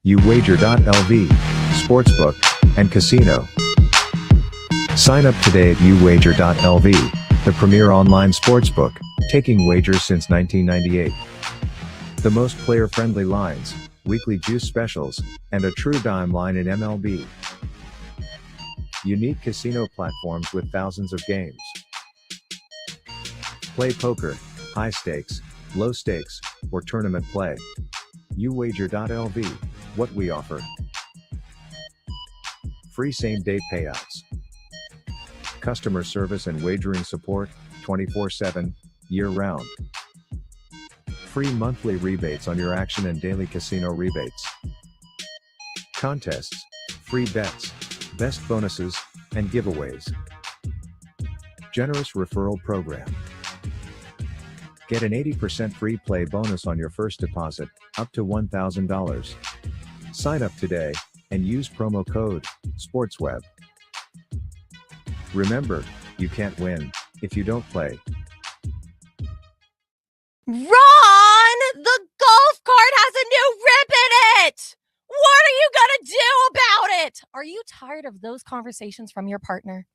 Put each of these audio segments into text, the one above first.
uwager.lv, sportsbook, and casino. Sign up today at uwager.lv, the premier online sportsbook, taking wagers since 1998. The most player-friendly lines, weekly juice specials, and a true dime line in MLB. Unique casino platforms with thousands of games. Play poker, high stakes, low stakes, or tournament play. uwager.lv, what we offer. Free same-day payouts. Customer service and wagering support, 24/7, year-round. Free monthly rebates on your action and daily casino rebates. Contests, free bets, best bonuses, and giveaways. Generous referral program. Get an 80% free play bonus on your first deposit, up to $1,000. Sign up today, and use promo code SPORTSWEB. Remember, you can't win if you don't play. Ron, the golf cart has a new rip in it. What are you going to do about it? Are you tired of those conversations from your partner?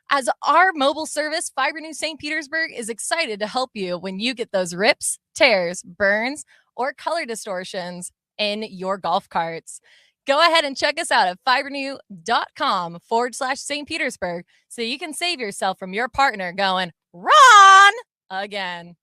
As our mobile service, Fiber New St. Petersburg is excited to help you when you get those rips, tears, burns, or color distortions in your golf carts. Go ahead and check us out at fibernew.com/St. Petersburg so you can save yourself from your partner going, Ron, again.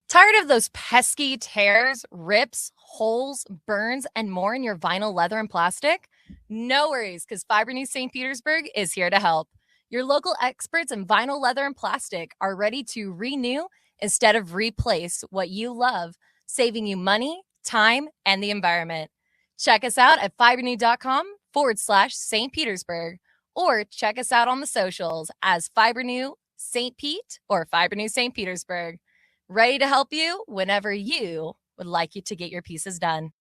Tired of those pesky tears, rips, holes, burns, and more in your vinyl, leather, and plastic? No worries, because Fiber New St. Petersburg is here to help. Your local experts in vinyl, leather, and plastic are ready to renew instead of replace what you love, saving you money, time, and the environment. Check us out at fibernew.com/St. Petersburg, or check us out on the socials as Fiber New St. Pete or Fiber New St. Petersburg. Ready to help you whenever you would like you to get your pieces done.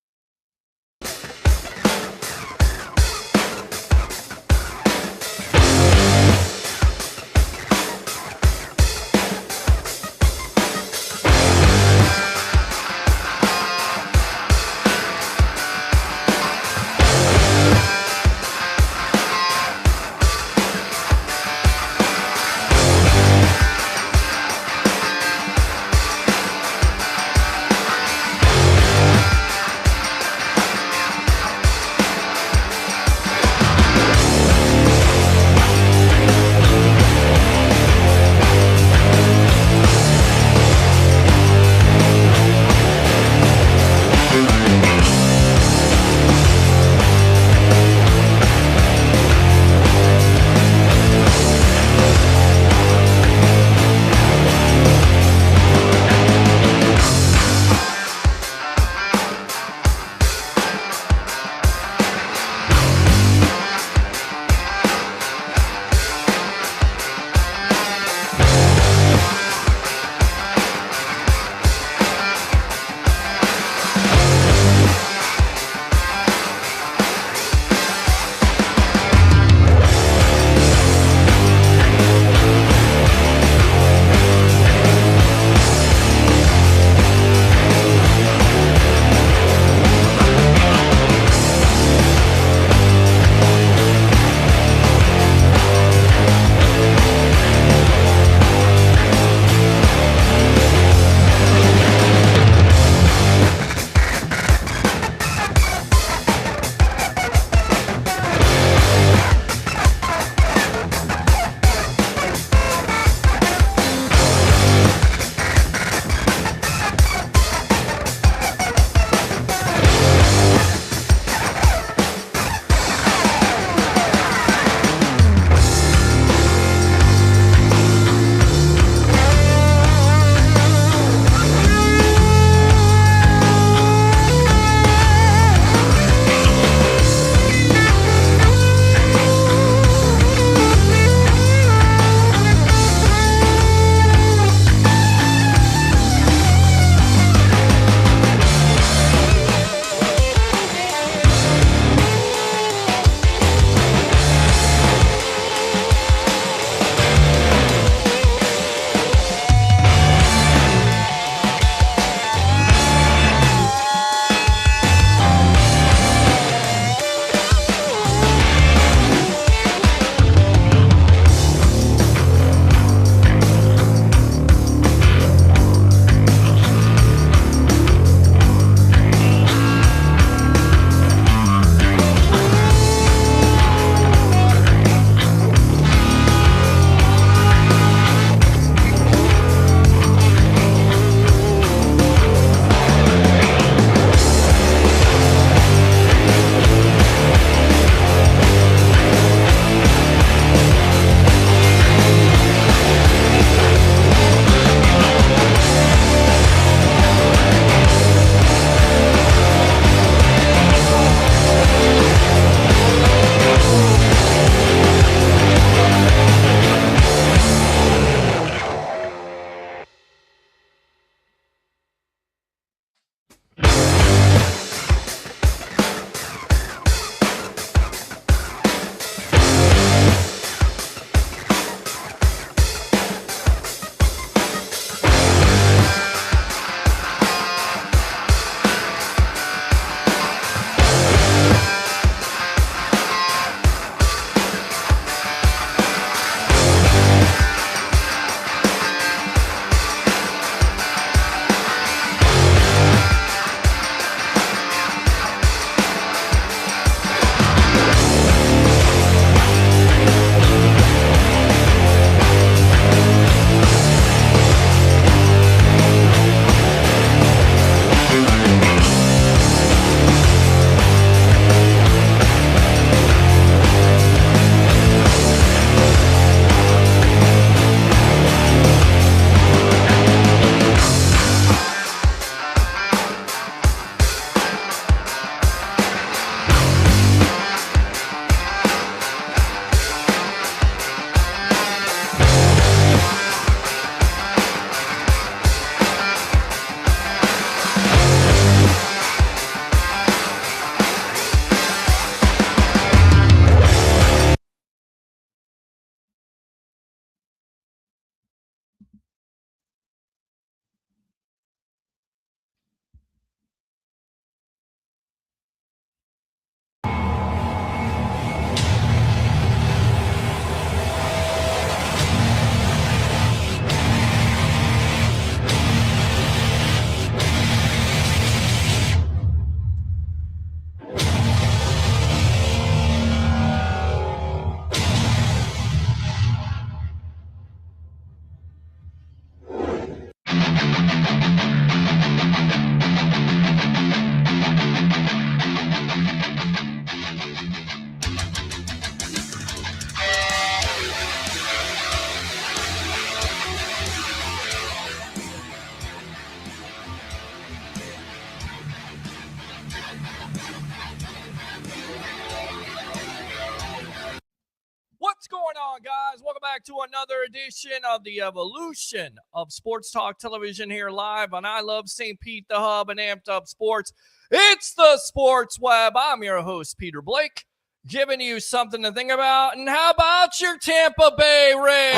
back to another edition of the evolution of Sports Talk Television here live on I Love St. Pete, the Hub, and Amped Up Sports. It's the Sports Web. I'm your host, Peter Blake, giving you something to think about. And how about your Tampa Bay Rays?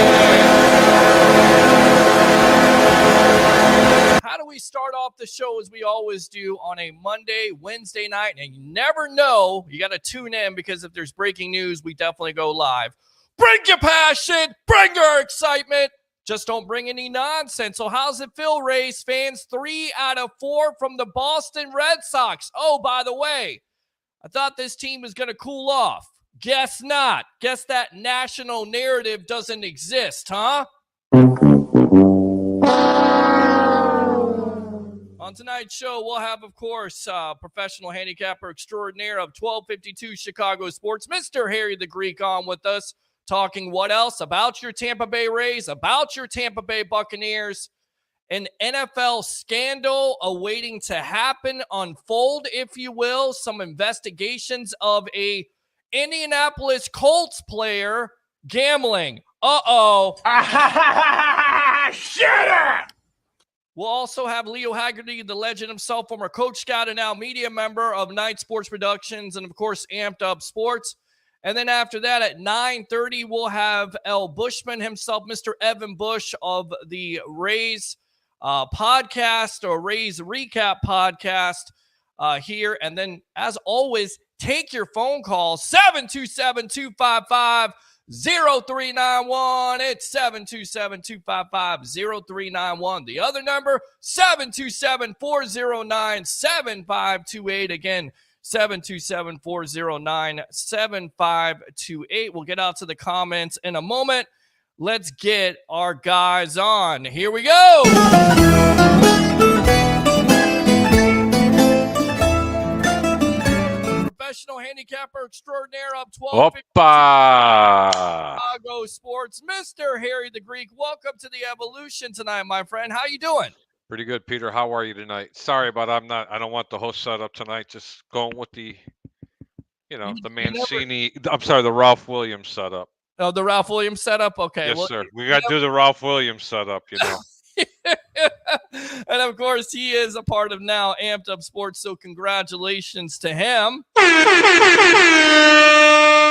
How do we start off the show as we always do on a Monday, Wednesday night? And you never know. You got to tune in because if there's breaking news, we definitely go live. Bring your passion. Bring your excitement. Just don't bring any nonsense. So how's it feel, Rays fans? 3 out of 4 from the Boston Red Sox. Oh, by the way, I thought this team was going to cool off. Guess not. Guess that national narrative doesn't exist, huh? On tonight's show, we'll have, of course, professional handicapper extraordinaire of 1252 Chicago Sports, Mr. Harry the Greek, on with us, talking what else? About your Tampa Bay Rays, about your Tampa Bay Buccaneers, an NFL scandal awaiting to happen, unfold, if you will, some investigations of a Indianapolis Colts player gambling. Uh-oh. Shut up! We'll also have Leo Haggerty, the legend himself, former coach, scout, and now media member of Night Sports Productions and, of course, Amped Up Sports. And then after that, at 9:30, we'll have Bushman himself, Mr. Evan Bush of the Rays podcast or Rays Recap podcast here. And then, as always, take your phone call, 727-255-0391. It's 727-255-0391. The other number, 727-409-7528. Again, 727-409-7528. We'll get out to the comments in a moment. Let's get our guys on. Here we go. Professional handicapper extraordinaire of 1250 Chicago Sports, Mr. Harry the Greek. Welcome to the evolution tonight, my friend. How you doing? Pretty good, Peter. How are you tonight? Sorry, but I don't want the host setup tonight. Just going with the, the Mancini. The Ralph Williams setup. Oh, the Ralph Williams setup? Okay. Yes, sir. We got to do the Ralph Williams setup, And, of course, he is a part of now Amped Up Sports, so congratulations to him.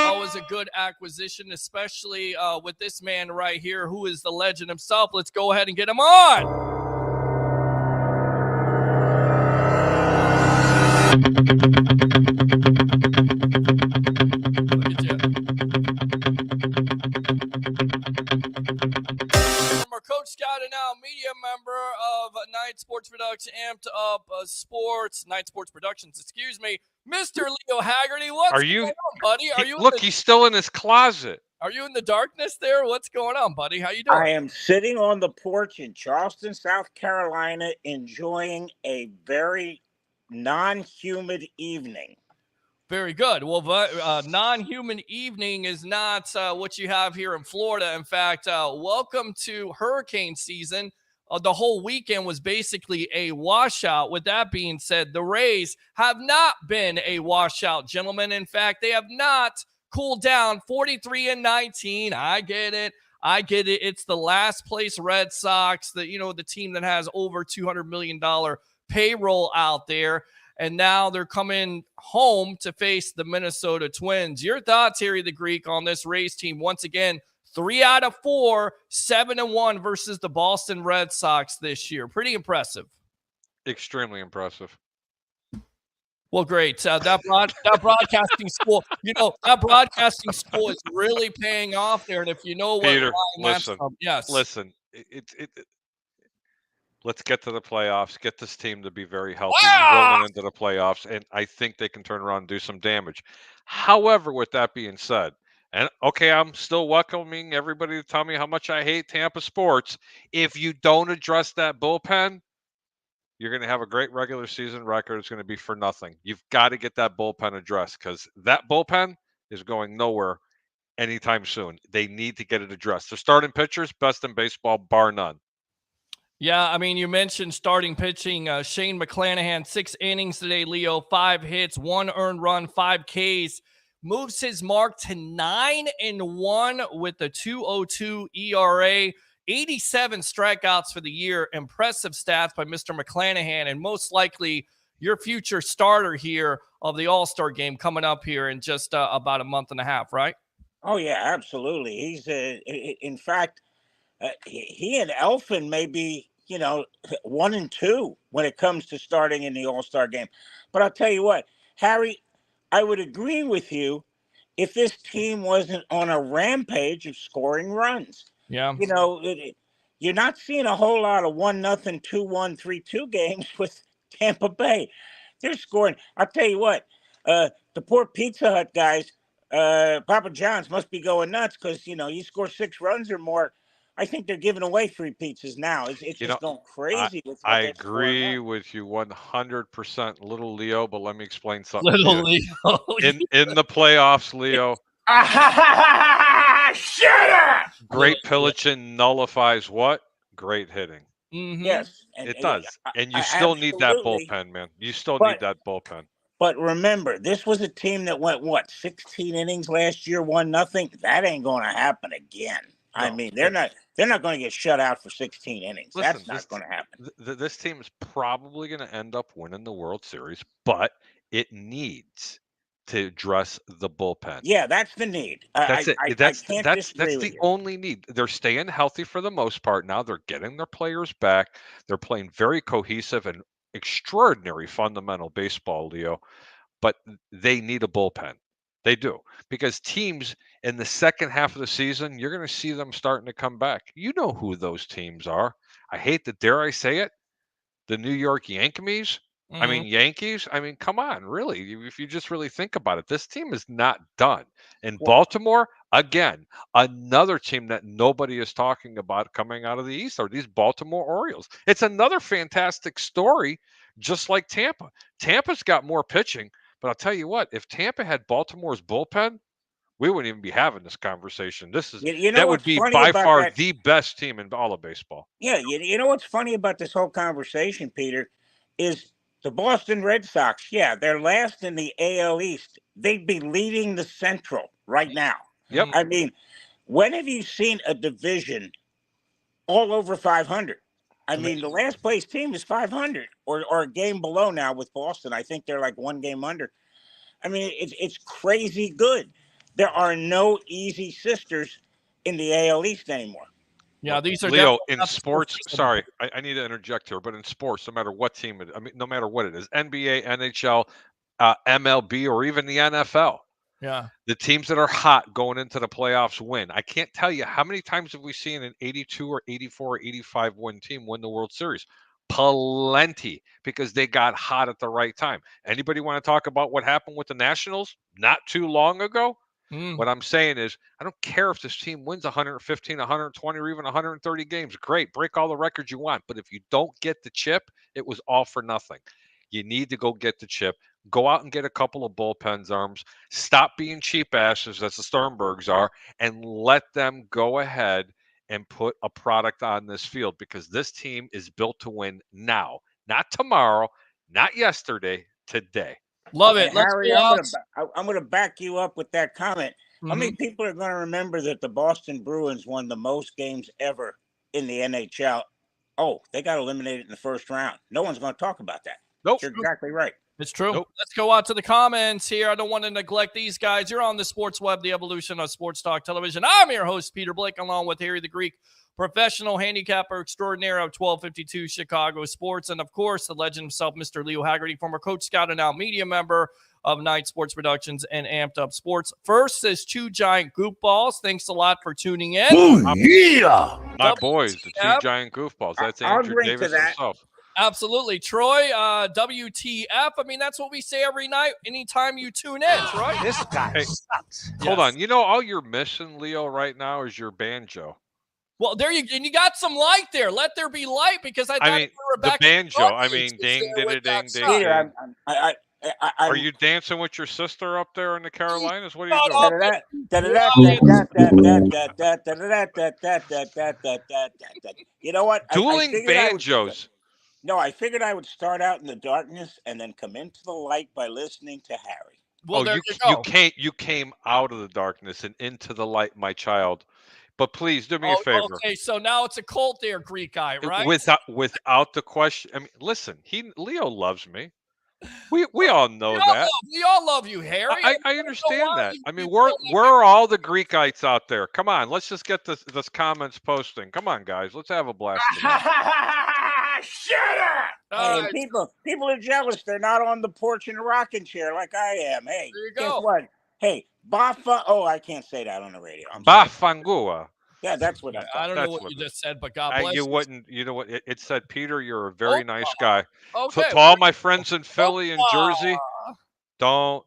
Always a good acquisition, especially with this man right here, who is the legend himself. Let's go ahead and get him on. Look at you. Former coach, scout, and now media member of Night Sports Productions, Amped Up Sports, Night Sports Productions, excuse me, Mr. Leo Haggerty. What's going on, buddy? He's still in his closet. Are you in the darkness there? What's going on, buddy? How you doing? I am sitting on the porch in Charleston, South Carolina, enjoying a very non-humid evening. Very good. Well, non-human evening is not what you have here in Florida. In fact, welcome to hurricane season. The whole weekend was basically a washout. With that being said, the Rays have not been a washout, gentlemen. In fact, they have not cooled down. 43-19. I get it. It's the last place Red Sox, the team that has over $200 million payroll out there. And now they're coming home to face the Minnesota Twins. Your thoughts, Harry the Greek, on this Rays team? Once again, 3 out of 4, 7-1 versus the Boston Red Sox this year. Pretty impressive. Extremely impressive. Well, great. That broadcasting school, that broadcasting school is really paying off there. And if you know what, Peter, listen. Let's get to the playoffs, get this team to be very healthy rolling into the playoffs, and I think they can turn around and do some damage. However, with that being said, and okay, I'm still welcoming everybody to tell me how much I hate Tampa sports. If you don't address that bullpen, you're going to have a great regular season record. It's going to be for nothing. You've got to get that bullpen addressed because that bullpen is going nowhere anytime soon. They need to get it addressed. The starting pitchers, best in baseball, bar none. Yeah, I mean, you mentioned starting pitching. Shane McClanahan, 6 innings today, Leo, 5 hits, 1 earned run, 5 Ks. moves his mark to 9-1 with a 2.02 ERA. 87 strikeouts for the year. Impressive stats by Mr. McClanahan, and most likely your future starter here of the All-Star game coming up here in just about a month and a half, right? Oh yeah, absolutely. He's in fact, he and Elfin may be 1 and 2 when it comes to starting in the All-Star game. But I'll tell you what, Harry, I would agree with you if this team wasn't on a rampage of scoring runs. Yeah. You're not seeing a whole lot of 1-0, 2-1, 3-2 games with Tampa Bay. They're scoring. I'll tell you what, the poor Pizza Hut guys, Papa John's must be going nuts because, you score 6 runs or more. I think they're giving away free pizzas now. It's just going crazy. I agree with you 100%, little Leo, but let me explain something. Little Leo. In the playoffs, Leo. Shut up! Great pillaging nullifies what? Great hitting. Mm-hmm. Yes. It does. And you still need that bullpen, man. You still need that bullpen. But remember, this was a team that went, 16 innings last year, 1-0? That ain't going to happen again. No, I mean, they're not going to get shut out for 16 innings. Listen, that's not going to happen. This team is probably going to end up winning the World Series, but it needs to address the bullpen. Yeah, that's the need. That's it. That's the only need. They're staying healthy for the most part now. They're getting their players back. They're playing very cohesive and extraordinary fundamental baseball, Leo, but they need a bullpen. They do, because teams in the second half of the season, you're going to see them starting to come back. You know who those teams are. I hate to dare I say it, the New York Yankees. Mm-hmm. I mean, Yankees. I mean, come on, really. If you just really think about it, this team is not done. And Baltimore, again, another team that nobody is talking about coming out of the East are these Baltimore Orioles. It's another fantastic story, just like Tampa. Tampa's got more pitching, but I'll tell you what, if Tampa had Baltimore's bullpen, we wouldn't even be having this conversation. That would be by far the best team in all of baseball. Yeah, you know what's funny about this whole conversation, Peter, is the Boston Red Sox, they're last in the AL East. They'd be leading the Central right now. Yep. I mean, when have you seen a division all over 500? I mean, the last place team is 500 or a game below now with Boston. I think they're like 1 game under. I mean, it's crazy good. There are no easy sisters in the AL East anymore. Yeah, these are Leo in sports. Sorry, I need to interject here, but in sports, no matter what team it, I mean, no matter what it is, NBA, NHL, MLB, or even the NFL. Yeah, the teams that are hot going into the playoffs win. I can't tell you how many times have we seen an 82 or 84 or 85 win team win the World Series. Plenty, because they got hot at the right time. Anybody want to talk about what happened with the Nationals not too long ago? What I'm saying is, I don't care if this team wins 115, 120, or even 130 games. Great, break all the records you want. But if you don't get the chip, it was all for nothing. You need to go get the chip. Go out and get a couple of bullpens arms. Stop being cheap asses, as the Sternbergs are, and let them go ahead and put a product on this field, because this team is built to win now, not tomorrow, not yesterday, today. Love it. Harry, I'm going to back you up with that comment. How many people are going to remember that the Boston Bruins won the most games ever in the NHL? Oh, they got eliminated in the first round. No one's going to talk about that. Nope. You're exactly right. It's true. Nope. Let's go out to the comments here. I don't want to neglect these guys. You're on the Sports Web, the evolution of sports talk television. I'm your host, Peter Blake, along with Harry the Greek, professional handicapper extraordinaire of 1252 Chicago Sports. And, of course, the legend himself, Mr. Leo Haggerty, former Coach Scout and now media member of Night Sports Productions and Amped Up Sports. First is Two Giant Goofballs. Thanks a lot for tuning in. Oh, yeah. My boys, the Two Giant Goofballs. That's Andrew Davis himself. Absolutely. Troy, WTF. I mean, that's what we say every night, anytime you tune in, Troy. This guy sucks. Hold on. You know, all you're missing, Leo, right now is your banjo. Well, there you got some light there. Let there be light, because I mean, the banjo. I mean, ding, ding, ding, ding. Are you dancing with your sister up there in the Carolinas? What are you doing? You know what? Dueling banjos. No, I figured I would start out in the darkness and then come into the light by listening to Harry. Well, there you you go. you came out of the darkness and into the light, my child. But please do me a favor. Okay, so now it's a cult there, Greek guy, right? Without the question. I mean, listen, Leo loves me. We all know that. We all love you, Harry. I don't know understand why that. I you mean, feel like we're all the Greekites out there. Come on, let's just get this comments posting. Come on, guys, let's have a blast tonight. Shut up! All Hey, right, people are jealous. They're not on the porch in a rocking chair like I am. Hey, there you guess go. what? Hey, Bafa. Oh, I can't say that on the radio. I'm sorry. Bafangua. Yeah, that's what I'm I talking. don't know That's what what you it- just said, but God bless You you. wouldn't. You know what? It said, Peter, you're a very nice guy. Okay. To all my friends in Philly and Opa. Jersey, don't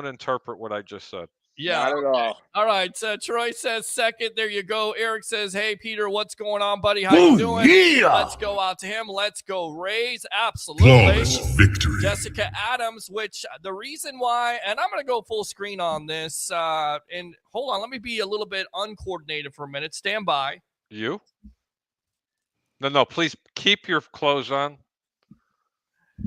interpret what I just said. Yeah. Not at all. All right. Troy says second. There you go. Eric says, "Hey, Peter, what's going on, buddy? How you doing?" Yeah. Let's go out to him. Let's go Rays. Absolutely. Flawless victory. Jessica Adams, which the reason why, and I'm going to go full screen on this. And hold on, let me be a little bit uncoordinated for a minute. Stand by. You? No. Please keep your clothes on.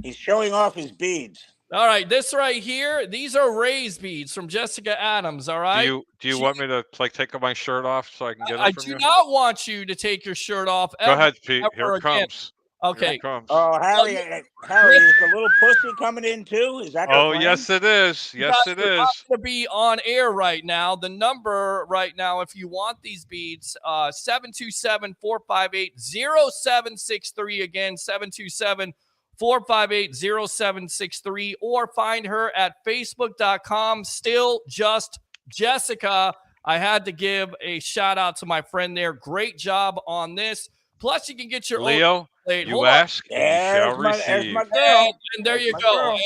He's showing off his beads. All right, this right here, these are Rays beads from Jessica Adams. All right. Do you want me to take my shirt off so I can get I it from do you? not want you to take your shirt off. Go ahead, Pete. Ever Here it again. comes. Okay. Here it comes. Oh, Harry, is the little pussy coming in too? Is that? Oh, yes, it is. Yes, Guys, it we're not is. going to be on air right now. The number right now, if you want these beads, 727-458-0763. Again, 727-458-0763. Or find her at facebook.com. Still just Jessica. I had to give a shout out to my friend there. Great job on this. Plus, you can get your Leo, own plate. you ask and you shall There's receive. my girl. And there That's you my go. girl.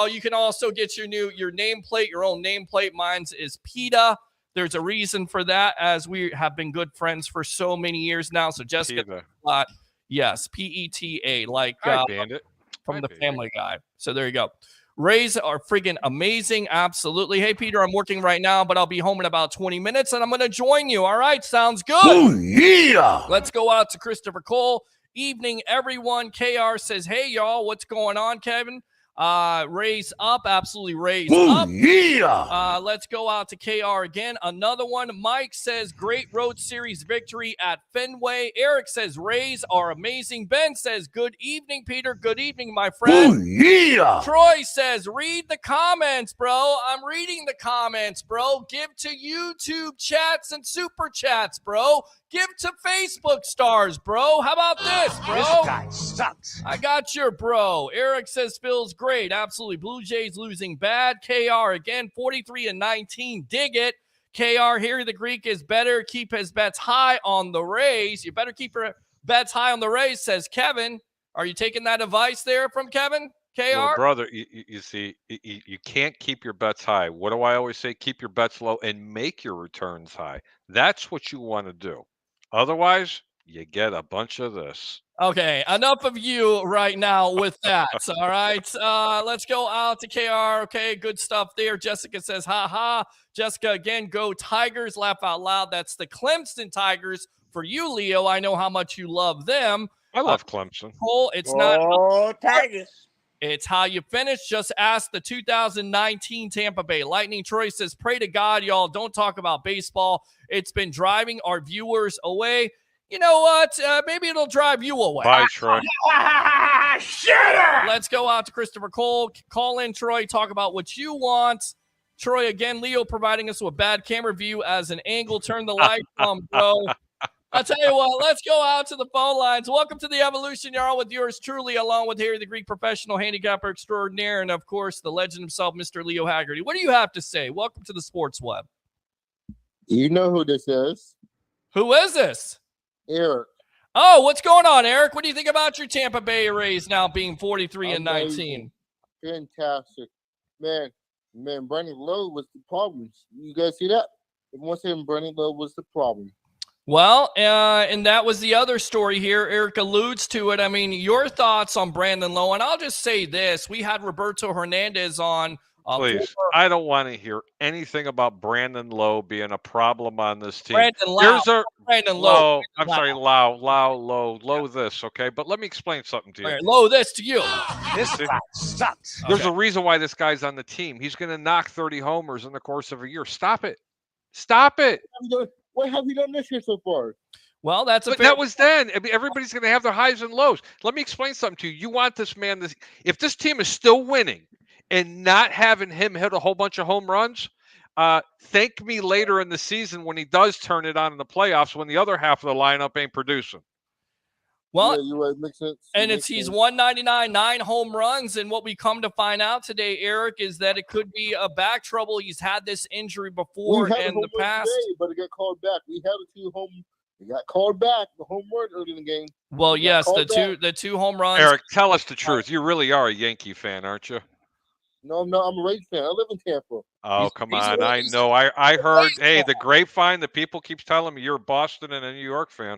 And you can also get your nameplate, your own nameplate. Mine's is PETA. There's a reason for that, as we have been good friends for so many years now. So Jessica, PETA. yes, PETA, like Hi, Bandit. from Hi, the baby. Family Guy. So there you go. Rays are friggin' amazing. Absolutely. Hey, Peter, I'm working right now, but I'll be home in about 20 minutes, and I'm going to join you. All right. Sounds good. Oh, yeah. Let's go out to Christopher Cole. Evening, everyone. KR says, hey, y'all, what's going on, Kevin? Raise up. Absolutely raise up. Yeah. Let's go out to KR again. Another one. Mike says, great road series victory at Fenway. Eric says, Rays are amazing. Ben says, good evening, Peter. Good evening, my friend. Yeah. Troy says, read the comments, bro. I'm reading the comments, bro. Give to YouTube chats and super chats, bro. Give to Facebook stars, bro. How about this, bro? This guy sucks. I got your bro. Eric says Phil's great. Absolutely. Blue Jays losing bad. KR again, 43-19. Dig it. KR here. The Greek is better. Keep his bets high on the Rays. You better keep your bets high on the Rays, says Kevin. Are you taking that advice there from Kevin? KR? Well, brother, you see, you can't keep your bets high. What do I always say? Keep your bets low and make your returns high. That's what you want to do. Otherwise, you get a bunch of this. Okay, enough of you right now with that. All right, let's go out to KR. Okay, good stuff there. Jessica says, ha ha. Jessica, again, go Tigers. Laugh out loud. That's the Clemson Tigers. For you, Leo, I know how much you love them. I love Clemson. Cole, it's not. Oh, Tigers. It's how you finish. Just ask the 2019 Tampa Bay Lightning. Troy says, pray to God, y'all, don't talk about baseball. It's been driving our viewers away. You know what? Maybe it'll drive you away. Bye, Troy. Shut up! Let's go out to Christopher Cole. Call in, Troy. Talk about what you want. Troy, again, Leo providing us with bad camera view as an angle. Turn the light on, bro. I'll tell you what, let's go out to the phone lines. Welcome to the Evolution, y'all, with yours truly, along with Harry, the Greek professional handicapper extraordinaire, and, of course, the legend himself, Mr. Leo Haggerty. What do you have to say? Welcome to the Sports Web. You know who this is. Who is this? Eric. Oh, what's going on, Eric? What do you think about your Tampa Bay Rays now being 43-19? Fantastic. Man, Brandon Lowe was the problem. You guys see that? Everyone saying Brandon Lowe was the problem. Well, and that was the other story here. Eric alludes to it. I mean, your thoughts on Brandon Lowe, and I'll just say this. We had Roberto Hernandez on Please. I don't want to hear anything about Brandon Lowe being a problem on this team. Brandon Lau. Brandon Lowe. I'm sorry, Lowe this, okay? But let me explain something to you. Okay, Lowe this to you. This guy sucks. There's a reason why this guy's on the team. He's going to knock 30 homers in the course of a year. Stop it. Stop it. What have you done this year so far? Well, that's But that was then. I mean, everybody's going to have their highs and lows. Let me explain something to you. You want this man, if this team is still winning and not having him hit a whole bunch of home runs, thank me later in the season when he does turn it on in the playoffs when the other half of the lineup ain't producing. Well, yeah, you're right. Makes sense. And he's 199, 9 home runs. And what we come to find out today, Eric, is that it could be a back trouble. He's had this injury before in the past. Today, but it got called back. We had a 2 home. It got called back. The home run early in the game. Well, yes, the two home runs. Eric, tell us the truth. You really are a Yankee fan, aren't you? No, I'm not. I'm a Rays fan. I live in Tampa. Oh, come on. I know. I heard, hey, the grapevine, the people keeps telling me you're a Boston and a New York fan.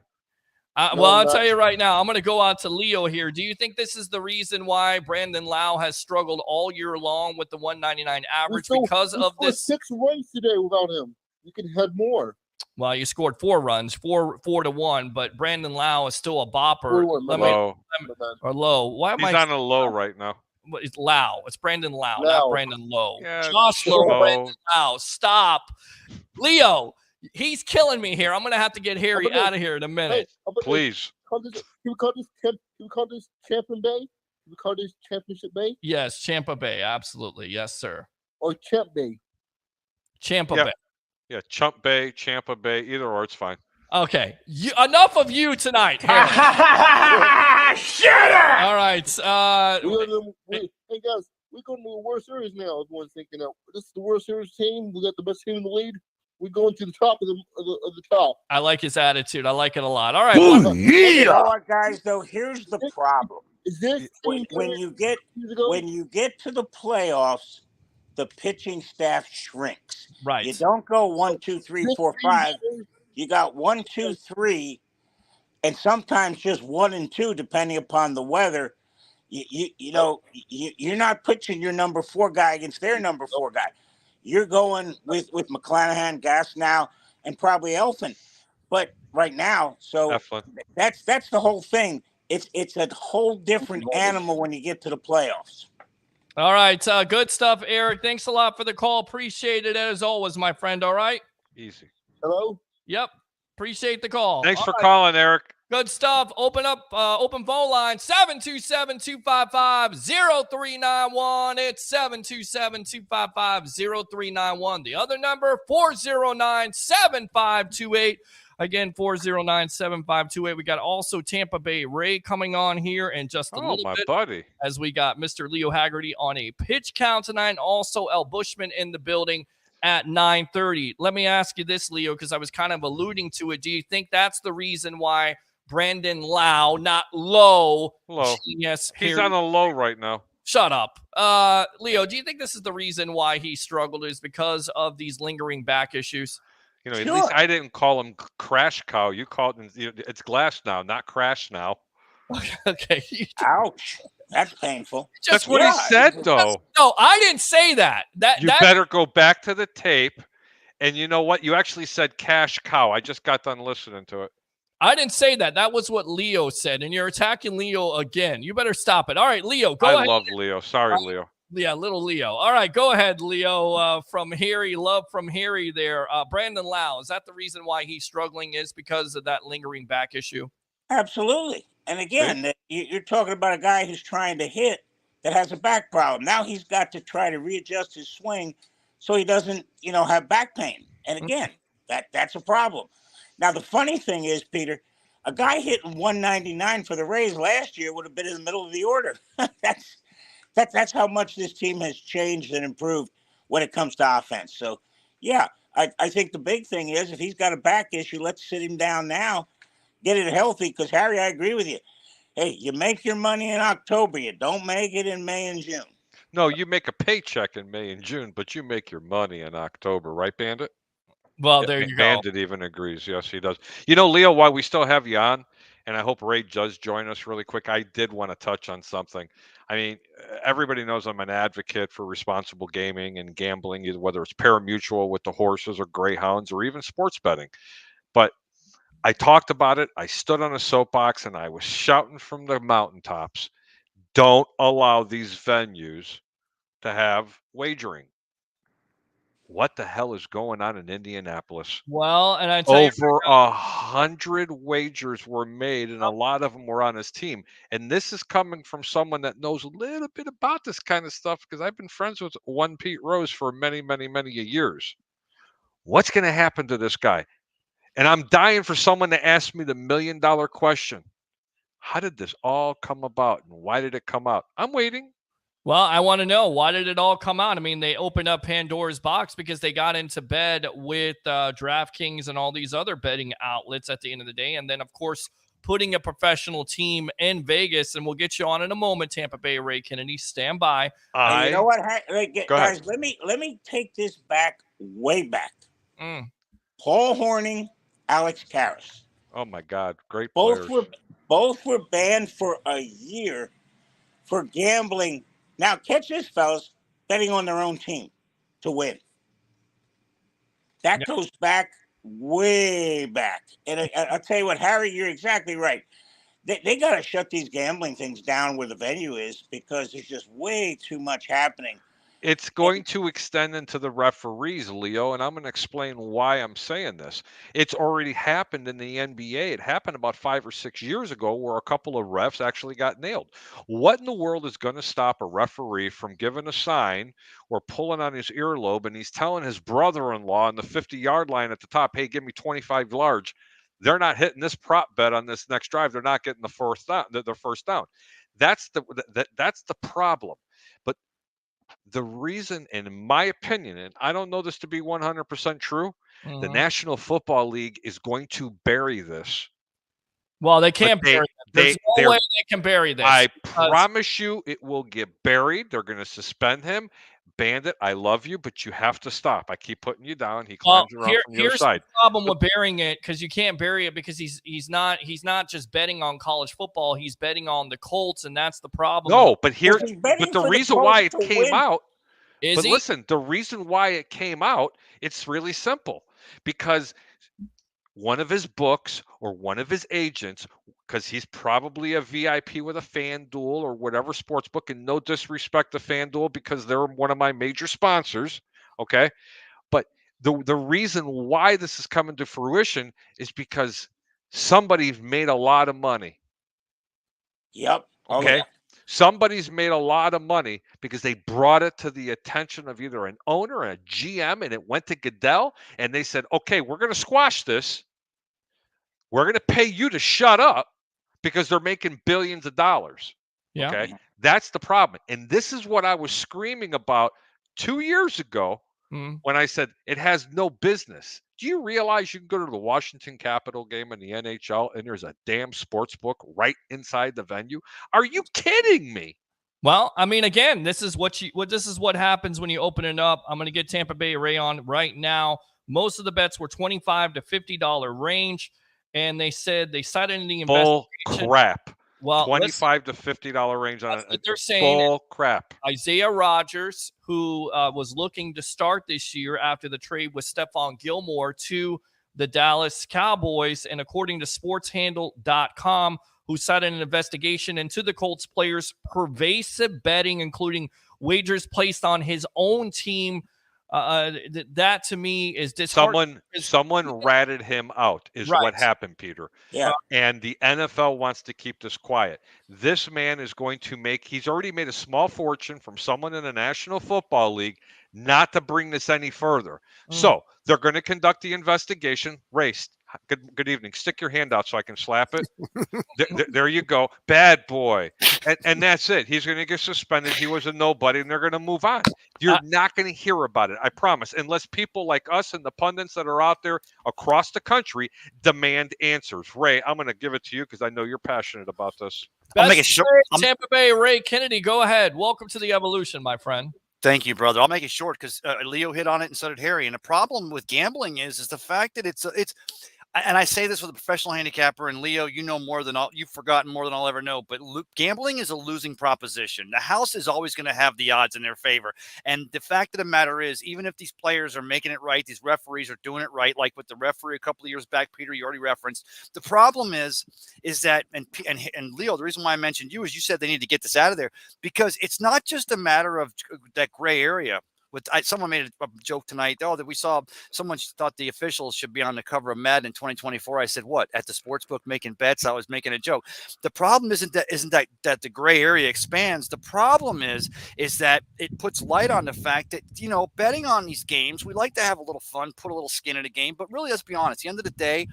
I'll tell you right now, I'm going to go out to Leo here. Do you think this is the reason why Brandon Lau has struggled all year long with the 199 average because of this? 6 runs today without him. You could have more. Well, you scored 4 runs, 4-1, but Brandon Lau is still a bopper. Low. Why am He's on a low right now. It's Lau. It's Brandon Lau, not Brandon Lowe. Yeah, Josh Lowe, Brandon Lau. Stop. Leo, he's killing me here. I'm going to have to get Harry out of here in a minute. Please. Can we call this Champion Bay? Can we call this Championship Bay? Yes, Tampa Bay. Absolutely. Yes, sir. Or Champ Bay? Champa Bay. Yeah, Chump Bay, Champa Bay, either or, it's fine. Okay. Enough of you tonight, Harry. Shut up! All right. Hey, guys, we're going to the World Series now. Everyone's thinking that this is the World Series team. We got the best team in the league. We're going to the top of the top. I like his attitude. I like it a lot. All right. Oh, You know what, guys? Though here's the problem: Is this when you get to the playoffs, the pitching staff shrinks. Right. You don't go 1, 2, 3, 4, 5. You got 1, 2, 3, and sometimes just 1 and 2, depending upon the weather. You're not pitching your number 4 guy against their number 4 guy. You're going with McClanahan, Gasnow, and probably Elfin. But right now, so that's the whole thing. It's a whole different animal when you get to the playoffs. All right. Good stuff, Eric. Thanks a lot for the call. Appreciate it as always, my friend. All right. Easy. Hello? Yep. Appreciate the call. Thanks for calling, Eric. Good stuff. Open phone line 727-255-0391. It's 727-255-0391. The other number 409-7528. Again, 409-7528. We got also Tampa Bay Ray coming on here in just a little bit. Buddy. As we got Mr. Leo Haggerty on a pitch count tonight. And also El Bushman in the building at 9:30. Let me ask you this, Leo, because I was kind of alluding to it. Do you think that's the reason why Brandon Lau, not Low. Genius. He's on a low right now. Shut up. Leo, do you think this is the reason why he struggled is because of these lingering back issues? You know, at least I didn't call him Crash Cow. You called him, it's Glass now, not Crash now. Okay. Ouch. That's painful. That's what he said, though. No, I didn't say that. You better go back to the tape. And you know what? You actually said Cash Cow. I just got done listening to it. I didn't say that. That was what Leo said. And you're attacking Leo again. You better stop it. All right, Leo, go ahead. I love Leo. Sorry, Leo. Yeah, little Leo. All right, go ahead, Leo. From Harry, love from Harry there. Brandon Lau, is that the reason why he's struggling is because of that lingering back issue? Absolutely. And again, you're talking about a guy who's trying to hit that has a back problem. Now he's got to try to readjust his swing so he doesn't, have back pain. And again, that's a problem. Now, the funny thing is, Peter, a guy hitting 199 for the Rays last year would have been in the middle of the order. That's how much this team has changed and improved when it comes to offense. So, yeah, I think the big thing is if he's got a back issue, let's sit him down now, get it healthy. Because, Harry, I agree with you. Hey, you make your money in October. You don't make it in May and June. No, you make a paycheck in May and June, but you make your money in October, right, Bandit? Well, there you go. Bandit even agrees. Yes, he does. Leo, why we still have you on, and I hope Ray does join us really quick. I did want to touch on something. I mean, everybody knows I'm an advocate for responsible gaming and gambling, whether it's pari-mutuel with the horses or greyhounds or even sports betting. But I talked about it. I stood on a soapbox and I was shouting from the mountaintops, don't allow these venues to have wagering. What the hell is going on in Indianapolis? Well, and I tell you, Over 100 wagers were made, and a lot of them were on his team. And this is coming from someone that knows a little bit about this kind of stuff because I've been friends with one Pete Rose for many, many, many years. What's going to happen to this guy? And I'm dying for someone to ask me the $1 million question. How did this all come about, and why did it come out? I'm waiting. well, I want to know, why did it all come out? I mean, they opened up Pandora's box because they got into bed with DraftKings and all these other betting outlets at the end of the day. And then, of course, putting a professional team in Vegas, and we'll get you on in a moment, Tampa Bay Ray Kennedy. Stand by. You know what, Go guys? ahead. Let me take this back, way back. Mm. Paul Hornung, Alex Karras. Oh my God, great Both players. were banned for a year for gambling. Now, catch this, fellas, betting on their own team to win. That goes back way back. And I'll tell you what, Harry, you're exactly right. They got to shut these gambling things down where the venue is because there's just way too much happening. It's going to extend into the referees, Leo, and I'm going to explain why I'm saying this. It's already happened in the NBA. It happened about 5 or 6 years ago where a couple of refs actually got nailed. What in the world is going to stop a referee from giving a sign or pulling on his earlobe and he's telling his brother-in-law on the 50-yard line at the top, hey, give me 25 yards. They're not hitting this prop bet on this next drive. They're not getting the first down. That's the problem. But the reason, in my opinion, and I don't know this to be 100% true, the National Football League is going to bury this. Well, they can't bury it. There's no way they can bury this. I promise you it will get buried. They're going to suspend him. Bandit, I love you, but you have to stop. I keep putting you down. He climbs around from your side. Here's the problem with burying it, because you can't bury it because he's not just betting on college football. He's betting on the Colts, and that's the problem. No, but the reason why it came out is listen, the reason why it came out, it's really simple. Because one of his books or one of his agents, because he's probably a VIP with a FanDuel or whatever sports book, and no disrespect to FanDuel because they're one of my major sponsors, okay? But the reason why this is coming to fruition is because somebody's made a lot of money. Yep. Okay. Yeah. Somebody's made a lot of money because they brought it to the attention of either an owner or a GM, and it went to Goodell, and they said, okay, we're going to squash this. We're going to pay you to shut up because they're making billions of dollars. Yeah. Okay. That's the problem. And this is what I was screaming about 2 years ago when I said it has no business. Do you realize you can go to the Washington Capitol game in the NHL and there's a damn sports book right inside the venue? Are you kidding me? Well, I mean, again, this is what happens when you open it up. I'm going to get Tampa Bay Ray on right now. Most of the bets were $25 to $50 range. And they said they cited in the investigation. Bull crap. Well, $25 to $50 range on it. They're saying bull crap. Isaiah Rodgers, who was looking to start this year after the trade with Stephon Gilmore to the Dallas Cowboys, and according to SportsHandle.com, who cited an investigation into the Colts players' pervasive betting, including wagers placed on his own team. That to me is disheartening. Someone ratted him out is what happened, Peter. Yeah. And the NFL wants to keep this quiet. This man is going to he's already made a small fortune from someone in the National Football League not to bring this any further. So they're going to conduct the investigation. Race. Good evening. Stick your hand out so I can slap it. There you go. Bad boy. And that's it. He's going to get suspended. He was a nobody, and they're going to move on. You're not going to hear about it, I promise, unless people like us and the pundits that are out there across the country demand answers. Ray, I'm going to give it to you because I know you're passionate about this. I'll make it short. Tampa Bay Ray Kennedy, go ahead. Welcome to the evolution, my friend. Thank you, brother. I'll make it short because Leo hit on it and so did Harry. And the problem with gambling is the fact that it's and I say this with a professional handicapper, and Leo, you've forgotten more than I'll ever know, but gambling is a losing proposition. The house is always going to have the odds in their favor. And the fact of the matter is, even if these players are making it right, these referees are doing it right, like with the referee a couple of years back, Peter, you already referenced, the problem is that, and Leo, the reason why I mentioned you is you said they need to get this out of there, because it's not just a matter of that gray area. Someone made a joke tonight. That we saw someone thought the officials should be on the cover of Madden in 2024. I said, what? At the sports book making bets? I was making a joke. The problem isn't that the gray area expands. The problem is that it puts light on the fact that, betting on these games, we like to have a little fun, put a little skin in a game. But really, let's be honest. At the end of the day,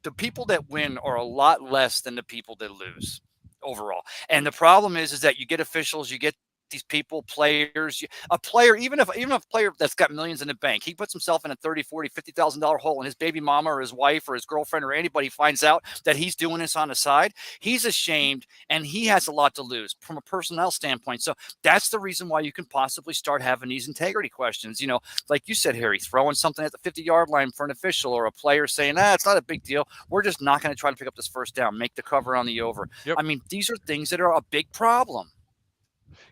the people that win are a lot less than the people that lose overall. And the problem is that you get officials, you get these people, players, a player, even if a player that's got millions in the bank, he puts himself in a $30,000, $40,000, $50,000 hole, and his baby mama or his wife or his girlfriend or anybody finds out that he's doing this on the side, he's ashamed and he has a lot to lose from a personnel standpoint. So that's the reason why you can possibly start having these integrity questions. Like you said, Harry, throwing something at the 50-yard line for an official, or a player saying, it's not a big deal. We're just not going to try to pick up this first down, make the cover on the over. Yep. I mean, these are things that are a big problem.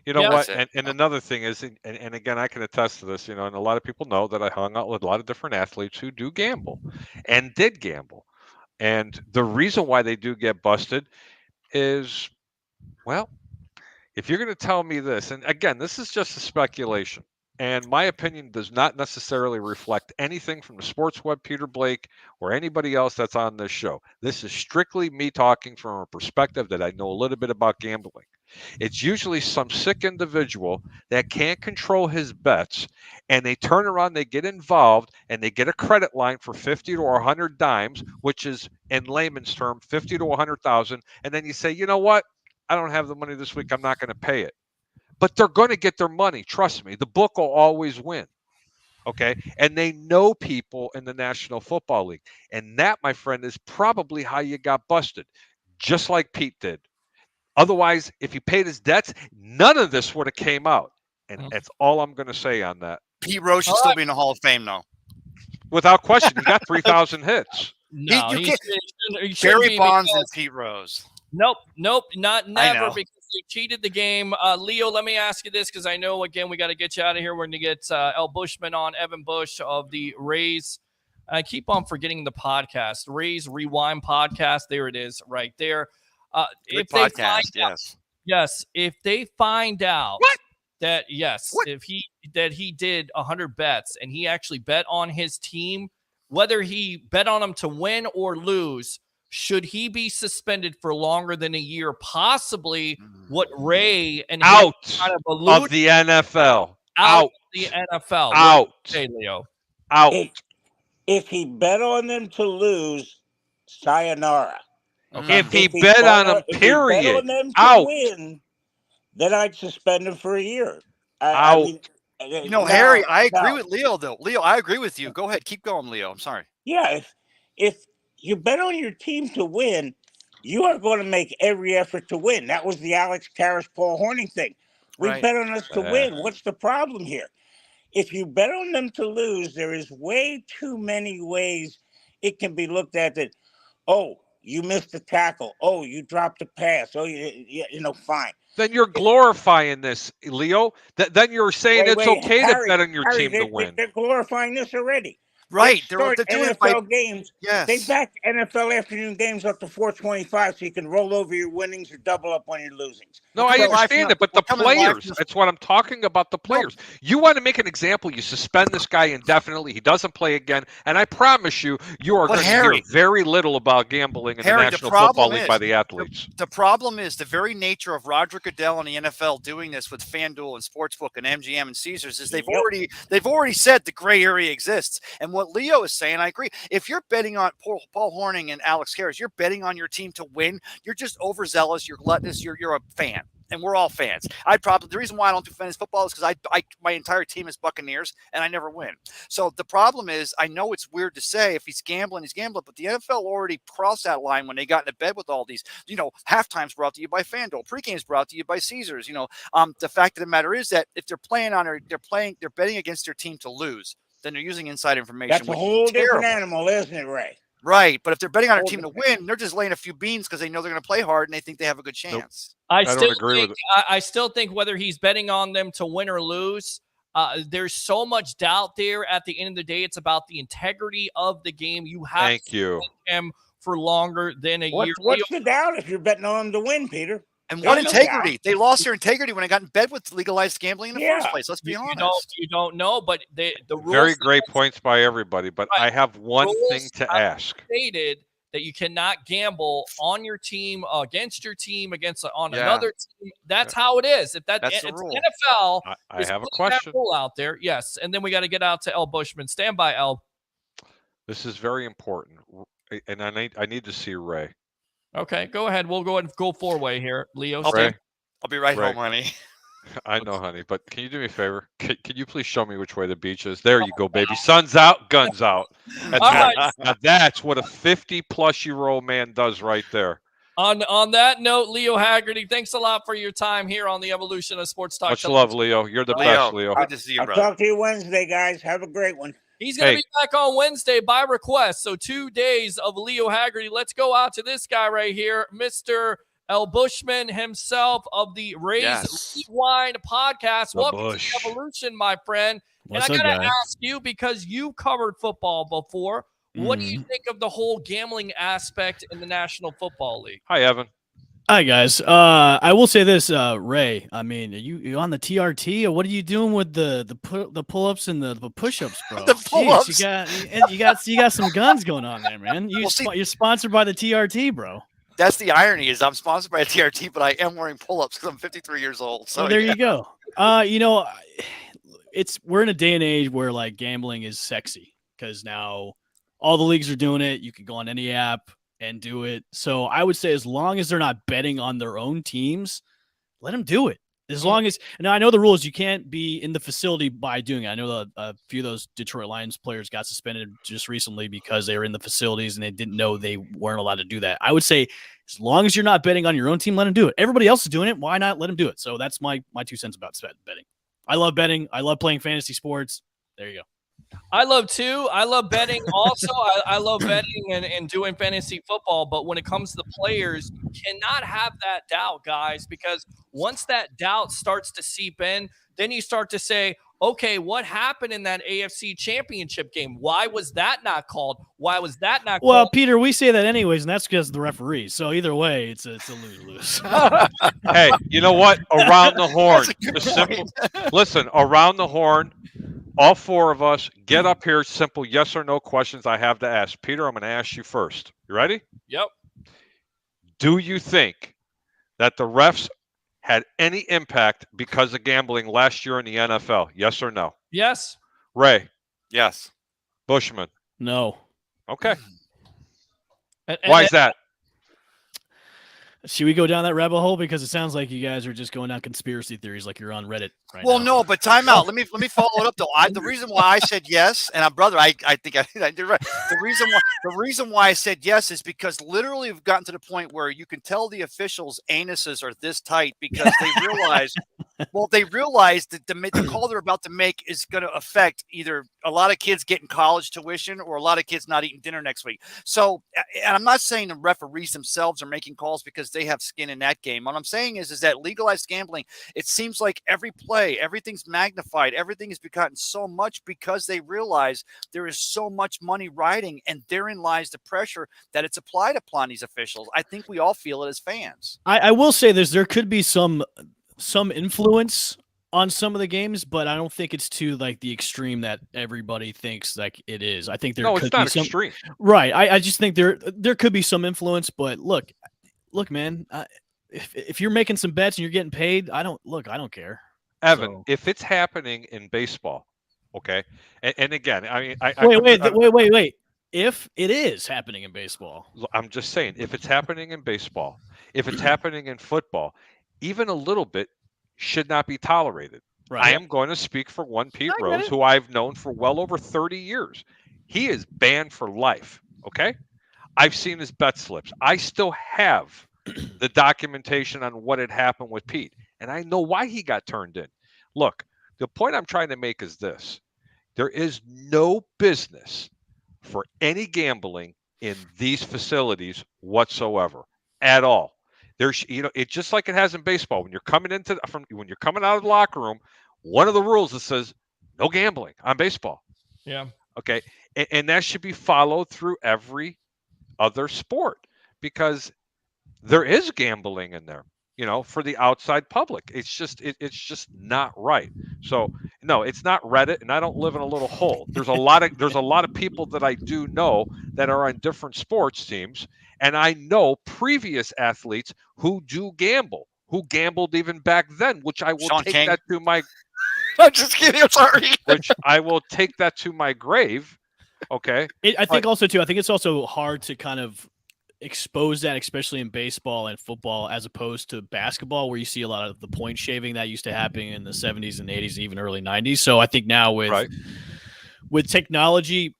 You know what? And another thing is, and again, I can attest to this, and a lot of people know that I hung out with a lot of different athletes who do gamble and did gamble. And the reason why they do get busted is, well, if you're going to tell me this, and again, this is just a speculation, and my opinion does not necessarily reflect anything from the sports web, Peter Blake, or anybody else that's on this show. This is strictly me talking from a perspective that I know a little bit about gambling. It's usually some sick individual that can't control his bets, and they turn around, they get involved, and they get a credit line for 50 to 100 dimes, which is, in layman's term, 50 to 100,000. And then you say, you know what? I don't have the money this week. I'm not going to pay it. But they're going to get their money. Trust me. The book will always win. Okay. And they know people in the National Football League. And that, my friend, is probably how you got busted, just like Pete did. Otherwise, if he paid his debts, none of this would have came out. And that's all I'm going to say on that. Pete Rose should still be in the Hall of Fame, though. Without question. He got 3,000 hits. No, Barry Bonds and Pete Rose. Nope, never, because they cheated the game. Leo, let me ask you this, because I know, again, we got to get you out of here. We're going to get El Bushman on, Evan Bush of the Rays. I keep on forgetting the podcast, Rays Rewind podcast. There it is, right there. If they find out, yes, if they find out that if he did 100 bets and he actually bet on his team, whether he bet on them to win or lose, should he be suspended for longer than a year? Possibly what Ray and out kind of the NFL. Out the NFL. Out. Hey, Leo. Out. If he bet on them to lose, sayonara. Okay. If he bet on them, period. If he bet on them to win, then I'd suspend him for a year. Harry, I agree with Leo, though. Leo, I agree with you. Go ahead. Keep going, Leo. I'm sorry. Yeah, if you bet on your team to win, you are going to make every effort to win. That was the Alex Karras, Paul Hornung thing. We bet on us to win. What's the problem here? If you bet on them to lose, there is way too many ways it can be looked at that, you missed the tackle. Oh, you dropped a pass. Oh, fine. Then you're glorifying this, Leo. Then you're saying it's okay to bet on your team to win. They're glorifying this already. Right. They're doing NFL games. Yes. They back NFL afternoon games up to 425 so you can roll over your winnings or double up on your losings. No, I understand it, but the players, that's what I'm talking about, the players. You want to make an example, you suspend this guy indefinitely, he doesn't play again, and I promise you are going to hear very little about gambling in the National Football League by the athletes. The problem is the very nature of Roger Goodell and the NFL doing this with FanDuel and Sportsbook and MGM and Caesars is they've already said the gray area exists. And what Leo is saying, I agree. If you're betting on Paul Hornung and Alex Karras, you're betting on your team to win. You're just overzealous. You're gluttonous. You're a fan. And we're all fans. The reason why I don't do fantasy football is because my entire team is Buccaneers and I never win. So the problem is, I know it's weird to say if he's gambling, but the NFL already crossed that line when they got into bed with all these, halftime's brought to you by FanDuel, pregame's brought to you by Caesars. The fact of the matter is that if they're betting against their team to lose, then they're using inside information. That's a whole different animal, isn't it, Ray? Right, but if they're betting on a Hold team to the- win, they're just laying a few beans because they know they're going to play hard and they think they have a good chance. I don't still agree with think, it. I still think whether he's betting on them to win or lose, there's so much doubt there. At the end of the day, it's about the integrity of the game. You have Thank to you. win him for longer than a year. What's the doubt if you're betting on them to win, Peter? And There's what no integrity? doubt. They lost their integrity when they got in bed with legalized gambling in the first Yeah. place. Let's be You honest. don't know, but the rules Very great points by everybody, but Right. I have one Rules thing to have ask. stated that you cannot gamble on your team, against your team, on Yeah. another team. That's how it is. If That's the it's rule. NFL, I is have a putting that question. rule out there. Yes, and then we got to get out to El Bushman. Stand by, El. This is very important, and I need to see Ray. Okay, go ahead. We'll go ahead and go four-way here, Leo. I'll Stand. Ray, I'll be right Right. home, honey. I know, honey, but can you do me a favor? Can you please show me which way the beach is? There you go, baby. Sun's out, guns out. That's All right. right. Now that's what a 50-plus-year-old man does right there. On that note, Leo Haggerty, thanks a lot for your time here on the Evolution of Sports Talk. Much Show. love, Leo. You're the best, Leo. Good to see you, I'll brother. talk to you Wednesday, guys. Have a great one. He's going to Hey. be back on Wednesday by request. So 2 days of Leo Haggerty. Let's go out to this guy right here, Mr. El Bushman himself of the Raise Rewind podcast. The Welcome Bush. to Evolution, my friend. What's and I up, got to guys? ask you, because you covered football before, what do you Mhm. think of the whole gambling aspect in the National Football League? Hi, Evan. Hi guys. I will say this, Ray. I mean, are you on the TRT or what are you doing with the pull-ups and the push-ups, bro? The Jeez, pull-ups. you got some guns going on there, man. Well, see- You're sponsored by the TRT, bro. That's the irony is I'm sponsored by a TRT, but I am wearing pull-ups because I'm 53 years old. So So there yeah. you go. We're in a day and age where like gambling is sexy because now all the leagues are doing it. You can go on any app and do it. So I would say as long as they're not betting on their own teams, let them do it. As long as, now I know the rule is you can't be in the facility by doing it. I know a few of those Detroit Lions players got suspended just recently because they were in the facilities and they didn't know they weren't allowed to do that. I would say as long as you're not betting on your own team, let them do it. Everybody else is doing it. Why not let them do it? So that's my 2 cents about betting. I love betting. I love playing fantasy sports. There you go. I love too. I love betting also. I love betting and doing fantasy football. But when it comes to the players, you cannot have that doubt, guys, because once that doubt starts to seep in, then you start to say, okay, what happened in that AFC championship game? Why was that not called? Why was that not Well, called? Peter, we say that anyways, and that's because of the referees. So either way, it's a lose-lose. Hey, you know what? Around the horn. That's a good Just simple. Listen, around the horn. All four of us get up here. Simple yes or no questions I have to ask. Peter, I'm going to ask you first. You ready? Yep. Do you think that the refs had any impact because of gambling last year in the NFL? Yes or no? Yes. Ray, Yes. Bushman. No. Okay. And Why is that? Should we go down that rabbit hole? Because it sounds like you guys are just going down conspiracy theories like you're on Reddit right Well, now. no, but time out. Let me follow it up though. The reason why I said yes, and brother, I think I did right. The reason why I said yes is because literally we've gotten to the point where you can tell the officials' anuses are this tight because they realize, that the call they're about to make is going to affect either a lot of kids getting college tuition or a lot of kids not eating dinner next week. So, and I'm not saying the referees themselves are making calls because they have skin in that game. What I'm saying is that legalized gambling, it seems like every play, everything's magnified, everything has gotten so much because they realize there is so much money riding, and therein lies the pressure that it's applied upon these officials. I think we all feel it as fans. I will say this: there could be some influence on some of the games, but I don't think it's to like the extreme that everybody thinks like it is. I think there No, could it's not be some extreme. right. I just think there could be some influence, but look, man, if you're making some bets and you're getting paid, I don't care. Evan, So- if it's happening in baseball, okay, and again, I mean, Wait. If it is happening in baseball, I'm just saying, if it's happening in baseball, if it's happening in football, even a little bit should not be tolerated. right? I am going to speak for one Pete I get Rose, it. who I've known for well over 30 years. He is banned for life, okay? I've seen his bet slips. I still have the documentation on what had happened with Pete, and I know why he got turned in. Look, the point I'm trying to make is this. There is no business for any gambling in these facilities whatsoever at all. There's, it's just like it has in baseball. When you're coming out of the locker room, one of the rules that says no gambling on baseball. Yeah. Okay, and that should be followed through every other sport, because there is gambling in there, for the outside public. It's just not right. So no, it's not Reddit, and I don't live in a little hole. There's a lot of people that I do know that are on different sports teams, and I know previous athletes who do gamble, who gambled even back then, which I will Sean take King. that to my I'm just kidding. I'm sorry. which I will take that to my grave. Okay. I think it's also hard to kind of expose that, especially in baseball and football, as opposed to basketball, where you see a lot of the point shaving that used to happen in the 70s and 80s, even early 90s. So I think now with technology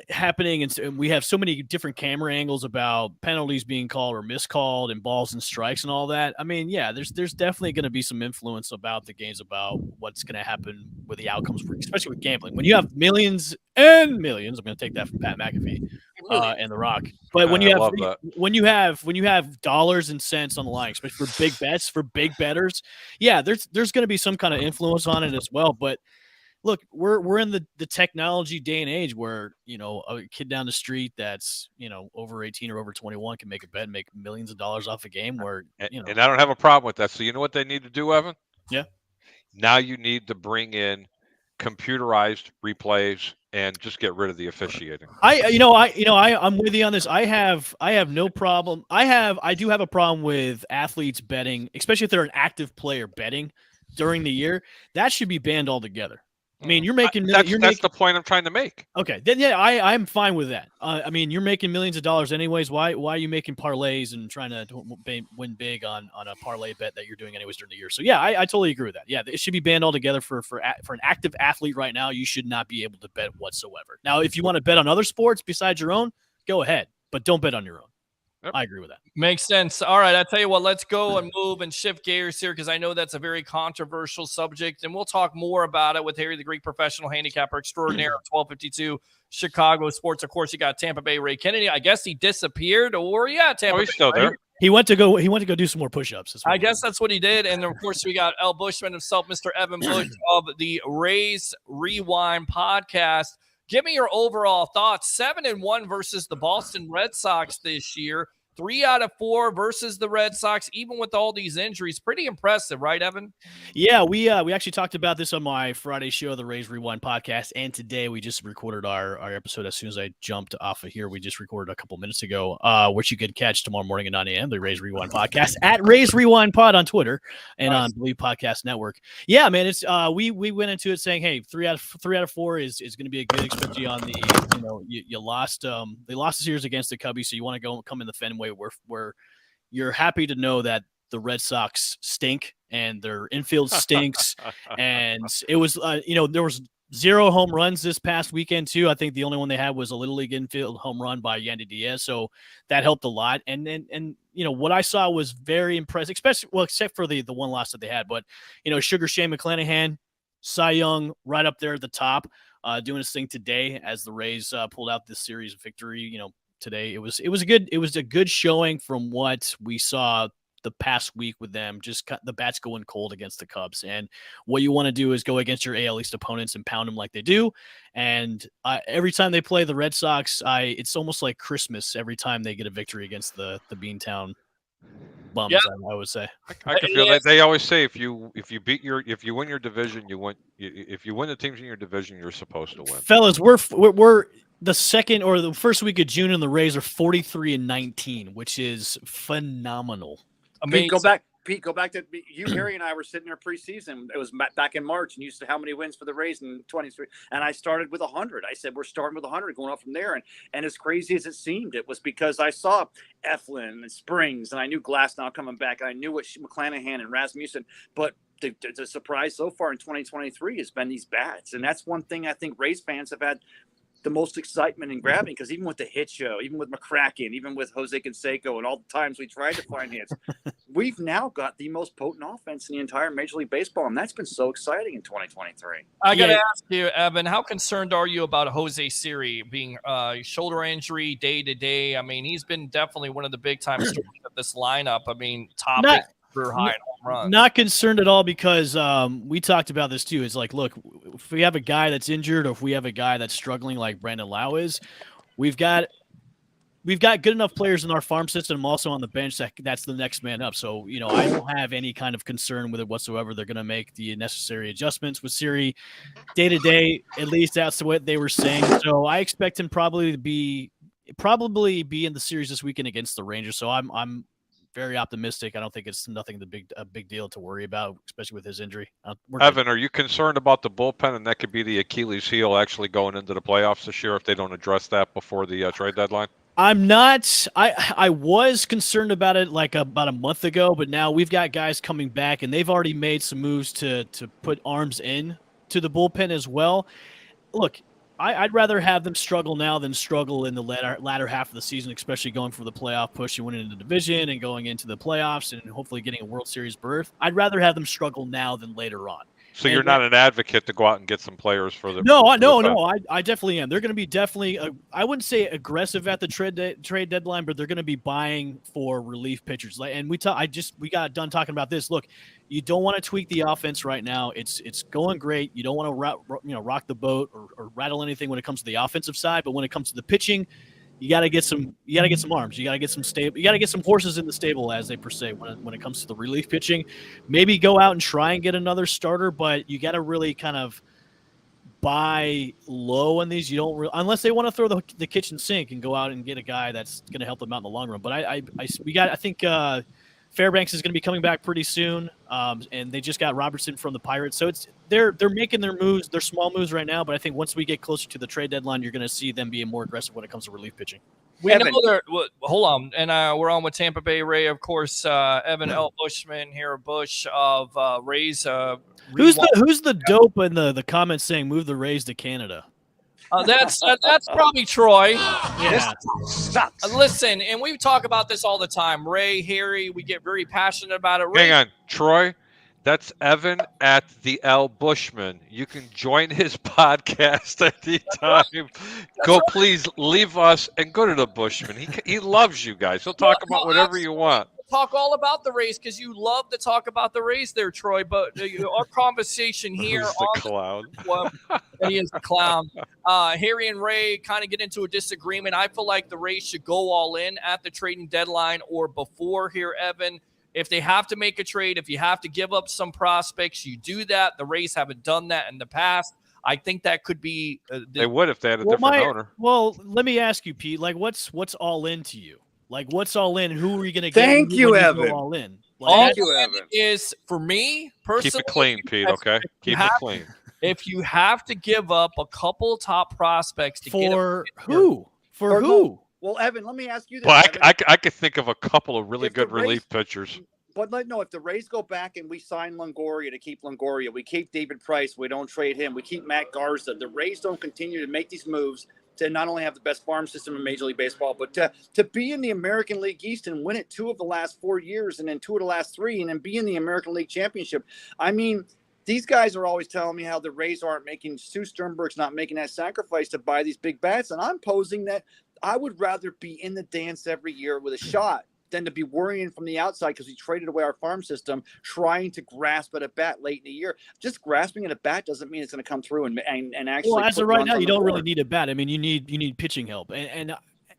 happening, and we have so many different camera angles about penalties being called or miscalled and balls and strikes and all that. I mean, yeah, there's definitely going to be some influence about the games, about what's going to happen with the outcomes, especially with gambling. When you have millions and millions, I'm going to take that from Pat McAfee and The Rock. But when you have dollars and cents on the line, especially for big bets, for big bettors, yeah, there's going to be some kind of influence on it as well. But look, we're in the technology day and age where, a kid down the street that's, over 18 or over 21 can make a bet and make millions of dollars off a game where, and I don't have a problem with that. So you know what they need to do, Evan? Yeah. Now you need to bring in computerized replays and just get rid of the officiating. I'm with you on this. I have no problem. I do have a problem with athletes betting, especially if they're an active player betting during the year. That should be banned altogether. I mean, you're making that's the point I'm trying to make. Okay, then yeah, I'm fine with that. I mean, you're making millions of dollars anyways. Why are you making parlays and trying to win big on a parlay bet that you're doing anyways during the year? So yeah, I totally agree with that. Yeah, it should be banned altogether for an active athlete right now. You should not be able to bet whatsoever. Now, if you want to bet on other sports besides your own, go ahead, but don't bet on your own. Yep. I agree with that. Makes sense. All right. I tell you what, let's go and move and shift gears here, because I know that's a very controversial subject, and we'll talk more about it with Harry the Greek, professional handicapper extraordinaire of 1252 Chicago Sports. Of course, you got Tampa Bay Ray Kennedy. I guess he disappeared, or Tampa he's Bay, still there. He went to go do some more push-ups. I guess that's what he did. And of course, we got L. Bushman himself, Mr. Evan Bush of the Rays Rewind podcast. Give me your overall thoughts. 7-1 versus the Boston Red Sox this year. 3 out of 4 versus the Red Sox, even with all these injuries. Pretty impressive, right, Evan? Yeah, we actually talked about this on my Friday show, the Rays Rewind podcast, and today we just recorded our episode. As soon as I jumped off of here, we just recorded a couple minutes ago, which you could catch tomorrow morning at 9 a.m., the Rays Rewind podcast, at Rays Rewind Pod on Twitter and on Believe Podcast Network. Yeah, man, it's we went into it saying, hey, 3 out of 4 is going to be a good, especially on the you lost they lost the series against the Cubbies, so you want to come in the Fenway where you're happy to know that the Red Sox stink and their infield stinks. And it was, there was 0 home runs this past weekend too. I think the only one they had was a Little League infield home run by Yandy Diaz. So that helped a lot. And what I saw was very impressive, except for the one loss that they had. But, Sugar Shane McClanahan, Cy Young right up there at the top, doing his thing today as the Rays pulled out this series victory, today. It was a good showing from what we saw the past week with them. Just cut the bats going cold against the Cubs, and what you want to do is go against your AL East opponents and pound them like they do. And every time they play the Red Sox, it's almost like Christmas every time they get a victory against the Beantown Bums. Yeah. I would say. I can feel that. They always say if you win your division, you win. If you win the teams in your division, you're supposed to win. Fellas, we're the second or the first week of June, and the Rays are 43-19, which is phenomenal. Pete, go back to you, Harry, and I were sitting there preseason. It was back in March, and you said how many wins for the Rays in 23. And I started with 100. I said we're starting with 100, going up from there. And as crazy as it seemed, it was because I saw Eflin and Springs, and I knew Glasnow coming back, and I knew what McClanahan and Rasmussen. But the surprise so far in 2023 has been these bats, and that's one thing I think Rays fans have had the most excitement in grabbing, because even with the hit show, even with McCracken, even with Jose Canseco, and all the times we tried to find hits, we've now got the most potent offense in the entire Major League Baseball, and that's been so exciting in 2023. I got to ask you, Evan, how concerned are you about Jose Siri being shoulder injury day to day? I mean, he's been definitely one of the big time stories of this lineup. I mean, top for high home runs. Not concerned at all, because we talked about this too. It's like, look, if we have a guy that's injured, or if we have a guy that's struggling like Brandon Lau is, we've got good enough players in our farm system, also on the bench, that's the next man up. So, I don't have any kind of concern with it whatsoever. They're going to make the necessary adjustments with Siri day to day. At least that's what they were saying. So I expect him probably be in the series this weekend against the Rangers. So I'm very optimistic. I don't think it's a big deal to worry about, especially with his injury. Evan, are you concerned about the bullpen, and that could be the Achilles heel actually going into the playoffs this year if they don't address that before the trade deadline? I'm not. I was concerned about it like about a month ago, but now we've got guys coming back, and they've already made some moves to put arms in to the bullpen as well. Look, I'd rather have them struggle now than struggle in the latter half of the season, especially going for the playoff push and winning the division and going into the playoffs and hopefully getting a World Series berth. I'd rather have them struggle now than later on. So you're not an advocate to go out and get some players for the No, I definitely am. They're going to be definitely I wouldn't say aggressive at the trade deadline, but they're going to be buying for relief pitchers. And we got done talking about this. Look, you don't want to tweak the offense right now. It's going great. You don't want to rock the boat or rattle anything when it comes to the offensive side, but when it comes to the pitching, you got to get some arms. You got to get some stable. You got to get some horses in the stable, as they per se, when it comes to the relief pitching. Maybe go out and try and get another starter, but you got to really kind of buy low on these. You don't unless they want to throw the kitchen sink and go out and get a guy that's going to help them out in the long run. But I think Fairbanks is going to be coming back pretty soon, and they just got Robertson from the Pirates. So they're making their moves. They're small moves right now, but I think once we get closer to the trade deadline, you're going to see them being more aggressive when it comes to relief pitching. We know hold on, and we're on with Tampa Bay Ray, of course. Evan L. Bushman here, Bush of Rays. Who's the dope in the comments saying move the Rays to Canada? That's probably Troy. Yeah. Listen, and we talk about this all the time. Ray, Harry, we get very passionate about it. Hang on, Troy. That's Evan at the L Bushman. You can join his podcast at any time. Please leave us and go to the Bushman. He loves you guys. He'll talk about whatever you want. Talk all about the Rays because you love to talk about the Rays there, Troy. But our conversation here Who's the clown? He is the clown. Harry and Ray kind of get into a disagreement. I feel like the Rays should go all in at the trading deadline or before here, Evan. If they have to make a trade, if you have to give up some prospects, you do that. The Rays haven't done that in the past. I think that could be. They would if they had a different owner. Well, let me ask you, Pete. Like, what's all in to you? Like, what's all in? Who are you going to get? Thank you, Evan. All in. Like, all in is, for me, personally. Keep it clean, Pete, okay? Keep it clean. If you have to give up a couple top prospects to get who? For who? Well, Evan, let me ask you this. Well, I could think of a couple of really good relief pitchers. But no, if the Rays go back and we sign Longoria to keep Longoria, we keep David Price, we don't trade him, we keep Matt Garza, the Rays don't continue to make these moves to not only have the best farm system in Major League Baseball, but to be in the American League East and win it 2 of the last 4 years and then 2 of the last 3 and then be in the American League Championship. I mean, these guys are always telling me how the Rays aren't making, Stu Sternberg's not making that sacrifice to buy these big bats. And I'm posing that I would rather be in the dance every year with a shot than to be worrying from the outside because we traded away our farm system trying to grasp at a bat late in the year. Just grasping at a bat doesn't mean it's going to come through and actually. Well, as of right now, you don't really need a bat. I mean, you need pitching help. And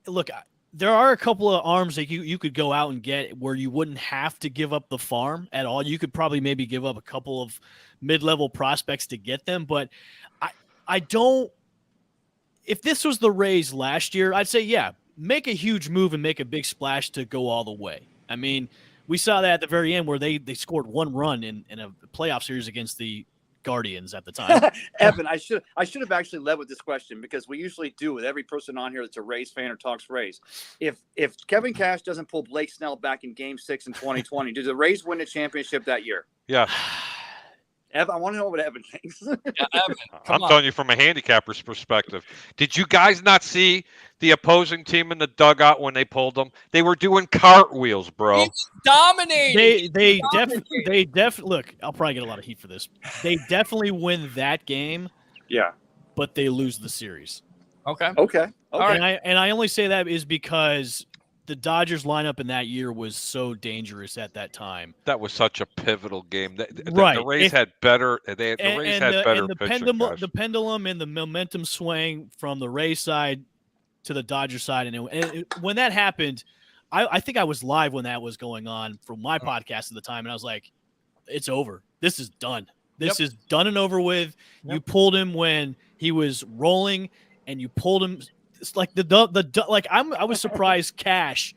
look, there are a couple of arms that you could go out and get where you wouldn't have to give up the farm at all. You could probably maybe give up a couple of mid-level prospects to get them. But I don't. If this was the Rays last year, I'd say, yeah, make a huge move and make a big splash to go all the way. I mean, we saw that at the very end where they scored 1 run in a playoff series against the Guardians at the time. Evan, I should have actually led with this question because we usually do with every person on here that's a Rays fan or talks Rays. If Kevin Cash doesn't pull Blake Snell back in Game 6 in 2020, do the Rays win the championship that year? Yeah. Evan, I want to know what Evan thinks. Yeah, Evan, I'm telling you from a handicapper's perspective. Did you guys not see the opposing team in the dugout when they pulled them? They were doing cartwheels, bro. He's dominating. They definitely look. I'll probably get a lot of heat for this. They definitely win that game, Yeah. but they lose the series. Okay. Okay. All right. And I only say that is because the Dodgers lineup in that year was so dangerous at that time. That was such a pivotal game. Right. The Rays had better. The Rays had better the pitching. the pendulum and the momentum swang from the Rays side to the Dodgers side, and when that happened, I think I was live when that was going on from my podcast at the time, and I was like, "It's over. This is done. This is done and over with." Yep. You pulled him when he was rolling, and you pulled him. It's like I was surprised Cash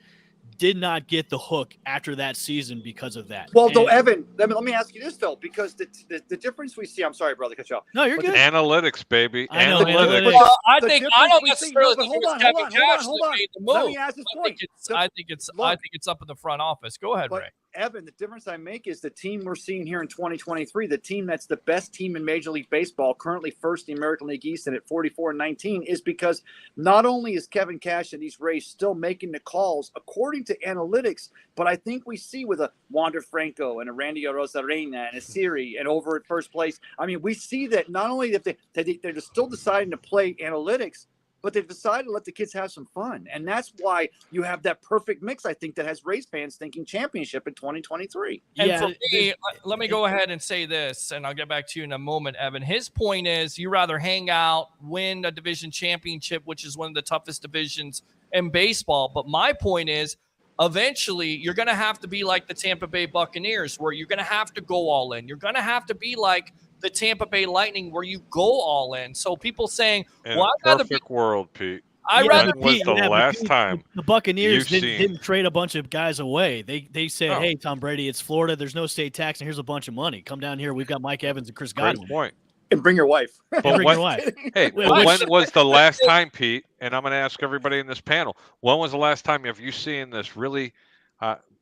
did not get the hook after that season because of that. Well, though, Evan, let me ask you this though, because the difference we see. I'm sorry, brother, cut you off. No, you're good. Analytics, baby. I know, analytics. Well, I don't necessarily think hold it's on, Kevin Cash hold that on. made the move. Let me ask this point. I think it's up in the front office. Go ahead, Ray. Evan, the difference I make is the team we're seeing here in 2023, the team that's the best team in Major League Baseball, currently first in the American League East and at 44-19, is because not only is Kevin Cash and these Rays still making the calls according to analytics, but I think we see with a Wander Franco and a Randy Arozarena and a Siri and over at first place. I mean, we see that not only that they're still deciding to play analytics, but they've decided to let the kids have some fun. And that's why you have that perfect mix, I think, that has Rays fans thinking championship in 2023. And for me, let me go ahead and say this, and I'll get back to you in a moment, Evan. His point is you rather hang out, win a division championship, which is one of the toughest divisions in baseball. But my point is eventually you're going to have to be like the Tampa Bay Buccaneers, where you're going to have to go all in. You're going to have to be like the Tampa Bay Lightning, where you go all in. So people saying, in well, a perfect world, Pete. When was the last time the Buccaneers didn't trade a bunch of guys away? They said, "Hey, Tom Brady, it's Florida. There's no state tax, and here's a bunch of money. Come down here. We've got Mike Evans and Chris Godwin. Great point. And bring your wife. But when was the last time, Pete? And I'm going to ask everybody in this panel, when was the last time have you seen this really,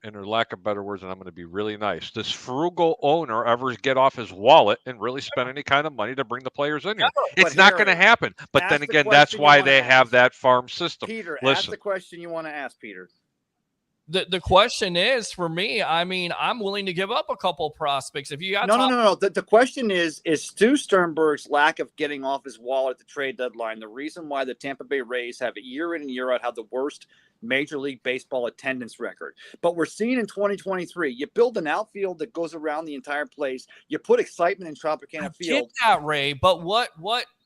in their lack of better words, and I'm going to be really nice, this frugal owner ever get off his wallet and really spend any kind of money to bring the players in here? It's not going to happen. But then again, that's why they have that farm system. Peter, listen. ask the question you want to ask, Peter. The question is, for me, I mean, I'm willing to give up a couple prospects. If you got No. The question is Stu Sternberg's lack of getting off his wallet at the trade deadline the reason why the Tampa Bay Rays have year in and year out have the worst Major League Baseball attendance record? But we're seeing in 2023, you build an outfield that goes around the entire place. You put excitement in Tropicana Field. Get that, Ray, but what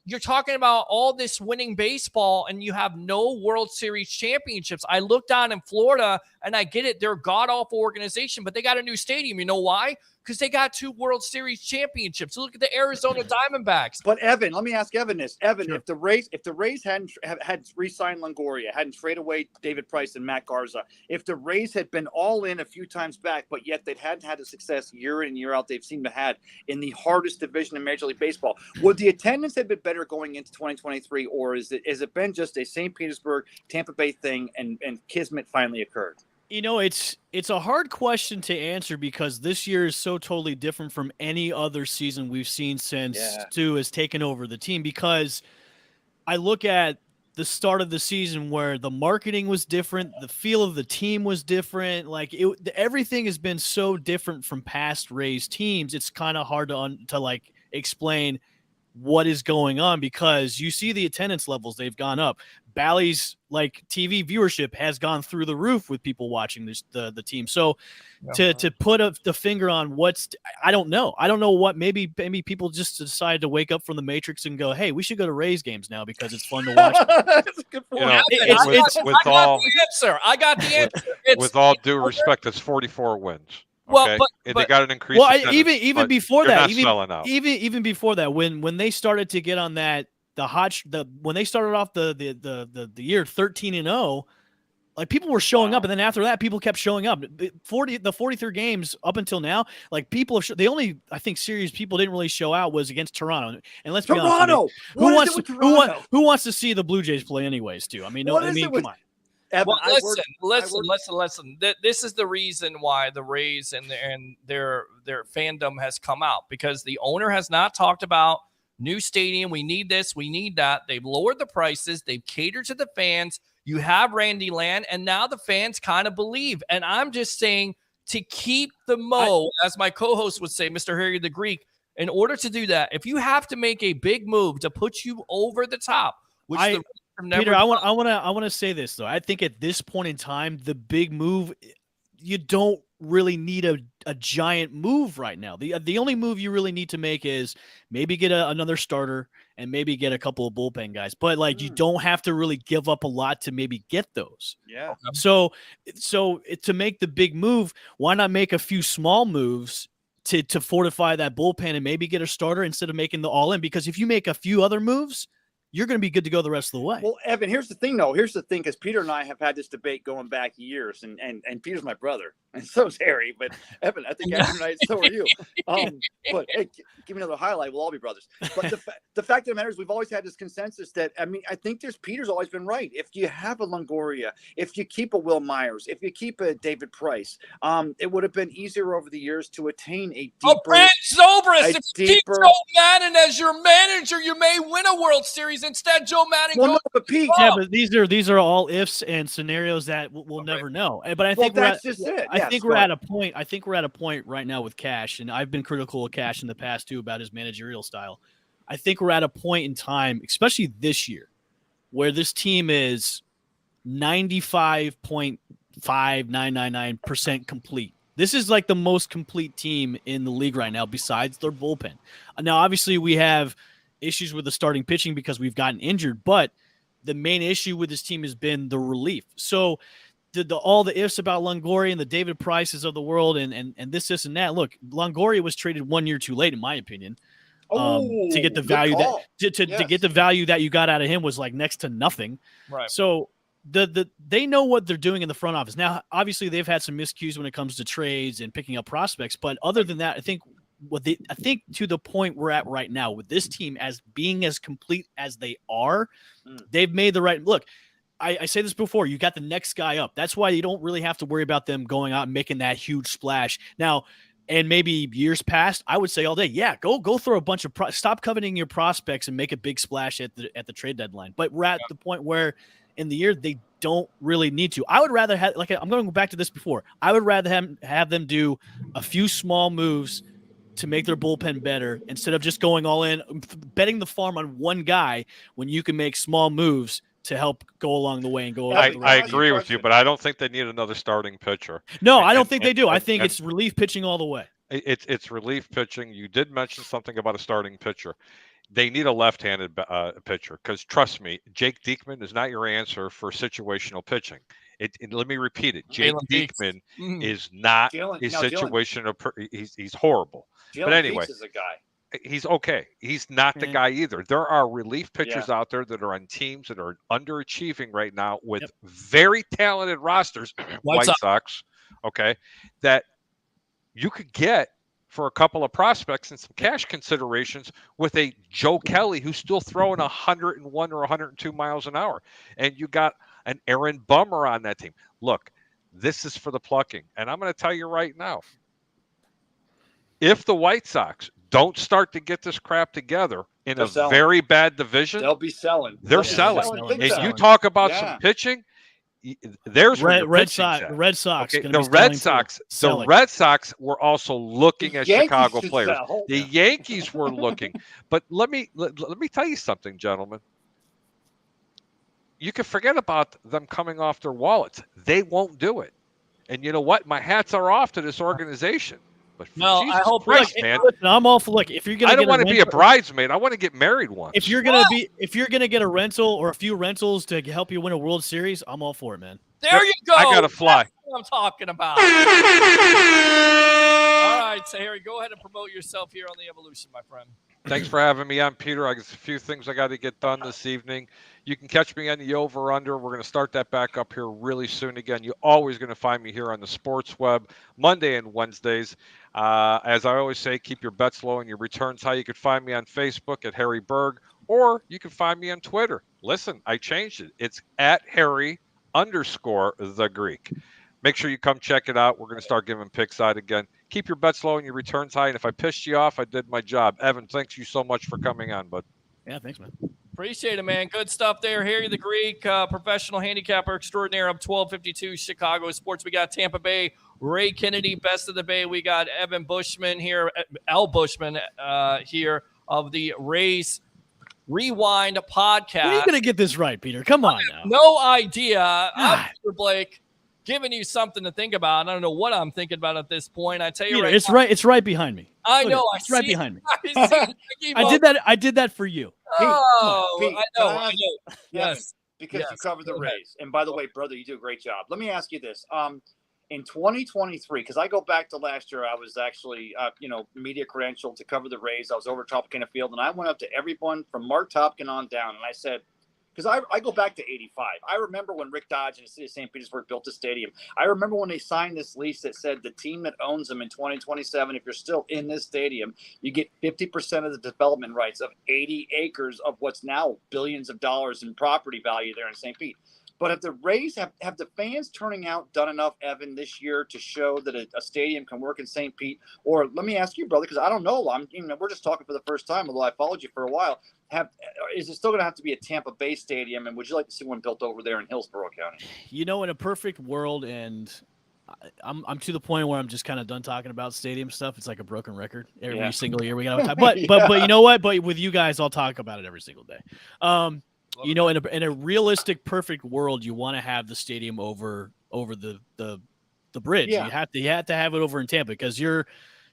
you're talking about all this winning baseball and you have no World Series championships. I look down in Florida and I get it. They're a god-awful organization, but they got a new stadium. You know why? Because they got 2 World Series championships. Look at the Arizona Diamondbacks. But Evan, let me ask Evan this. Evan, sure. if the Rays hadn't had re-signed Longoria, hadn't traded away David Price and Matt Garza, if the Rays had been all in a few times back, but yet they hadn't had the success year in and year out they've seemed to have in the hardest division in Major League Baseball, would the attendance have been better going into 2023, or has it been just a St. Petersburg, Tampa Bay thing, and Kismet finally occurred? You know, it's a hard question to answer because this year is so totally different from any other season we've seen since Stu has taken over the team, because I look at the start of the season where the marketing was different, the feel of the team was different. Like everything has been so different from past Rays teams. It's kind of hard to like explain what is going on, because you see the attendance levels, they've gone up. Bally's like TV viewership has gone through the roof with people watching the team. So to put the finger on I don't know what, maybe people just decided to wake up from the Matrix and go, hey, we should go to Rays games now because it's fun to watch. That's a good point. I got the answer. With all due respect, it's 44 wins. Okay? Well, but they got an increase. Well, even before that, even before that, when they started to get on that when they started off the year 13-0, like people were showing up, and then after that, people kept showing up. The 43 games up until now, like people have the only series people didn't really show out was against Toronto. And let's be honest, Toronto. Who wants to see the Blue Jays play anyways? Too. I mean, come on. Evan, Well, I worked- listen. This is the reason why the Rays and their fandom has come out, because the owner has not talked about new stadium. We need this. We need that. They've lowered the prices. They've catered to the fans. You have Randy Land, and now the fans kind of believe. And I'm just saying, to keep the mo, as my co-host would say, Mr. Harry the Greek, in order to do that, if you have to make a big move to put you over the top, which the Rays have never Peter, done. I want to say this though. I think at this point in time, the big move, you don't really need a giant move right now. The only move you really need to make is maybe get another starter and maybe get a couple of bullpen guys. But like you don't have to really give up a lot to maybe get those. Yeah. So to make the big move, why not make a few small moves to fortify that bullpen and maybe get a starter instead of making the all in? Because if you make a few other moves, you're going to be good to go the rest of the way. Well, Evan, here's the thing, though. Here's the thing, because Peter and I have had this debate going back years, and Peter's my brother, and so is Harry. But Evan, I think Evan and I, so are you. But hey, give me another highlight. We'll all be brothers. But the fact of the matter is, we've always had this consensus that, I mean, I think Peter's always been right. If you have a Longoria, if you keep a Will Myers, if you keep a David Price, it would have been easier over the years to attain a deeper. Brent Zobrist, if you keep Joe Madden as your manager, you may win a World Series. Instead, Joe Madden goes. No, but Pete, yeah, but these are all ifs and scenarios that we'll never know. But I think that's just it. I think we're at a point. I think we're at a point right now with Cash, and I've been critical of Cash in the past too about his managerial style. I think we're at a point in time, especially this year, where this team is 95.5999% complete. This is like the most complete team in the league right now, besides their bullpen. Now, obviously, we have issues with the starting pitching because we've gotten injured, but the main issue with this team has been the relief. So all the ifs about Longoria and the David Prices of the world and this and that. Look, Longoria was traded 1 year too late, in my opinion. To get the value to get the value that you got out of him was like next to nothing. Right. So they know what they're doing in the front office. Now, obviously, they've had some miscues when it comes to trades and picking up prospects, but other than that, I think to the point we're at right now with this team as being as complete as they are, they've made the right look. I say this before, you got the next guy up. That's why you don't really have to worry about them going out and making that huge splash. Now, and maybe years past, I would say all day, yeah, go throw a bunch of stop coveting your prospects and make a big splash at the trade deadline. But we're at the point where in the year they don't really need to. I would rather have, like, I'm going to go back to this before. I would rather have them do a few small moves to make their bullpen better instead of just going all in, betting the farm on one guy when you can make small moves to help go along the way and go. I agree with you, but I don't think they need another starting pitcher. No, I don't think they do. I think it's relief pitching all the way. It's relief pitching. You did mention something about a starting pitcher. They need a left-handed pitcher because, trust me, Jake Diekman is not your answer for situational pitching. Let me repeat it. Jake Diekman is not his situation. He's horrible. But anyway, is a guy. He's okay. He's not the guy either. There are relief pitchers out there that are on teams that are underachieving right now with very talented rosters, White Sox, okay, that you could get for a couple of prospects and some cash considerations with a Joe Kelly who's still throwing 101 or 102 miles an hour. And you got an Aaron Bummer on that team. Look, this is for the plucking. And I'm going to tell you right now, if the White Sox don't start to get this crap together in a very bad division, they'll be selling. They're selling. And you talk about some pitching, there's Red Sox. Okay, the Red Sox were also looking at Chicago players. The Yankees were looking. But let me tell you something, gentlemen. You can forget about them coming off their wallets. They won't do it. And you know what? My hats are off to this organization. But I hope Christ, man. Listen, I'm all for if you're gonna. I don't want to be a bridesmaid. I want to get married once. If you're gonna get a rental or a few rentals to help you win a World Series, I'm all for it, man. There you go. I gotta fly. That's what I'm talking about. All right, so Harry, go ahead and promote yourself here on the Evolution, my friend. Thanks for having me on, Peter. I got a few things I got to get done this evening. You can catch me on the over-under. We're going to start that back up here really soon. Again, you're always going to find me here on the Sports Web, Monday and Wednesdays. As I always say, keep your bets low and your returns high. You can find me on Facebook at Harry Berg, or you can find me on Twitter. Listen, I changed it. It's at Harry _the Greek. Make sure you come check it out. We're going to start giving picks out again. Keep your bets low and your returns high. And if I pissed you off, I did my job. Evan, thanks you so much for coming on, bud. Yeah, thanks, man. Appreciate it, man. Good stuff there. Harry the Greek, professional handicapper extraordinaire of 1252 Chicago Sports. We got Tampa Bay, Ray Kennedy, best of the Bay. We got Evan Bushman here, L. Bushman here of the Race Rewind podcast. When are you going to get this right, Peter? Come on now. No idea. I'm Peter Blake, giving you something to think about. I don't know what I'm thinking about at this point. I tell you, Peter, it's right. It's right behind me. I Look know. It's right behind me. I did that for you. Oh, Pete, I know. Yes. Because Yes. you cover the Go ahead. Rays. And by the way, brother, you do a great job. Let me ask you this. In 2023, because I go back to last year, I was actually, media credentialed to cover the Rays. I was over at Tropicana Field, and I went up to everyone from Mark Topkin on down, and I said, because I go back to 85. I remember when Rick Dodge and the city of St. Petersburg built the stadium. I remember when they signed this lease that said the team that owns them in 2027, if you're still in this stadium, you get 50% of the development rights of 80 acres of what's now billions of dollars in property value there in St. Pete. But if the Rays have the fans turning out done enough, Evan, this year to show that a stadium can work in St. Pete? Or let me ask you, brother, because I don't know. We're just talking for the first time, although I followed you for a while. Is it still going to have to be a Tampa Bay stadium? And would you like to see one built over there in Hillsborough County? In a perfect world, and I'm to the point where I'm just kind of done talking about stadium stuff. It's like a broken record. Every single year we got to talk. But you know what? But with you guys, I'll talk about it every single day. In a realistic, perfect world, you want to have the stadium over the bridge. Yeah. You have to have it over in Tampa because you're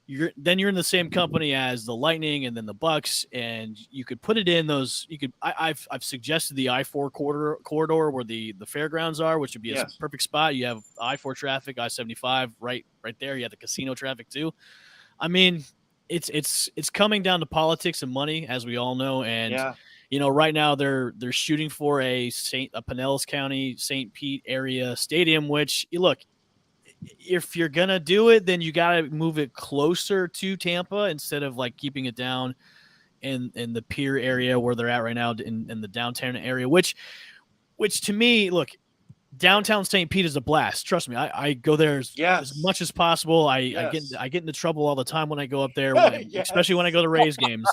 in the same company as the Lightning and then the Bucs, and you could put it in those. I've suggested the I-4 corridor where the fairgrounds are, which would be a perfect spot. You have I-4 traffic, I-75 right there. You have the casino traffic too. I mean, it's coming down to politics and money, as we all know, and. Right now they're shooting for a Pinellas County, St. Pete area stadium, which look, if you're going to do it, then you got to move it closer to Tampa instead of like keeping it down in the Pier area where they're at right now in the downtown area, which to me, look, downtown St. Pete is a blast. Trust me, I go there as much as possible. I get into trouble all the time when I go up there, especially when I go to Rays games.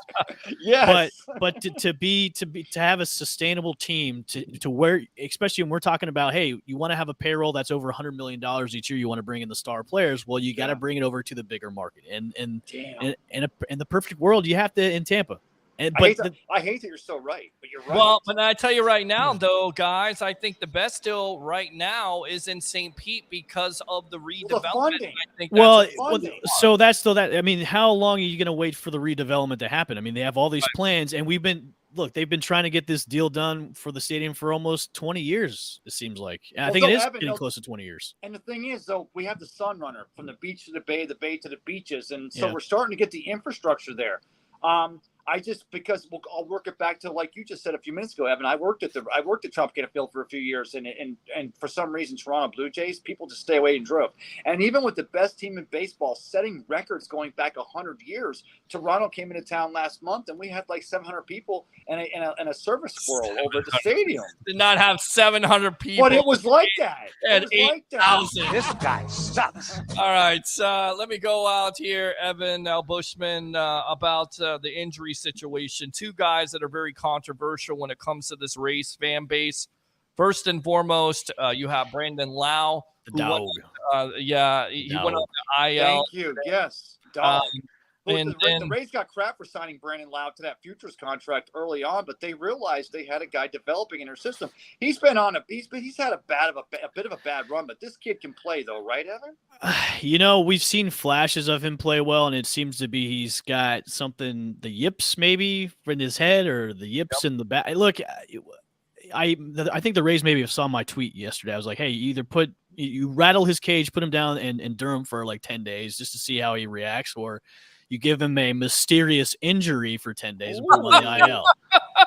But to have a sustainable team to where, especially when we're talking about, hey, you want to have a payroll that's over $100 million each year. You want to bring in the star players. Well, you got to bring it over to the bigger market. And in the perfect world, you have to in Tampa. I hate that you're so right, but you're right. Well, but I tell you right now, though, guys, I think the best deal right now is in St. Pete because of the redevelopment. So that's still that. I mean, how long are you going to wait for the redevelopment to happen? I mean, they have all these plans, and they've been trying to get this deal done for the stadium for almost 20 years, it seems like. And I think it is getting close to 20 years. And the thing is, though, we have the sun runner from the beach to the bay to the beaches, and so we're starting to get the infrastructure there. Because I'll work it back to like you just said a few minutes ago, Evan. I worked at Tropicana Field for a few years, and for some reason, Toronto Blue Jays people just stay away and drove. And even with the best team in baseball setting records going back 100 years, Toronto came into town last month, and we had like 700 people and a service squirrel over at the stadium. Did not have 700 people, but it was like that. And 8,000. This guy sucks. All right, let me go out here, Evan Bushman, about the injury situation. Two guys that are very controversial when it comes to this Rays fan base. First and foremost, you have Brandon Lau. The dog. He went on the IL. Thank you. Yes, dog. The Rays got crap for signing Brandon Lau to that futures contract early on, but they realized they had a guy developing in their system. He's had a bit of a bad run, but this kid can play though, right, Evan? We've seen flashes of him play well, and it seems to be he's got something, the yips maybe in his head or the yips in the back. Look, I think the Rays maybe saw my tweet yesterday. I was like, hey, you rattle his cage, put him down and endure him for like 10 days just to see how he reacts, or you give him a mysterious injury for 10 days and put him on the IL.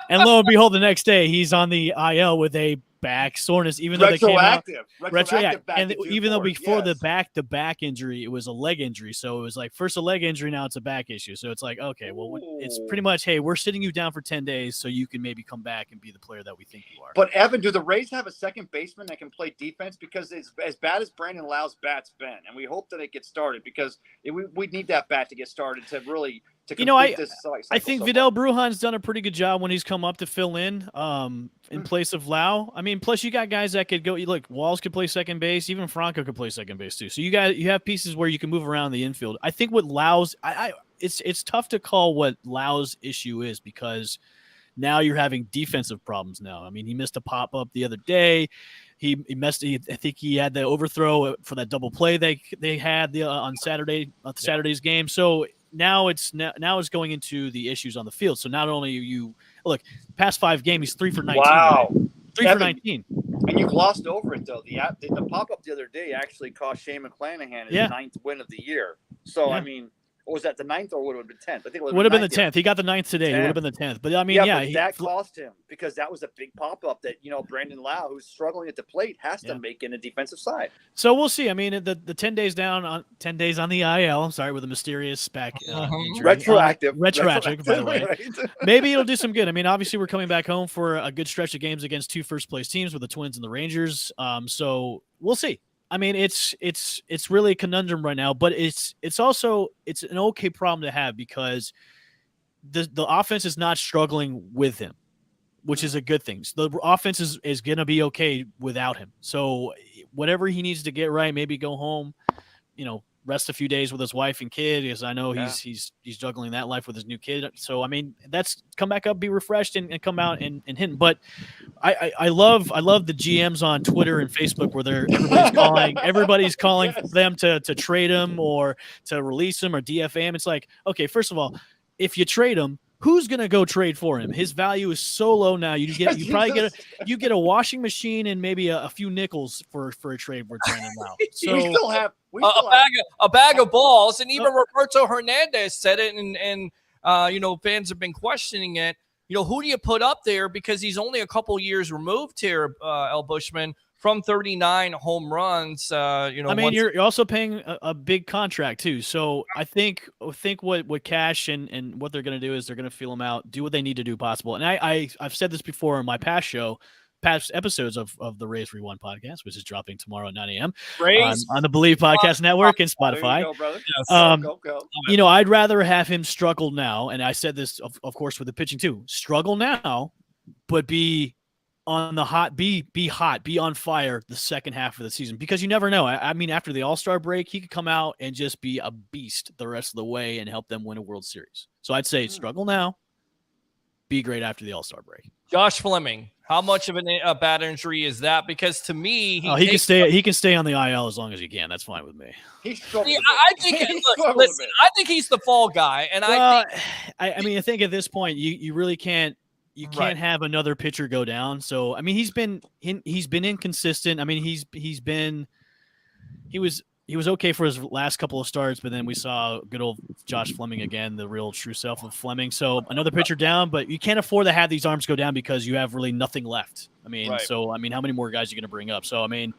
And lo and behold, the next day he's on the IL with a back soreness, even though they came out retroactive back and to June even though 4th, before yes. the back injury, it was a leg injury. So it was like first a leg injury, now it's a back issue. So it's like, okay, well, it's pretty much, hey, we're sitting you down for 10 days so you can maybe come back and be the player that we think you are. But Evan, do the Rays have a second baseman that can play defense? Because it's as bad as Brandon Lau's bat's been, and we hope that it gets started because we need that bat to get started to really to complete this cycle. I think Vidal Brujan's done a pretty good job when he's come up to fill in place of Lau. I mean, plus you got guys that could go. Look, Walls could play second base. Even Franco could play second base too. So you have pieces where you can move around the infield. I think what Lau's, it's tough to call what Lau's issue is because now you're having defensive problems now. I mean, he missed a pop up the other day. He messed. I think he had the overthrow for that double play they had on Saturday's game. So now it's going into the issues on the field. So not only are you look past 5 games, he's 3 for 19. Wow, right? 3 for 19. And you glossed over it though. The pop up the other day actually cost Shane McClanahan his 9th win of the year. So I mean. Or was that the 9th or would it have been 10th? I think it would have been the 10th. He got the 9th today. It would have been the 10th. But I mean, but that cost him because that was a big pop up that Brandon Lau, who's struggling at the plate, has to make in the defensive side. So we'll see. I mean, the 10 days down on 10 days on the IL. Sorry, with a mysterious back injury. Retroactive, by the way. Right. Maybe it'll do some good. I mean, obviously we're coming back home for a good stretch of games against 2 first place teams with the Twins and the Rangers. So we'll see. I mean, it's really a conundrum right now, but it's an okay problem to have because the offense is not struggling with him, which is a good thing. So the offense is going to be okay without him. So whatever he needs to get right, maybe go home, rest a few days with his wife and kid, because I know he's juggling that life with his new kid. So I mean, that's come back up, be refreshed, and come out and hit. But I love the GMs on Twitter and Facebook where everybody's calling for them to trade him or to release him or DFA him. It's like, okay, first of all, if you trade him, who's gonna go trade for him? His value is so low now. You get a washing machine and maybe a few nickels for a trade with Brandon Lau. So we still have a bag of balls, and even Roberto Hernandez said it, and fans have been questioning it. Who do you put up there because he's only a couple years removed here, El Bushman, from 39 home runs. You're also paying a big contract too. So I think what Cash and what they're going to do is they're going to feel him out, do what they need to do possible. And I've said this before in my past episodes of the Rays Rewind podcast, which is dropping tomorrow at 9 a.m. On the Believe Podcast Network and Spotify. Go. I'd rather have him struggle now, and I said this, of course, with the pitching too. Struggle now, but be on the hot, be hot, be on fire the second half of the season, because you never know. I mean, after the All-Star break, he could come out and just be a beast the rest of the way and help them win a World Series. So I'd say struggle now, be great after the All-Star break. Josh Fleming, how much of a bad injury is that? Because to me, he can stay on the IL as long as he can. That's fine with me. I think he's the fall guy, and I think at this point you really can't. You can't have another pitcher go down. So I mean, he's been inconsistent. I mean, he was okay for his last couple of starts, but then we saw good old Josh Fleming again, the real true self of Fleming. So another pitcher down, but you can't afford to have these arms go down because you have really nothing left. I mean, how many more guys are you going to bring up? So I mean,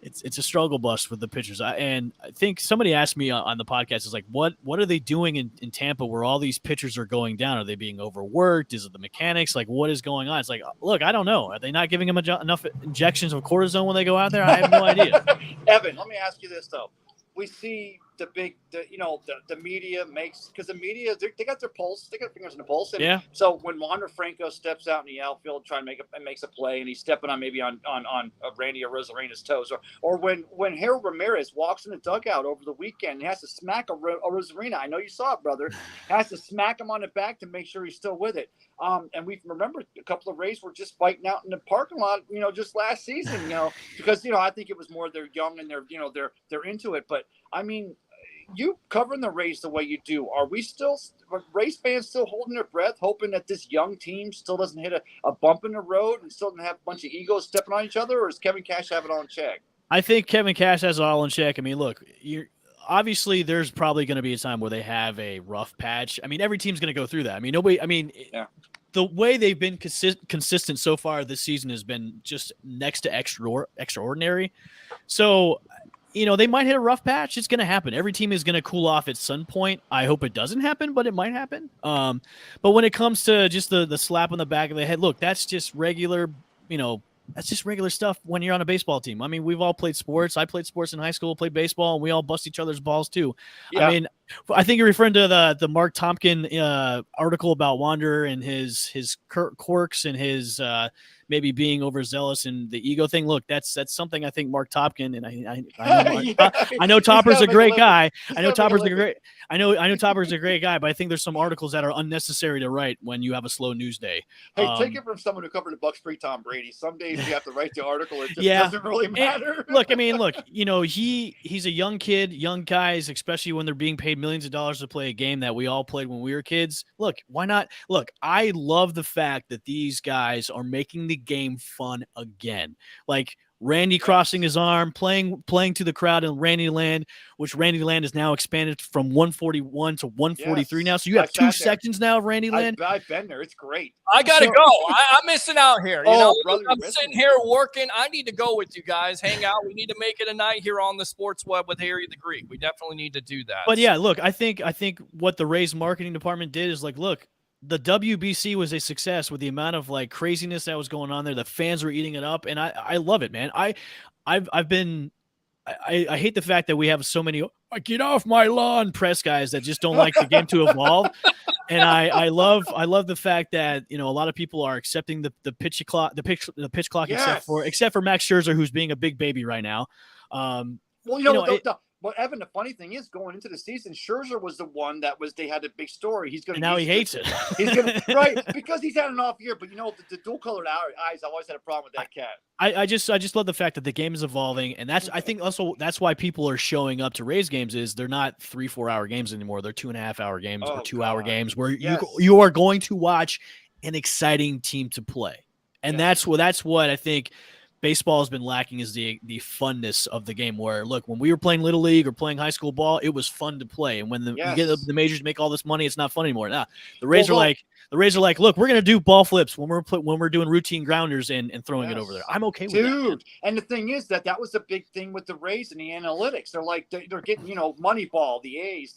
it's a struggle bus with the pitchers. And I think somebody asked me on the podcast, is like, what are they doing in Tampa where all these pitchers are going down? Are they being overworked? Is it the mechanics? Like, what is going on? It's like, look, I don't know. Are they not giving them enough injections of cortisone when they go out there? I have no idea. Evan, let me ask you this, though. We see the media makes, because the media, they got their pulse, they got fingers in the pulse. And so when Wander Franco steps out in the outfield trying to makes a play, and he's stepping on maybe on Randy Arozarena's toes, or when Harold Ramirez walks in the dugout over the weekend, he has to smack Arozarena. I know you saw it, brother. Has to smack him on the back to make sure he's still with it. And we remember a couple of Rays were just fighting out in the parking lot, just last season, because I think it was more they're young and they're into it. But I mean, you covering the Rays the way you do, are Rays fans still holding their breath, hoping that this young team still doesn't hit a bump in the road and still doesn't have a bunch of egos stepping on each other, or does Kevin Cash have it all in check? I think Kevin Cash has it all in check. I mean, look, obviously there's probably going to be a time where they have a rough patch. I mean, every team's going to go through that. I mean, the way they've been consistent so far this season has been just next to extraordinary. So, they might hit a rough patch. It's going to happen. Every team is going to cool off at some point. I hope it doesn't happen, but it might happen. But when it comes to just the slap on the back of the head, look, that's just regular, that's just regular stuff when you're on a baseball team. I mean, we've all played sports. I played sports in high school, played baseball, and we all bust each other's balls too. Yeah. I mean, I think you're referring to the Mark Tompkin article about Wanderer and his quirks and his maybe being overzealous and the ego thing. Look, that's something I think Mark Tompkin, and I know Topper's a great guy. I know Topper's a great. I know Topper's a great guy, but I think there's some articles that are unnecessary to write when you have a slow news day. Hey, take it from someone who covered the Bucs pre-Tom Brady. Some days you have to write the article. It just doesn't really matter. He's a young kid, young guys, especially when they're being paid millions of dollars to play a game that we all played when we were kids. Look, why not? Look, I love the fact that these guys are making the game fun again. Like Randy crossing his arm, playing to the crowd in Randy Land, which Randy Land is now expanded from 141 to 143 now. So you have 2 sections now of Randy Land. I've been there. It's great. I got to go. I'm missing out here. Brother, I'm sitting here working. I need to go with you guys, hang out. We need to make it a night here on the Sports Web with Harry the Greek. We definitely need to do that. But yeah, look, I think what the Rays marketing department did is look, the WBC was a success with the amount of craziness that was going on there. The fans were eating it up, and I love it, man. I hate the fact that we have so many get off my lawn press guys that just don't like the game to evolve. And I love the fact that a lot of people are accepting the pitch clock, except for Max Scherzer, who's being a big baby right now. But Evan, the funny thing is, going into the season, Scherzer was the one they had a big story. He's going to now he hates it. He's going to right because he's had an off year. But the dual colored eyes, I always had a problem with that cat. I just love the fact that the game is evolving, and I think also that's why people are showing up to Rays games. Is they're not 3-4 hour games anymore. They're 2.5 hour games or 2 hour games where you are going to watch an exciting team to play, and that's what I think. Baseball has been lacking is the funness of the game where, look, when we were playing Little League or playing high school ball, it was fun to play. And when you get the majors make all this money, it's not fun anymore. Now, the Rays are like, look, we're going to do ball flips when we're doing routine grounders and throwing it over there. I'm okay with that. Dude, and the thing is that was the big thing with the Rays and the analytics. They're like, they're getting, Moneyball, the A's,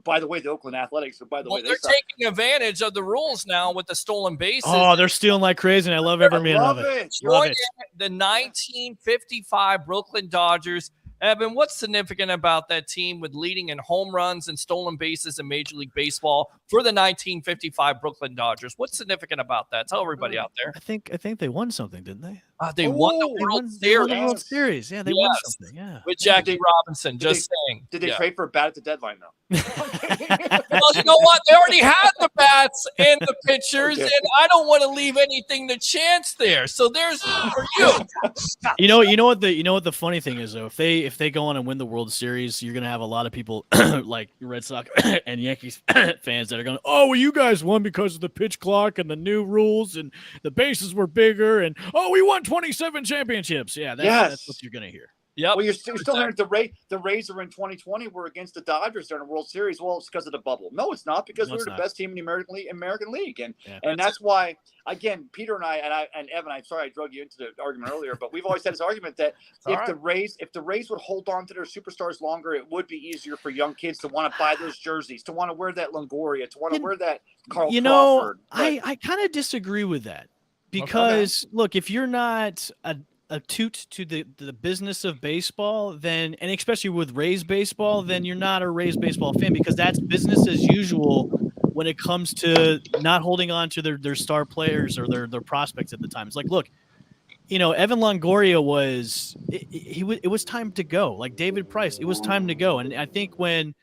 by the way, the Oakland Athletics, by the way, they're taking advantage of the rules now with the stolen bases. Oh, they're stealing like crazy, and I love every minute of it. Love it. The 1955 Brooklyn Dodgers. Evan, what's significant about that team with leading in home runs and stolen bases in Major League Baseball for the 1955 Brooklyn Dodgers? What's significant about that? Tell everybody out there. I think they won something, didn't they? They won the World Series. They won the World Series. Yeah, they won something. Yeah, with Jackie Robinson. Saying. Did they trade for a bat at the deadline though? Well, you know what? They already had the bats and the pitchers, and I don't want to leave anything to chance there. So there's for you. You know what the funny thing is though, if they go on and win the World Series, you're gonna have a lot of people like Red Sox and Yankees fans that are going, oh, well, you guys won because of the pitch clock and the new rules and the bases were bigger and we won 27 championships. Yeah, that's what you're gonna hear. Yeah. Well, you're still hearing the Rays are in 2020 were against the Dodgers during the World Series. Well, it's because of the bubble. No, it's not because we're the best team in the American League, and that's why. Again, Peter and I and Evan, I'm sorry I drug you into the argument earlier, but we've always had this argument that if the Rays would hold on to their superstars longer, it would be easier for young kids to want to buy those jerseys, to want to wear that Longoria, to want to wear that Carl Crawford. I kind of disagree with that because look, if you're not a toot to the business of baseball, then, and especially with Rays baseball, then you're not a Rays baseball fan because that's business as usual when it comes to not holding on to their star players or their prospects at the time. It's like, look, Evan Longoria it was time to go. Like David Price, it was time to go. And I think when,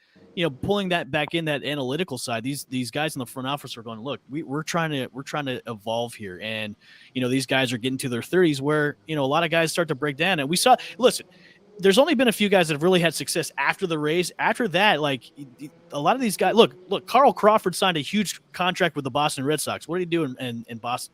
pulling that back in, that analytical side, these guys in the front office are going, look, we're trying to evolve here. And, these guys are getting to their 30s where, a lot of guys start to break down. And we saw, listen, there's only been a few guys that have really had success after the Rays. After that, like a lot of these guys, look, Carl Crawford signed a huge contract with the Boston Red Sox. What did he do in Boston?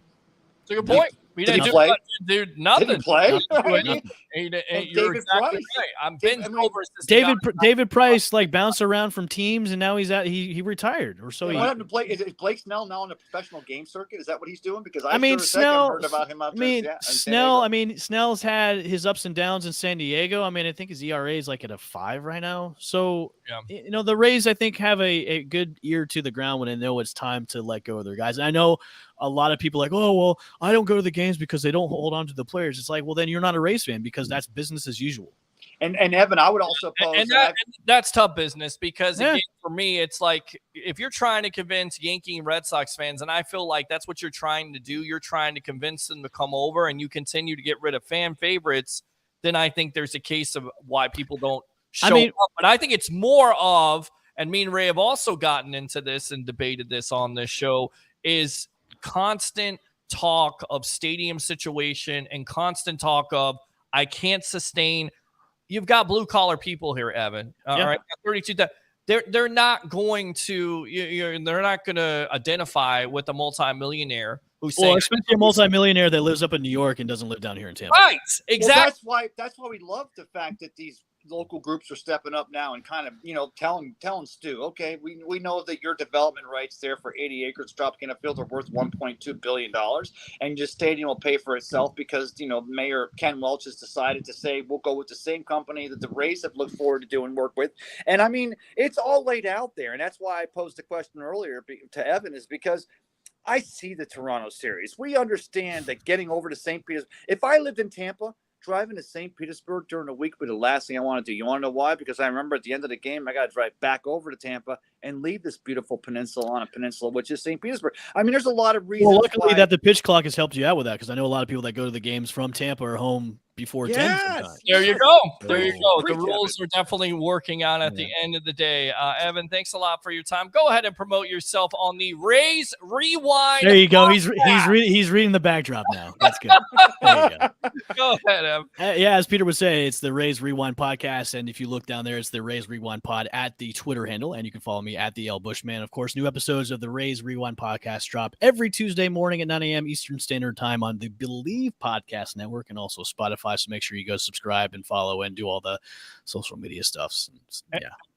It's a good point. He Did he didn't play? do nothing. Didn't play. Nothing. You're David exactly Price. right. I'm David- bent I mean, over. since the guy- David Price like bounced around from teams, and now he retired, or so What he. happened to Blake? Is Blake Snell now on the professional game circuit? Is that what he's doing? Because I mean, sure as heck haven't Snell. heard about him out I there. mean, in San Snell. Diego. I mean, Snell's had his ups and downs in San Diego. I mean, I think his ERA is like at a 5 right now. So, Yeah. the Rays, I think, have a good ear to the ground when they know it's time to let go of their guys. And I know a lot of people are like, oh, well, I don't go to the games because they don't hold on to the players. It's like, well, then you're not a Rays fan because that's business as usual. And Evan, I would also pose and that's tough business because again, for me, it's like if you're trying to convince Yankee and Red Sox fans, and I feel like that's what you're trying to do, you're trying to convince them to come over, and you continue to get rid of fan favorites, then I think there's a case of why people don't show up. But I think it's more of, and me and Ray have also gotten into this and debated this on this show, is constant talk of stadium situation and constant talk of I can't sustain. You've got blue collar people here, Evan. All right, 32. They're not going to. They're not going to identify with a multimillionaire who's saying, especially a multimillionaire that lives up in New York and doesn't live down here in Tampa. Right, exactly. Well, that's why we love the fact that these local groups are stepping up now and kind of telling Stu, okay, we know that your development rights there for 80 acres Tropicana Field are worth $1.2 billion, and your stadium will pay for itself because Mayor Ken Welch has decided to say we'll go with the same company that the Rays have looked forward to doing work with. And I mean, it's all laid out there, and that's why I posed the question earlier to Evan, is because I see the Toronto series. We understand that getting over to St. Petersburg, if I lived in Tampa, driving to St. Petersburg during the week would be the last thing I want to do. You want to know why? Because I remember at the end of the game, I got to drive back over to Tampa and leave this beautiful peninsula on a peninsula, which is St. Petersburg. I mean, there's a lot of reasons. Well, luckily that the pitch clock has helped you out with that, because I know a lot of people that go to the games from Tampa are home before 10 sometimes. There you go. There you go. The Preach, rules are definitely working out at the end of the day. Evan, thanks a lot for your time. Go ahead and promote yourself on the Rays Rewind. There you go. He's reading the backdrop now. That's good. There you go. Go ahead, Evan. Yeah, as Peter would say, it's the Rays Rewind podcast, and if you look down there, it's the Rays Rewind pod at the Twitter handle, and you can follow me at the Bushman. Of course, new episodes of the Rays Rewind podcast drop every Tuesday morning at 9 a.m. Eastern Standard Time on the Believe Podcast Network and also Spotify. So make sure you go subscribe and follow and do all the social media stuff.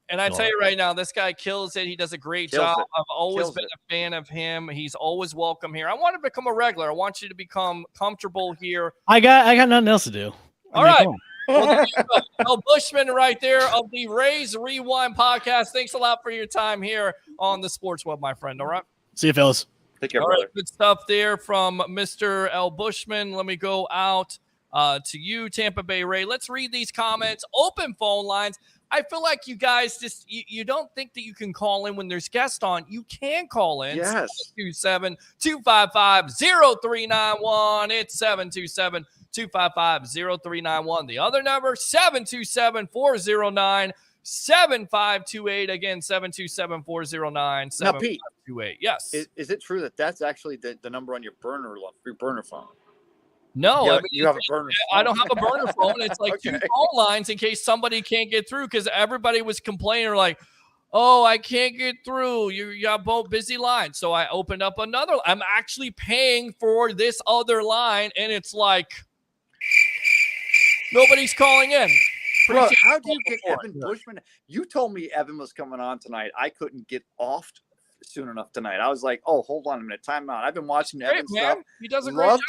And I tell you right now, this guy kills it. He does a great job. I've always been a fan of him. He's always welcome here. I want to become a regular. I want you to become comfortable here. I got nothing else to do. All right. Well, Bushman right there of the Rays Rewind podcast. Thanks a lot for your time here on the Sports Web, my friend. All right. See you, fellas. Take care, brother. brother. Good stuff there from Mr. L. Bushman. Let me go out to you, Tampa Bay Ray. Let's read these comments. Open phone lines. I feel like you guys just you don't think that you can call in when there's guests on. You can call in. Yes. 727-255-0391. It's 727-255-0391. The other number, 727-409-7528. Again, 727-409-7528. Now, Pete, yes. Is it true that that's actually the number on your burner phone? No, you have a burner phone. I don't have a burner phone. It's like two phone lines in case somebody can't get through, because everybody was complaining like, oh, I can't get through. You got both busy lines. So I opened up another. I'm actually paying for this other line, and it's like nobody's calling in. Bro, how do you get Evan Bushman? You told me Evan was coming on tonight. I couldn't get off soon enough tonight. I was like, oh, hold on a minute, time out. I've been watching Evan stuff. He does a great job.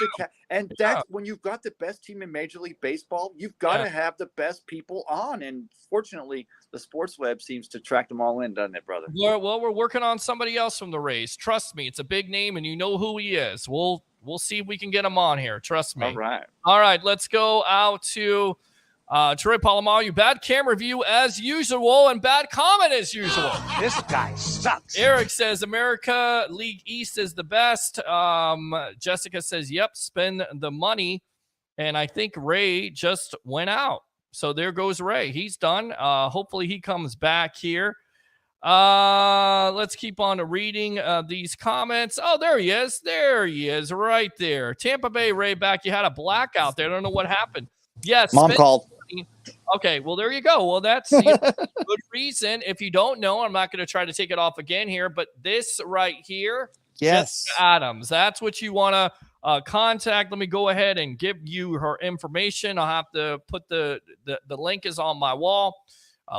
And that's when you've got the best team in Major League Baseball, you've got to have the best people on. And fortunately, the Sports Web seems to track them all in, doesn't it, brother? Well, we're working on somebody else from the Rays. Trust me, it's a big name, and you know who he is. We'll see if we can get him on here. Trust me. All right. Let's go out to Troy Palomar. Bad camera view as usual and bad comment as usual. This guy sucks. Eric says America League East is the best. Jessica says, yep, spend the money. And I think Ray just went out. So there goes Ray. He's done. Hopefully he comes back here. Let's keep on reading these comments. Oh, there he is. There he is right there. Tampa Bay Ray back. You had a blackout there. I don't know what happened. Yes. Mom called. Okay, well, there you go. Well, that's a good reason. If you don't know, I'm not going to try to take it off again here, but this right here, yes, Jessica Adams, that's what you want to contact. Let me go ahead and give you her information. I'll have to put the link is on my wall.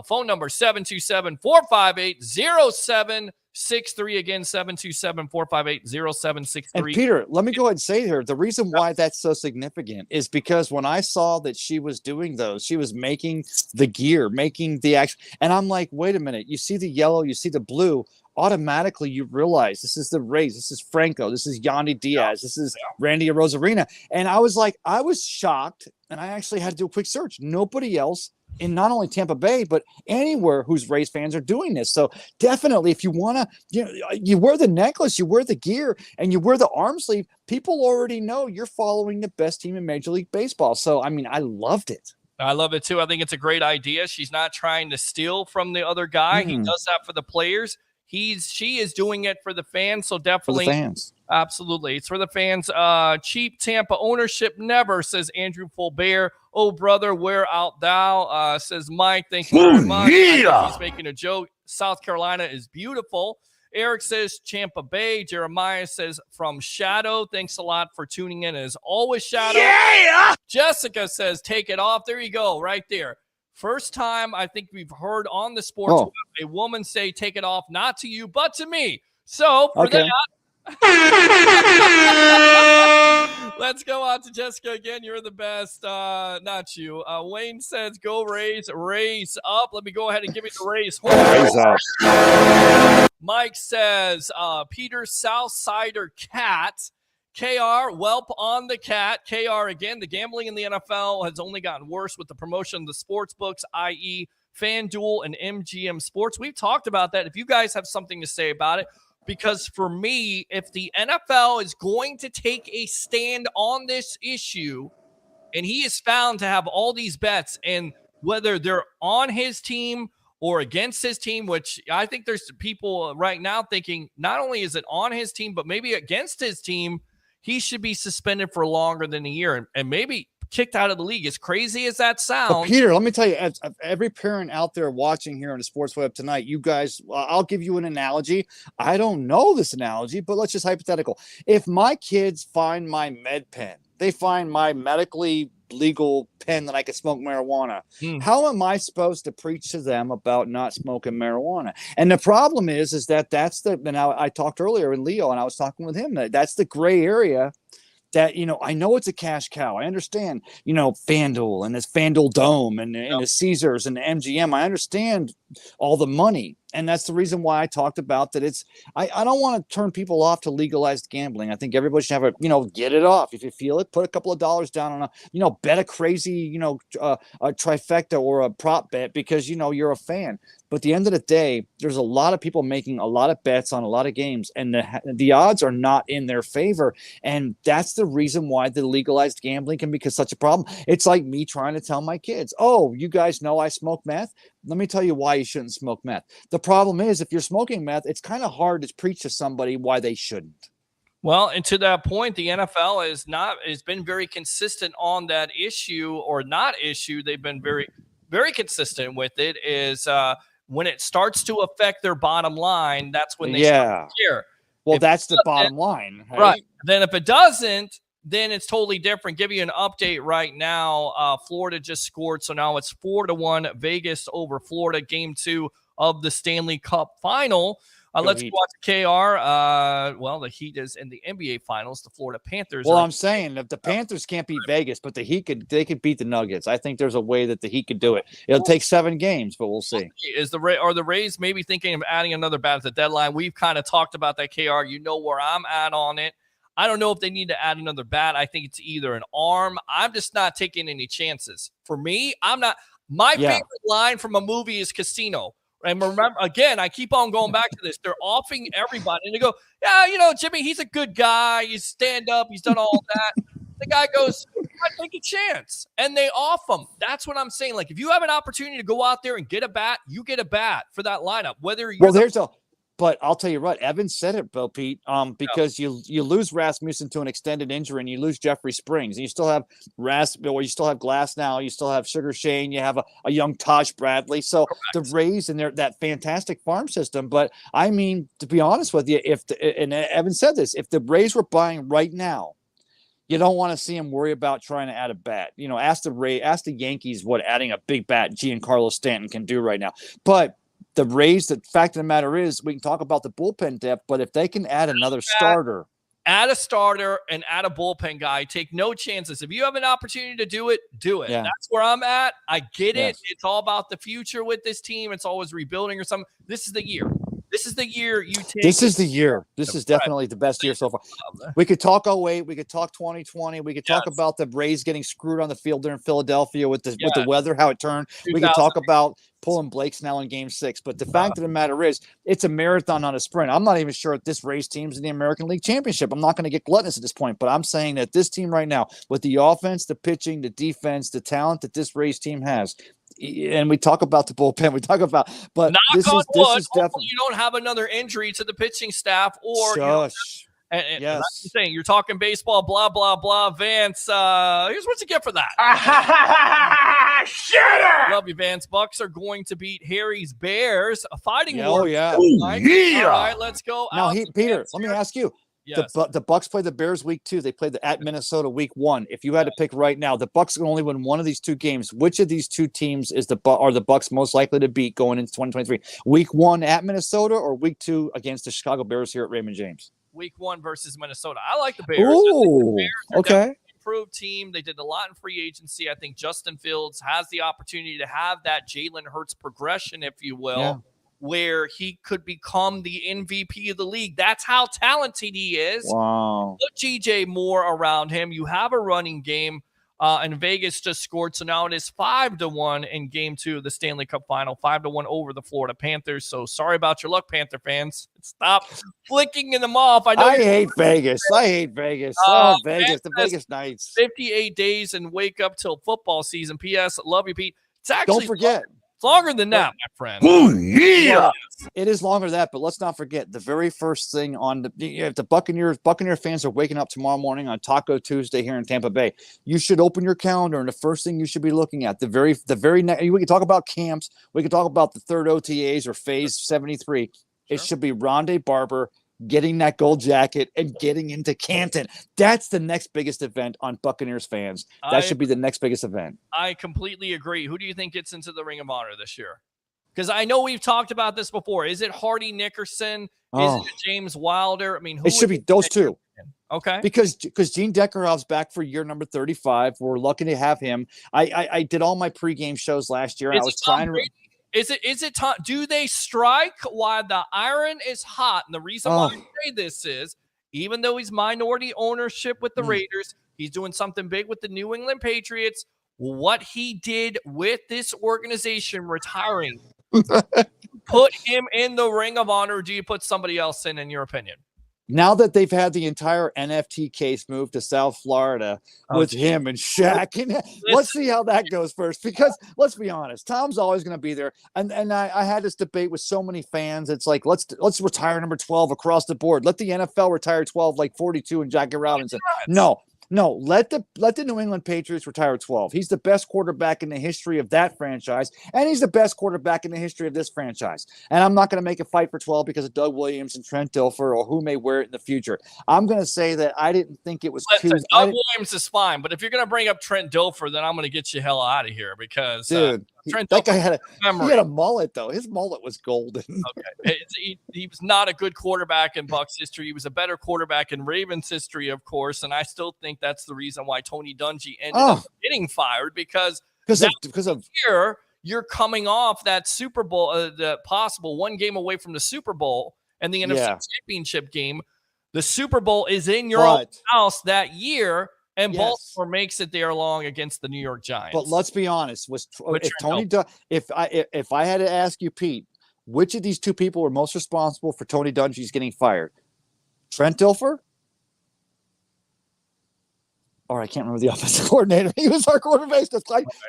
Phone number 727-458-0763. Again, 727-458-0763. And Peter, let me go ahead and say here, the reason why that's so significant is because when I saw that she was doing those, she was making the gear, making the action. And I'm like, wait a minute, you see the yellow, you see the blue, automatically you realize this is the Rays, this is Franco, this is Yandy Diaz, this is Randy Rosarina. And I was like, I was shocked, and I actually had to do a quick search. Nobody else in not only Tampa Bay, but anywhere whose Rays fans are doing this. So definitely, if you want to, you wear the necklace, you wear the gear, and you wear the arm sleeve, people already know you're following the best team in Major League Baseball. So, I mean, I loved it. I love it too. I think it's a great idea. She's not trying to steal from the other guy. He does that for the players. She is doing it for the fans. So definitely, for the fans. Absolutely. It's for the fans. Cheap Tampa ownership never, says Andrew Fulbert. Oh, brother, where art thou? Says Mike. Thank you very much. Yeah. He's making a joke. South Carolina is beautiful. Eric says Tampa Bay. Jeremiah says from Shadow. Thanks a lot for tuning in as always, Shadow. Yeah. Jessica says take it off. There you go, right there. First time I think we've heard on the sports web a woman say take it off, not to you, but to me. So for that, let's go on to Jessica again. You're the best. Not you. Wayne says go Rays. Rays up. Let me go ahead and give you the Rays. Rays up. Mike says Peter Southsider Cat. KR, whelp on the cat. KR, again, the gambling in the NFL has only gotten worse with the promotion of the sports books, i.e. FanDuel and MGM Sports. We've talked about that. If you guys have something to say about it, because for me, if the NFL is going to take a stand on this issue, and he is found to have all these bets, and whether they're on his team or against his team, which I think there's people right now thinking not only is it on his team, but maybe against his team, he should be suspended for longer than a year and maybe kicked out of the league. As crazy as that sounds. But Peter, let me tell you, as every parent out there watching here on the Sports Web tonight, you guys, I'll give you an analogy. I don't know this analogy, but let's just hypothetical. If my kids find my med pen, they find my medically legal pen that I could smoke marijuana. How am I supposed to preach to them about not smoking marijuana? And the problem is that that's the, and I talked earlier with Leo and I was talking with him, that's the gray area that, I know it's a cash cow. I understand, FanDuel and this FanDuel Dome and the Caesars and the MGM. I understand all the money. And that's the reason why I talked about that. I don't want to turn people off to legalized gambling. I think everybody should have get it off. If you feel it, put a couple of dollars down on bet a crazy, a trifecta or a prop bet because, you're a fan. But at the end of the day, there's a lot of people making a lot of bets on a lot of games and the odds are not in their favor. And that's the reason why the legalized gambling can become such a problem. It's like me trying to tell my kids, oh, you guys know I smoke meth. Let me tell you why you shouldn't smoke meth. The problem is if you're smoking meth, it's kind of hard to preach to somebody why they shouldn't. Well, and to that point, the NFL has been very consistent on that issue or not issue. They've been very, very consistent with it is when it starts to affect their bottom line, that's when they start to care. Well, if that's the bottom line. Right. Then if it doesn't, then it's totally different. Give you an update right now. Florida just scored. So now it's 4-1 Vegas over Florida, game 2 of the Stanley Cup final. Let's watch KR. The Heat is in the NBA finals. The Florida Panthers. Well, I'm saying if the Panthers can't beat Vegas, but the Heat could beat the Nuggets. I think there's a way that the Heat could do it. It'll take 7 games, but we'll see. Are the Rays maybe thinking of adding another bat at the deadline? We've kind of talked about that, KR. You know where I'm at on it. I don't know if they need to add another bat. I think it's either an arm. I'm just not taking any chances. For me, I'm not. My favorite line from a movie is Casino. And remember, again, I keep on going back to this. They're offing everybody. And they go, yeah, Jimmy, he's a good guy. He's stand up. He's done all that. The guy goes, I take a chance. And they off him. That's what I'm saying. Like, if you have an opportunity to go out there and get a bat, you get a bat for that lineup. Whether you're But I'll tell you what, Evan said it, Bill Pete, because you lose Rasmussen to an extended injury and you lose Jeffrey Springs. And you still have you still have Glass now, you still have Sugar Shane, you have a young Taj Bradley. So the Rays and that fantastic farm system. But I mean, to be honest with you, and Evan said this, if the Rays were buying right now, You don't want to see him worry about trying to add a bat. Ask the Yankees what adding a big bat Giancarlo Stanton can do right now. But the Rays, the fact of the matter is, we can talk about the bullpen depth, but if they can add another starter. Add a starter and add a bullpen guy. Take no chances. If you have an opportunity to do it, do it. Yeah. That's where I'm at. I get Yes. it. It's all about the future with this team. It's always rebuilding or something. This is the year. This is the year you take. This is the year. This is definitely the best year so far. We could talk 08. We could talk 2020. We could talk about the Rays getting screwed on the field there in Philadelphia with the weather, how it turned. We could talk about pulling Blake Snell in Game 6. But the fact of the matter is, it's a marathon, not a sprint. I'm not even sure if this Rays team's in the American League Championship. I'm not going to get gluttonous at this point, but I'm saying that this team right now, with the offense, the pitching, the defense, the talent that this Rays team has, and we talk about the bullpen, but this is definitely. You don't have another injury to the pitching staff, or Shush. And Yes. that's the thing. You're talking baseball, blah, blah, blah. Vance, here's what you get for that. Shitter! Love you, Vance. Bucks are going to beat Harry's Bears. A fighting Oh, war. yeah. All right, let's go. Now, out Peter, Vance let me here. ask you. Yes. The Bucks play the Bears week 2. They play at Minnesota week 1. If you had to pick right now, the Bucks can only win one of these two games. Which of these two teams are the Bucks most likely to beat going into 2023? Week 1 at Minnesota or week 2 against the Chicago Bears here at Raymond James? Week 1 versus Minnesota. I like the Bears. Ooh, okay. Improved team. They did a lot in free agency. I think Justin Fields has the opportunity to have that Jalen Hurts progression, if you will, where he could become the MVP of the league. That's how talented he is. Wow. Put GJ Moore around him. You have a running game. And Vegas just scored. So now it is 5-1 in game 2 of the Stanley Cup final, 5-1 over the Florida Panthers. So sorry about your luck, Panther fans. Stop flicking them off. I hate Vegas. Vegas. Vegas. The Vegas Knights. 58 days and wake up till football season. P.S. Love you, Pete. It's actually Don't forget. It's longer than that, my friend. Oh, yeah. It is longer than that, but let's not forget the very first thing on if the Buccaneer fans are waking up tomorrow morning on Taco Tuesday here in Tampa Bay, you should open your calendar and the first thing you should be looking at the very next. We can talk about camps. We can talk about the third OTAs or phase 73. It should be Rondé Barber getting that gold jacket and getting into Canton. That's the next biggest event on Buccaneers fans. That should be the next biggest event. I completely agree. Who do you think gets into the Ring of Honor this year? Because I know we've talked about this before. Is it Hardy Nickerson? Is it James Wilder? I mean, who it should be those two. Okay. Because Gene Deckerhoff's back for year number 35. We're lucky to have him. I did all my pregame shows last year. And I was trying to. Is it time? Do they strike while the iron is hot? And the reason why I say this is, even though he's minority ownership with the Raiders, he's doing something big with the New England Patriots. What he did with this organization retiring, put him in the Ring of Honor. Or do you put somebody else in your opinion? Now that they've had the entire NFT case moved to South Florida with him and Shaq, and let's see how that goes first. Because let's be honest, Tom's always going to be there. And I had this debate with so many fans. It's like let's retire number 12 across the board. Let the NFL retire 12 like 42 and Jackie Robinson. No, let the New England Patriots retire 12. He's the best quarterback in the history of that franchise, and he's the best quarterback in the history of this franchise. And I'm not going to make a fight for 12 because of Doug Williams and Trent Dilfer or who may wear it in the future. I'm going to say that I didn't think it was too. Doug Williams is fine, but if you're going to bring up Trent Dilfer, then I'm going to get you hell out of here because dude, Trent that Dilfer guy had a mullet though. His mullet was golden. Okay, he was not a good quarterback in Bucs history. He was a better quarterback in Ravens history, of course, and I still think that's the reason why Tony Dungy ended up getting fired because of here you're coming off that Super Bowl, the possible one game away from the Super Bowl and the NFC Championship game. The Super Bowl is in your own house that year, and Baltimore makes it there along against the New York Giants. But let's be honest, if I had to ask you, Pete, which of these two people were most responsible for Tony Dungy's getting fired? Trent Dilfer? Or I can't remember the offensive coordinator. He was our quarterback.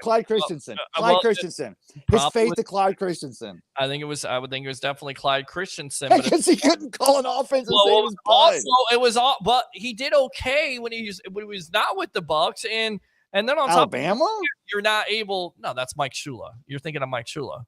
Clyde Christensen. Christensen. His faith to Clyde Christensen. I would think it was definitely Clyde Christensen. Because he couldn't call an offense. But he did okay when he was not with the Bucs. And then on Alabama? You're not able. No, that's Mike Shula. You're thinking of Mike Shula.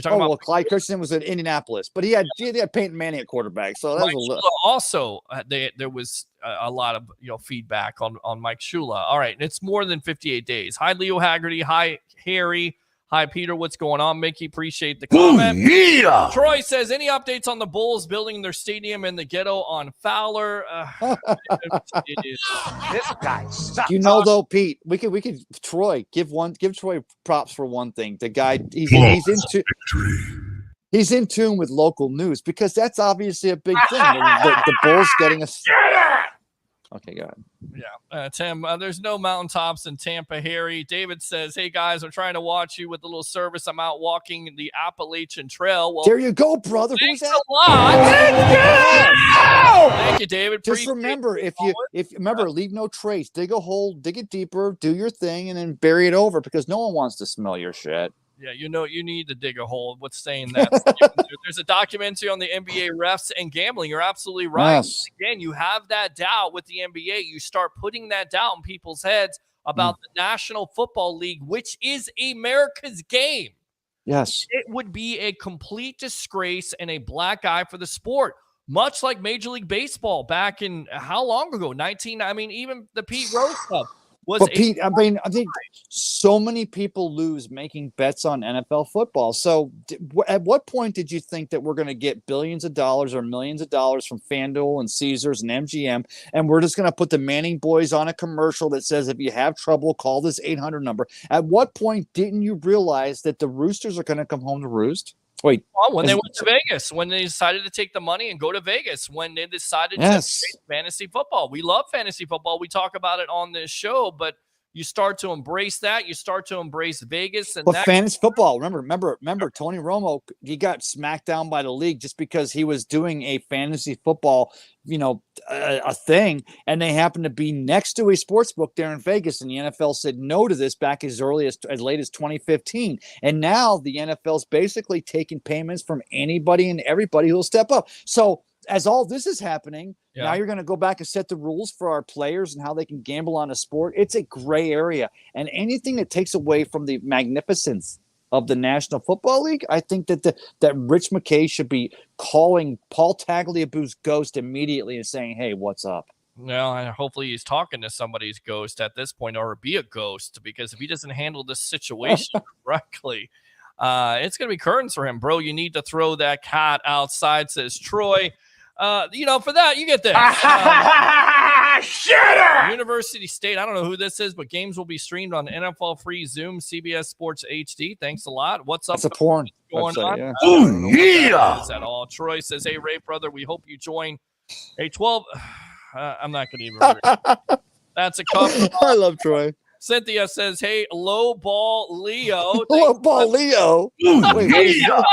You're talking about Clyde Christensen was in Indianapolis, but he had Peyton Manning at quarterback, so that was a little. Also, there was a lot of feedback on Mike Shula. All right, it's more than 58 days. Hi, Leo Haggerty. Hi, Harry. Hi, Peter. What's going on, Mickey? Appreciate the comment. Yeah. Troy says, any updates on the Bulls building their stadium in the ghetto on Fowler? This guy sucks. You know, though, Pete, we could Troy give Troy props for one thing. The guy he's in tune with local news because that's obviously a big thing. The Bulls getting a. Okay, go ahead. Yeah, Tim, there's no mountaintops in Tampa, Harry. David says, hey, guys, I'm trying to watch you with a little service. I'm out walking the Appalachian Trail. Well, there you go, brother. Who's that? Thank you, David. Just remember, if leave no trace. Dig a hole, dig it deeper, do your thing, and then bury it over because no one wants to smell your shit. Yeah, you need to dig a hole. What's saying that? There's a documentary on the NBA refs and gambling. You're absolutely right. Yes. Again, you have that doubt with the NBA. You start putting that doubt in people's heads about the National Football League, which is America's game. Yes. It would be a complete disgrace and a black eye for the sport, much like Major League Baseball back in how long ago? Even the Pete Rose stuff. But Pete, I think so many people lose making bets on NFL football. So at what point did you think that we're going to get billions of dollars or millions of dollars from FanDuel and Caesars and MGM, and we're just going to put the Manning boys on a commercial that says, if you have trouble, call this 800 number? At what point didn't you realize that the Roosters are going to come home to roost? Wait. Well, when they went to Vegas, when they decided to take the money and go to Vegas, when they decided to play fantasy football. We love fantasy football. We talk about it on this show, but you start to embrace that. You start to embrace Vegas. And fantasy football, remember Tony Romo, he got smacked down by the league just because he was doing a fantasy football, a thing, and they happened to be next to a sports book there in Vegas, and the NFL said no to this back as late as 2015. And now the NFL's basically taking payments from anybody and everybody who'll step up. So as all this is happening, now you're going to go back and set the rules for our players and how they can gamble on a sport. It's a gray area. And anything that takes away from the magnificence of the National Football League, I think that Rich McKay should be calling Paul Tagliabue's ghost immediately and saying, hey, what's up? Well, and hopefully he's talking to somebody's ghost at this point, or be a ghost, because if he doesn't handle this situation correctly, it's going to be curtains for him. Bro, you need to throw that cat outside, says Troy. For that, you get this. University State. I don't know who this is, but games will be streamed on NFL Free Zoom, CBS Sports HD. Thanks a lot. What's up? It's a porn going website, on? Yeah. Is at all? Troy says, "Hey, Ray, brother, we hope you join a 12." I'm not going to even. That's a couple. I love Troy. Cynthia says, hey, low ball Leo. Low ball Leo. Wait, you're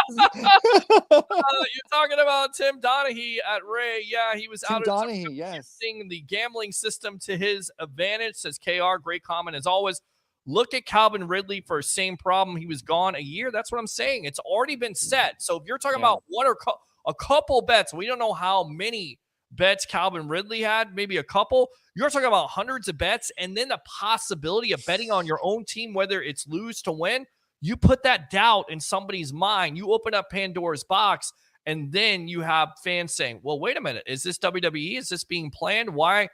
talking about Tim Donaghy at Ray. Yeah, he was Tim out Donaghy, yes. using the gambling system to his advantage, says KR. Great comment as always. Look at Calvin Ridley for same problem. He was gone a year. That's what I'm saying. It's already been set. So if you're talking about one or a couple bets, we don't know how many bets Calvin Ridley had, maybe a couple. You're talking about hundreds of bets, and then the possibility of betting on your own team, whether it's lose to win. You put that doubt in somebody's mind. You open up Pandora's box, and then you have fans saying, well, wait a minute. Is this WWE? Is this being planned? Why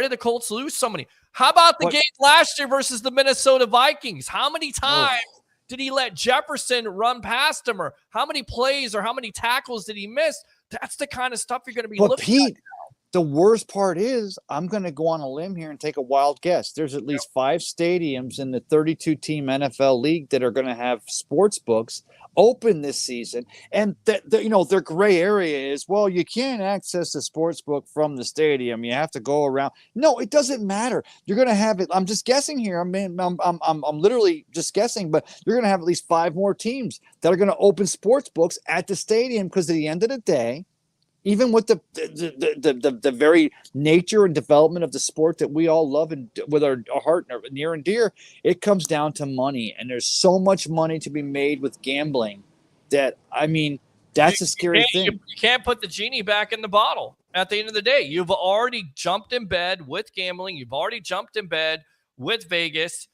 did the Colts lose so many? How about the game last year versus the Minnesota Vikings? How many times did he let Jefferson run past him? Or how many plays or how many tackles did he miss? That's the kind of stuff you're going to be looking at. The worst part is, I'm going to go on a limb here and take a wild guess. There's at least 5 stadiums in the 32-team NFL league that are going to have sports books open this season. And their gray area is, well, you can't access the sports book from the stadium. You have to go around. No, it doesn't matter. You're going to have it. I'm just guessing here. I mean, I'm literally just guessing, but you're going to have at least 5 more teams that are going to open sports books at the stadium, because at the end of the day, even with the very nature and development of the sport that we all love and with our heart near and dear, it comes down to money. And there's so much money to be made with gambling that, I mean, that's a scary thing. You can't put the genie back in the bottle. At the end of the day, you've already jumped in bed with gambling. You've already jumped in bed with Vegas.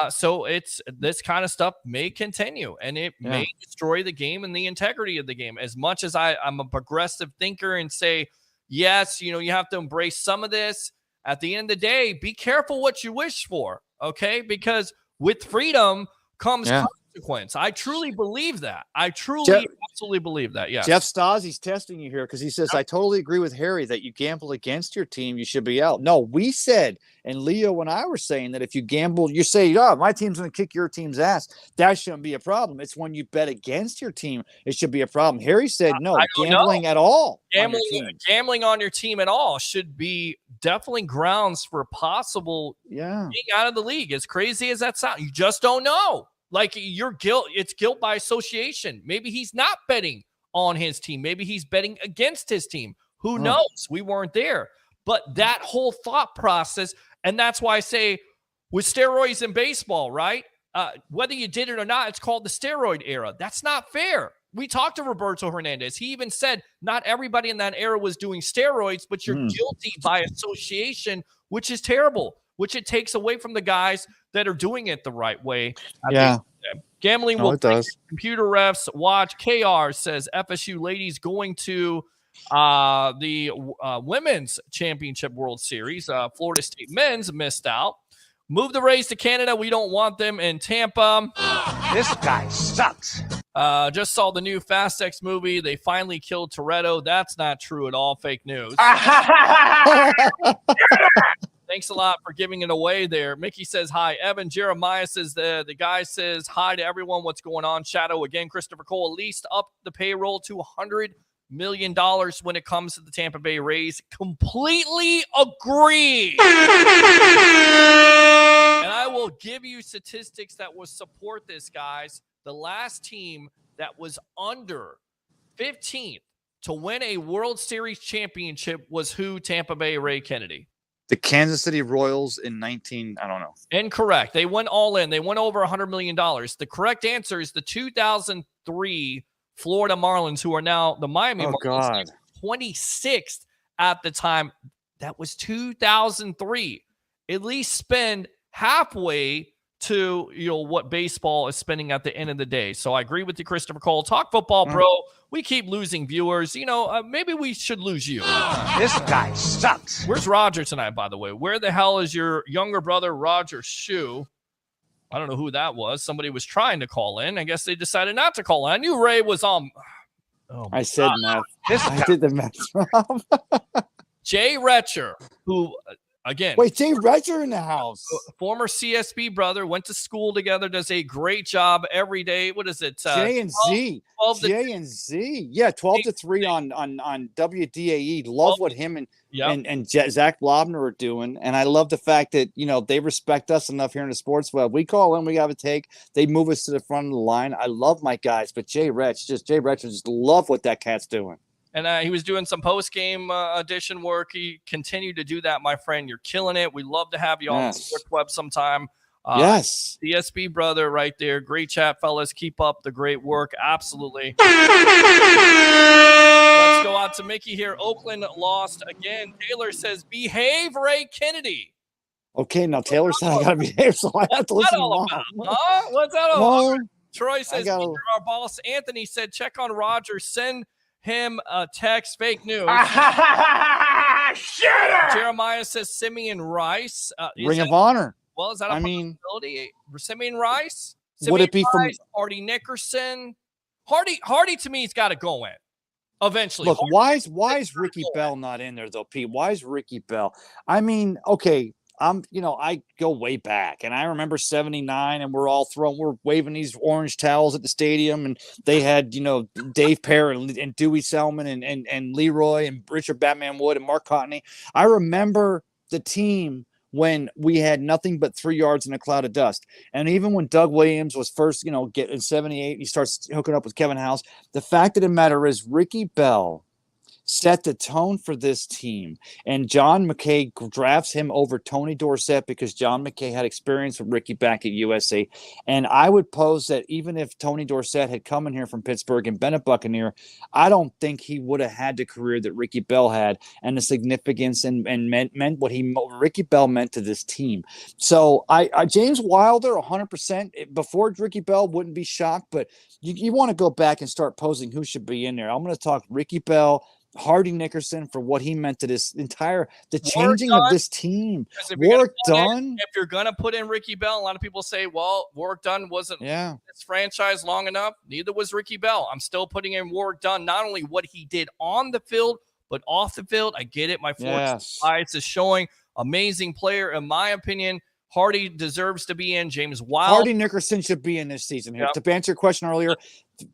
So it's this kind of stuff may continue, and it may destroy the game and the integrity of the game. As much as I'm a progressive thinker and say, yes, you have to embrace some of this. At the end of the day, be careful what you wish for, okay? Because with freedom comes consequence. I truly believe that. I truly absolutely believe that. Yes. Jeff Stasi's testing you here because he says, I totally agree with Harry that you gamble against your team, you should be out. No, we said, and Leo and I were saying that if you gamble, you say, my team's going to kick your team's ass. That shouldn't be a problem. It's when you bet against your team, it should be a problem. Harry said, no, gambling at all. Gambling on your team at all should be definitely grounds for possible being out of the league. As crazy as that sounds, you just don't know. Like it's guilt by association. Maybe he's not betting on his team. Maybe he's betting against his team. Who knows? We weren't there. But that whole thought process, and that's why I say with steroids in baseball, right? Whether you did it or not, it's called the steroid era. That's not fair. We talked to Roberto Hernandez. He even said not everybody in that era was doing steroids, but you're guilty by association, which is terrible, which it takes away from the guys that are doing it the right way. Gambling will take computer refs. Watch. KR says FSU ladies going to the Women's Championship World Series. Florida State men's missed out. Move the Rays to Canada. We don't want them in Tampa. This guy sucks. Just saw the new Fast X movie. They finally killed Toretto. That's not true at all. Fake news. Thanks a lot for giving it away there. Mickey says hi. Evan Jeremiah says the guy says hi to everyone. What's going on? Shadow again. Christopher Cole at least up the payroll to $100 million when it comes to the Tampa Bay Rays. Completely agree. And I will give you statistics that will support this, guys. The last team that was under 15th to win a World Series championship was who? Tampa Bay Ray Kennedy. The Kansas City Royals in I don't know. Incorrect. They went all in. They went over $100 million. The correct answer is the 2003 Florida Marlins, who are now the Miami Marlins, 26th at the time. That was 2003. At least spend halfway to what baseball is spending at the end of the day. So I agree with you, Christopher Cole. Talk football, bro. We keep losing viewers. Maybe we should lose you. This guy sucks. Where's Roger tonight, by the way? Where the hell is your younger brother, Roger Shue? I don't know who that was. Somebody was trying to call in. I guess they decided not to call in. I knew Ray was on. I said math. I did the math. Jay Retcher, who... Again, wait, Jay Retcher in the house. Former CSB brother, went to school together, does a great job every day. What is it? J and Z. J and Z. Yeah, 12 to 3 on WDAE. Love what him and Zach Blobner are doing. And I love the fact that, they respect us enough here in the sports web. We call in, we got to take. They move us to the front of the line. I love my guys, but Jay Retcher, just love what that cat's doing. And he was doing some post-game edition work. He continued to do that, my friend. You're killing it. We'd love to have you on the Sports Web sometime. Yes. DSB brother right there. Great chat, fellas. Keep up the great work. Absolutely. Let's go out to Mickey here. Oakland lost again. Taylor says, behave, Ray Kennedy. Okay, now Taylor said I got to behave, so I have to listen to Mom. What's that all about? Troy says, our boss. Anthony said, check on Roger. Send him a text. Fake news. Jeremiah says Simeon Rice. Ring of Honor. Well, is that a possibility? Simeon Rice? Would it be Rice, from Hardy Nickerson? Hardy to me has got to go in eventually. Look, why is Ricky Bell not in there though, Pete? Why is Ricky Bell? Okay. I go way back, and I remember 79, and we're waving these orange towels at the stadium, and they had, Dave Pear and Dewey Selman and Leroy and Richard Batman Wood and Mark Cotney. I remember the team when we had nothing but 3 yards in a cloud of dust. And even when Doug Williams was first, get in 78, he starts hooking up with Kevin House. The fact of the matter is Ricky Bell set the tone for this team. And John McKay drafts him over Tony Dorsett because John McKay had experience with Ricky back at USA. And I would pose that even if Tony Dorsett had come in here from Pittsburgh and been a Buccaneer, I don't think he would have had the career that Ricky Bell had and the significance and meant what Ricky Bell meant to this team. So I James Wilder, 100%. Before Ricky Bell, wouldn't be shocked, but you want to go back and start posing who should be in there. I'm going to talk Ricky Bell, Hardy Nickerson for what he meant to this the changing of this team. Work done. If you're going to put in Ricky Bell, a lot of people say, well, Warwick Dunn wasn't this franchise long enough. Neither was Ricky Bell. I'm still putting in Warwick Dunn, not only what he did on the field, but off the field. I get it. My bias is showing amazing player. In my opinion, Hardy deserves to be in. James Wilder. Hardy Nickerson should be in this season here. To answer your question earlier,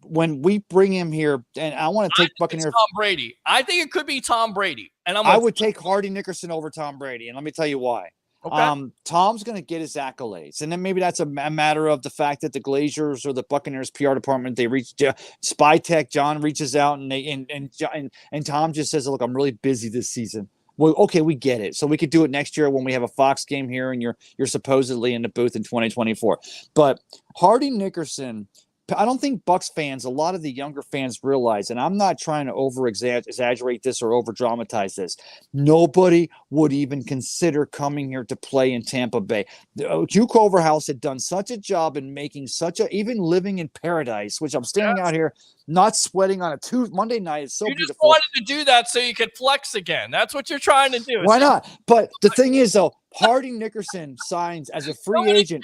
when we bring him here, and I want to take Buccaneers. Tom Brady. I think it could be Tom Brady. And I would take Hardy Nickerson over Tom Brady. And let me tell you why. Okay. Tom's going to get his accolades. And then maybe that's a matter of the fact that the Glaziers or the Buccaneers PR department, they reach Spy Tech. John reaches out and Tom just says, look, I'm really busy this season. Well, okay, we get it. So we could do it next year when we have a Fox game here and you're supposedly in the booth in 2024. But Hardy Nickerson, I don't think Bucs fans, a lot of the younger fans realize, and I'm not trying to exaggerate this or over dramatize this. Nobody would even consider coming here to play in Tampa Bay. Hugh Culverhouse had done such a job in making even living in paradise, which I'm standing out here, not sweating on a Monday night. It's so beautiful. You just wanted to do that so you could flex again. That's what you're trying to do. Why not? But the thing is, though, Hardy Nickerson signs as a free agent.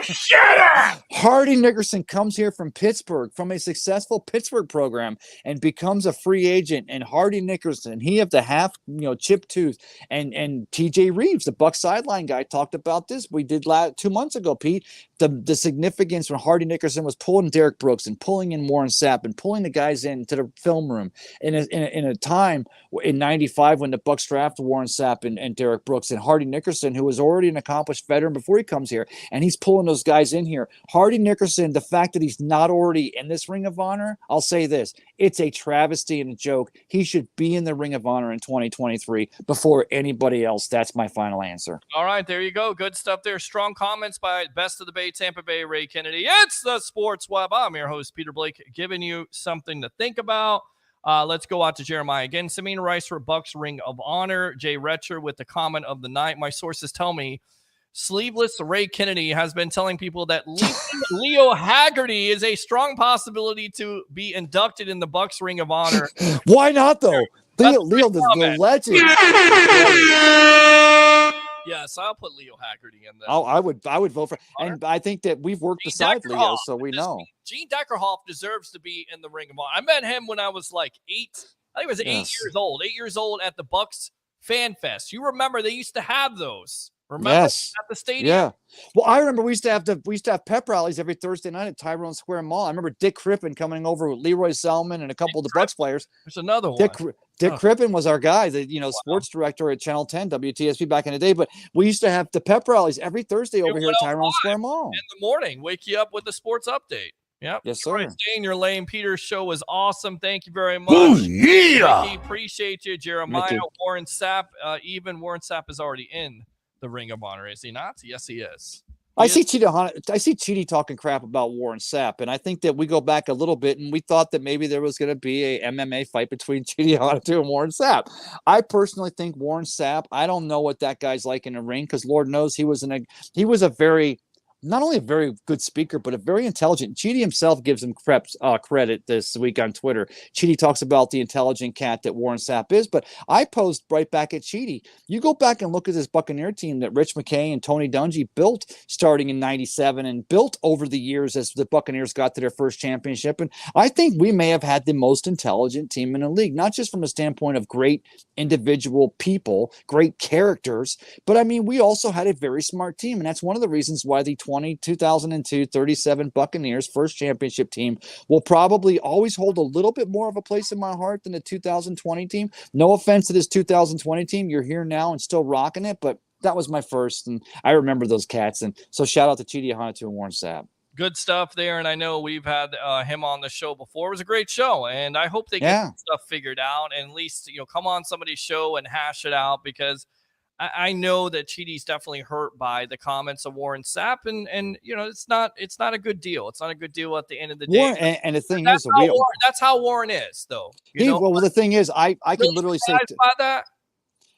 Shut up! Hardy Nickerson comes here from Pittsburgh, from a successful Pittsburgh program, and becomes a free agent. And Hardy Nickerson, he have the half, chipped tooth. And TJ Reeves, the Bucs sideline guy, talked about this. We did 2 months ago, Pete. The significance when Hardy Nickerson was pulling Derek Brooks and pulling in Warren Sapp and pulling the guys into the film room in a time in '95 when the Bucs drafted Warren Sapp and Derek Brooks, and Hardy Nickerson, who was already an accomplished veteran before he comes here, and he's pulling those guys in here. Hardy Nickerson, the fact that he's not already in this Ring of Honor, I'll say this, it's a travesty and a joke. He should be in the Ring of Honor in 2023 before anybody else. That's my final answer. All right, there you go. Good stuff there. Strong comments by Best of the Bay, Tampa Bay, Ray Kennedy. It's the Sports Web. I'm your host, Peter Blake, giving you something to think about. Let's go out to Jeremiah again. Samina Rice for Bucs Ring of Honor. Jay Retcher with the comment of the night. My sources tell me Sleeveless Ray Kennedy has been telling people that Leo Haggerty is a strong possibility to be inducted in the Bucs Ring of Honor. Why not, though? Leo the legend. Yes, I'll put Leo Haggerty in there. I would vote for, and I think that we've worked beside Leo, so we know. Gene Deckerhoff deserves to be in the Ring of Honor. I met him when I was like 8. I think it was 8 years old. 8 years old at the Bucs Fan Fest. You remember they used to have those. Remember at the stadium? Yeah. Well, I remember we used to have pep rallies every Thursday night at Tyrone Square Mall. I remember Dick Crippen coming over with Leroy Selman and a couple of the Bucs players. There's another one. Dick Crippen was our guy, the sports director at Channel 10 WTSP back in the day. But we used to have the pep rallies every Thursday over here at Tyrone Square Mall. In the morning, wake you up with the sports update. Yep. Yes, sir. Stay in your lane. Peter's show was awesome. Thank you very much. Oh, yeah. Mickey, appreciate you. Jeremiah, Warren Sapp. Even Warren Sapp is already in the Ring of Honor, is he not? Yes, he is. I see Chidi talking crap about Warren Sapp, and I think that we go back a little bit, and we thought that maybe there was going to be a MMA fight between Chidi Hanatu and Warren Sapp. I personally think Warren Sapp, I don't know what that guy's like in a ring, because Lord knows he was a very not only a very good speaker, but a very intelligent. Chidi himself gives him credit this week on Twitter. Chidi talks about the intelligent cat that Warren Sapp is, but I posed right back at Chidi. You go back and look at this Buccaneer team that Rich McKay and Tony Dungy built starting in '97 and built over the years as the Buccaneers got to their first championship. And I think we may have had the most intelligent team in the league, not just from a standpoint of great individual people, great characters, but I mean, we also had a very smart team. And that's one of the reasons why the 2002 37 Buccaneers first championship team will probably always hold a little bit more of a place in my heart than the 2020 team. No offense to this 2020 team. You're here now and still rocking it, but that was my first, and I remember those cats. And so shout out to Chidi Hanatu and Warren Sapp. Good stuff there, and I know we've had him on the show before. It was a great show, and I hope they get stuff figured out and at least come on somebody's show and hash it out, because I know that Chidi's definitely hurt by the comments of Warren Sapp, and it's not a good deal. It's not a good deal at the end of the day. Warren, and the thing is, that's how Warren is, though. Well, the thing is, I can literally say by that.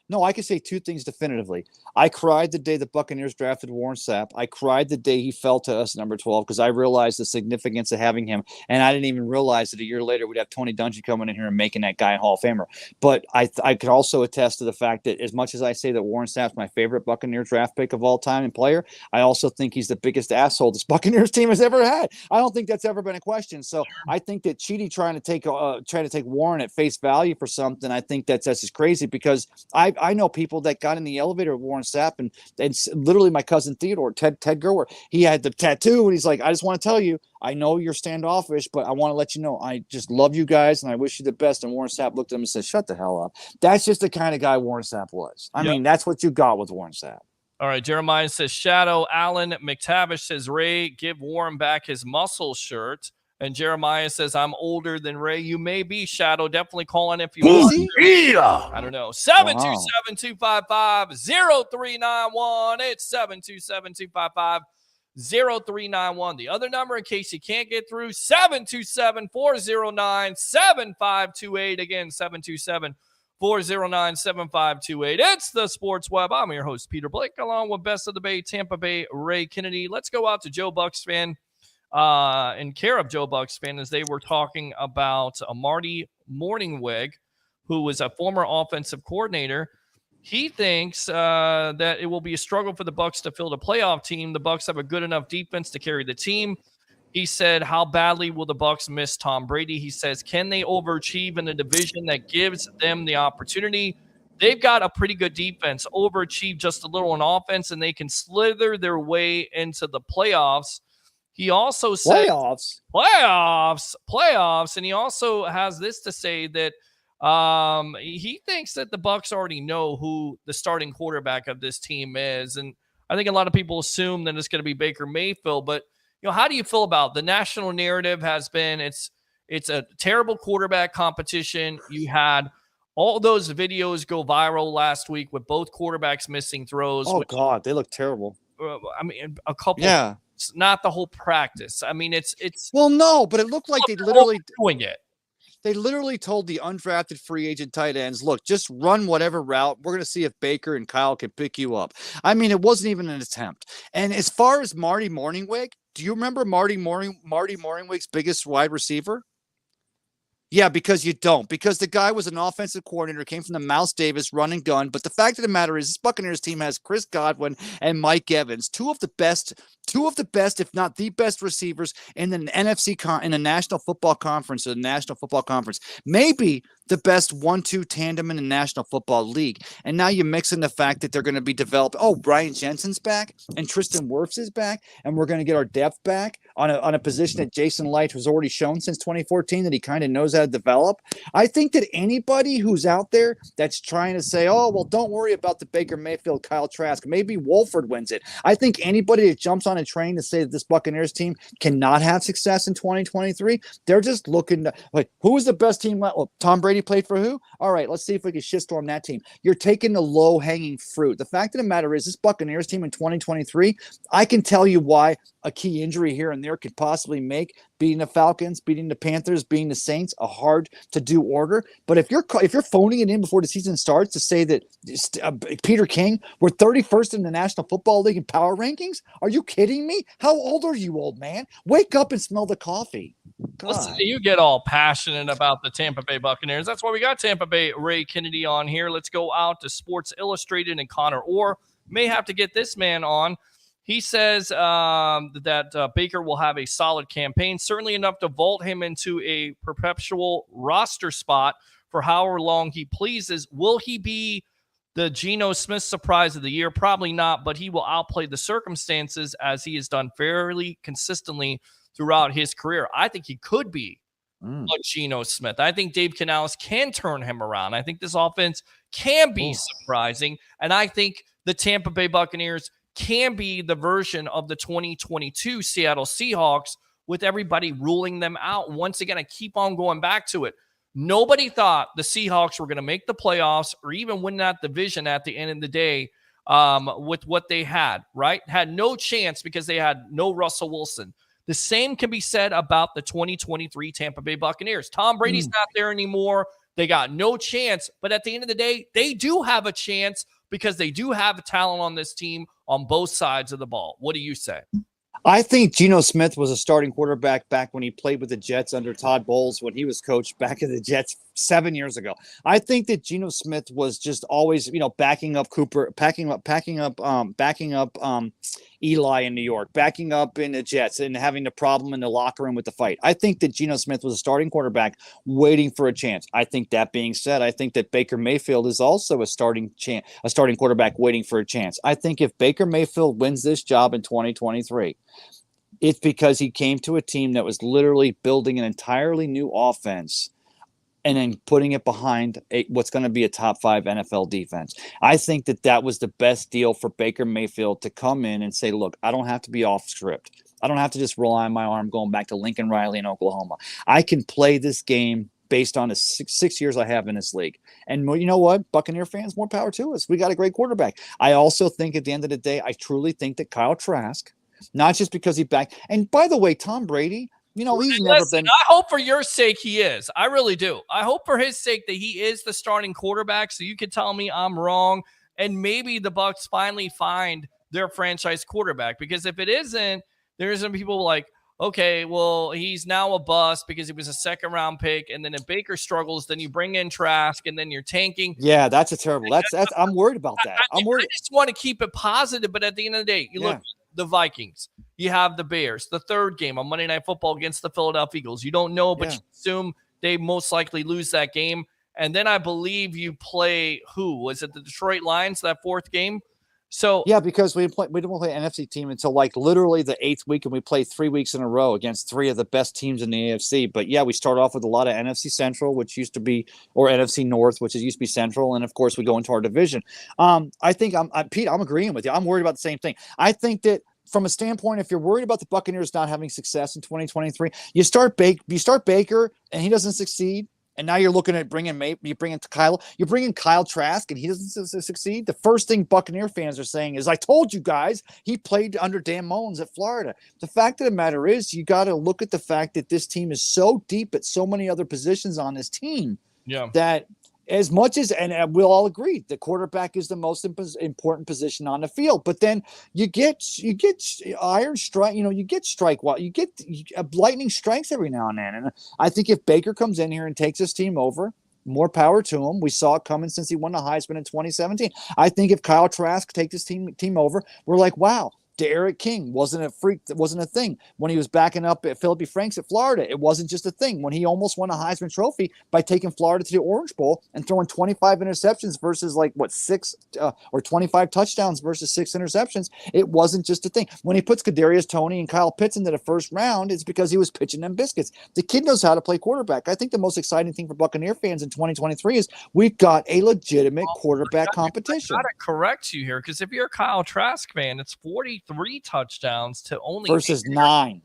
No, I can say two things definitively. I cried the day the Buccaneers drafted Warren Sapp. I cried the day he fell to us at number 12 because I realized the significance of having him. And I didn't even realize that a year later we'd have Tony Dungy coming in here and making that guy a Hall of Famer. But I could also attest to the fact that as much as I say that Warren Sapp's my favorite Buccaneer draft pick of all time and player, I also think he's the biggest asshole this Buccaneers team has ever had. I don't think that's ever been a question. So I think that Chidi trying to take Warren at face value for something, I think that's just crazy, because I know people that got in the elevator with Warren Sapp, and literally my cousin Theodore, Ted Gerwer, he had the tattoo, and he's like, I just want to tell you, I know you're standoffish, but I want to let you know I just love you guys and I wish you the best. And Warren Sapp looked at him and said, shut the hell up. That's just the kind of guy Warren Sapp was. I mean, that's what you got with Warren Sapp. All right, Jeremiah says Shadow. Alan McTavish says Ray, give Warren back his muscle shirt. And Jeremiah says, I'm older than Ray. You may be, Shadow. Definitely call in if you want. I don't know. 727-255-0391. It's 727-255-0391. The other number, in case you can't get through, 727-409-7528. Again, 727-409-7528. It's the Sports Web. I'm your host, Peter Blake, along with Best of the Bay, Tampa Bay, Ray Kennedy. Let's go out to Joe Bucs fan. In care of Joe Bucs fan, as they were talking about Marty Morningwig, who was a former offensive coordinator. He thinks that it will be a struggle for the Bucs to field a playoff team. The Bucs have a good enough defense to carry the team. He said, how badly will the Bucs miss Tom Brady? He says, can they overachieve in a division that gives them the opportunity? They've got a pretty good defense, overachieve just a little on offense, and they can slither their way into the playoffs. He also said playoffs. And he also has this to say that he thinks that the Bucs already know who the starting quarterback of this team is. And I think a lot of people assume that it's going to be Baker Mayfield. But, how do you feel about the national narrative has been it's a terrible quarterback competition. You had all those videos go viral last week with both quarterbacks missing throws. Oh, God, they look terrible. I mean, a couple. Yeah. It's not the whole practice. I mean, it's well, no, but it looked like they literally doing it. They literally told the undrafted free agent tight ends, look, just run whatever route. We're going to see if Baker and Kyle can pick you up. I mean, it wasn't even an attempt. And as far as Marty Morningwig, do you remember Marty Morningwig's biggest wide receiver? Yeah, because you don't. Because the guy was an offensive coordinator, came from the Mouse Davis run and gun. But the fact of the matter is, this Buccaneers team has Chris Godwin and Mike Evans, two of the best, if not the best receivers in the in the National Football Conference, or the National Football Conference. Maybe the best 1-2 tandem in the National Football League. And now you mix in the fact that they're going to be developed. Oh, Brian Jensen's back and Tristan Wirfs is back, and we're going to get our depth back on a position that Jason Light has already shown since 2014 that he kind of knows how to develop. I think that anybody who's out there that's trying to say, oh, well, don't worry about the Baker Mayfield, Kyle Trask, maybe Wolford wins it. I think anybody that jumps on a train to say that this Buccaneers team cannot have success in 2023, they're just looking to, like, who is the best team? Well, Tom Brady played for who? All right, let's see if we can shitstorm that team. You're taking the low-hanging fruit. The fact of the matter is, this Buccaneers team in 2023, I can tell you why a key injury here and there could possibly make beating the Falcons, beating the Panthers, beating the Saints a hard-to-do order. But if you're phoning it in before the season starts to say that Peter King, we're 31st in the National Football League in power rankings, are you kidding me? How old are you, old man? Wake up and smell the coffee. Listen, you get all passionate about the Tampa Bay Buccaneers. That's why we got Tampa Bay Ray Kennedy on here. Let's go out to Sports Illustrated and Connor Orr. May have to get this man on. He says that Baker will have a solid campaign, certainly enough to vault him into a perpetual roster spot for however long he pleases. Will he be the Geno Smith surprise of the year? Probably not, but he will outplay the circumstances as he has done fairly consistently throughout his career. I think he could be a Geno Smith. I think Dave Canales can turn him around. I think this offense can be surprising, and I think the Tampa Bay Buccaneers can be the version of the 2022 Seattle Seahawks with everybody ruling them out. Once again, I keep on going back to it. Nobody thought the Seahawks were going to make the playoffs or even win that division at the end of the day with what they had, right? Had no chance because they had no Russell Wilson. The same can be said about the 2023 Tampa Bay Buccaneers. Tom Brady's not there anymore. They got no chance. But at the end of the day, they do have a chance because they do have a talent on this team on both sides of the ball. What do you say? I think Geno Smith was a starting quarterback back when he played with the Jets under Todd Bowles when he was coached back in the Jets 7 years ago. I think that Geno Smith was just always, backing up Eli in New York, backing up in the Jets and having the problem in the locker room with the fight. I think that Geno Smith was a starting quarterback waiting for a chance. I think that being said, I think that Baker Mayfield is also a starting quarterback waiting for a chance. I think if Baker Mayfield wins this job in 2023, it's because he came to a team that was literally building an entirely new offense and then putting it behind what's going to be a top 5 NFL defense. I think that was the best deal for Baker Mayfield to come in and say, look, I don't have to be off script. I don't have to just rely on my arm going back to Lincoln Riley in Oklahoma. I can play this game based on the six years I have in this league. And you know what? Buccaneer fans, more power to us. We got a great quarterback. I also think at the end of the day, I truly think that Kyle Trask, not just because he backed. And by the way, Tom Brady, he's never been. I hope for your sake he is. I really do. I hope for his sake that he is the starting quarterback so you can tell me I'm wrong. And maybe the Bucs finally find their franchise quarterback. Because if it isn't, there's some people like, okay, well, he's now a bust because he was a second-round pick. And then if Baker struggles, then you bring in Trask and then you're tanking. Yeah, that's a terrible. That's I'm worried about that. I'm worried. I just want to keep it positive. But at the end of the day, you look. The Vikings, you have the Bears, the third game on Monday Night Football against the Philadelphia Eagles. You don't know, but you assume they most likely lose that game. And then I believe you play who? Was it the Detroit Lions, that fourth game? So yeah, because we didn't play an NFC team until like literally the 8th week, and we played 3 weeks in a row against 3 of the best teams in the AFC. But yeah, we start off with a lot of NFC Central, which used to be, or NFC North, which used to be Central, and of course we go into our division. I think Pete, I'm agreeing with you. I'm worried about the same thing. I think that from a standpoint, if you're worried about the Buccaneers not having success in 2023, you start Baker and he doesn't succeed. And now you're looking at bringing Kyle Trask and he doesn't succeed. The first thing Buccaneer fans are saying is, I told you guys, he played under Dan Mullins at Florida. The fact of the matter is, you got to look at the fact that this team is so deep at so many other positions on this team that as much as, and we'll all agree, the quarterback is the most important position on the field. But then you get iron strike, you get strike while you get lightning strikes every now and then. And I think if Baker comes in here and takes his team over, more power to him. We saw it coming since he won the Heisman in 2017. I think if Kyle Trask takes his team over, we're like, wow. Derek King wasn't a thing when he was backing up at Philippi Franks at Florida. It wasn't just a thing when he almost won a Heisman Trophy by taking Florida to the Orange Bowl and throwing 25 interceptions versus 6 or 25 touchdowns versus 6 interceptions. It wasn't just a thing. When he puts Kadarius Toney and Kyle Pitts into the first round, it's because he was pitching them biscuits. The kid knows how to play quarterback. I think the most exciting thing for Buccaneer fans in 2023 is we've got a legitimate quarterback competition. I got to correct you here because if you're a Kyle Trask fan, it's 43 touchdowns to only versus 9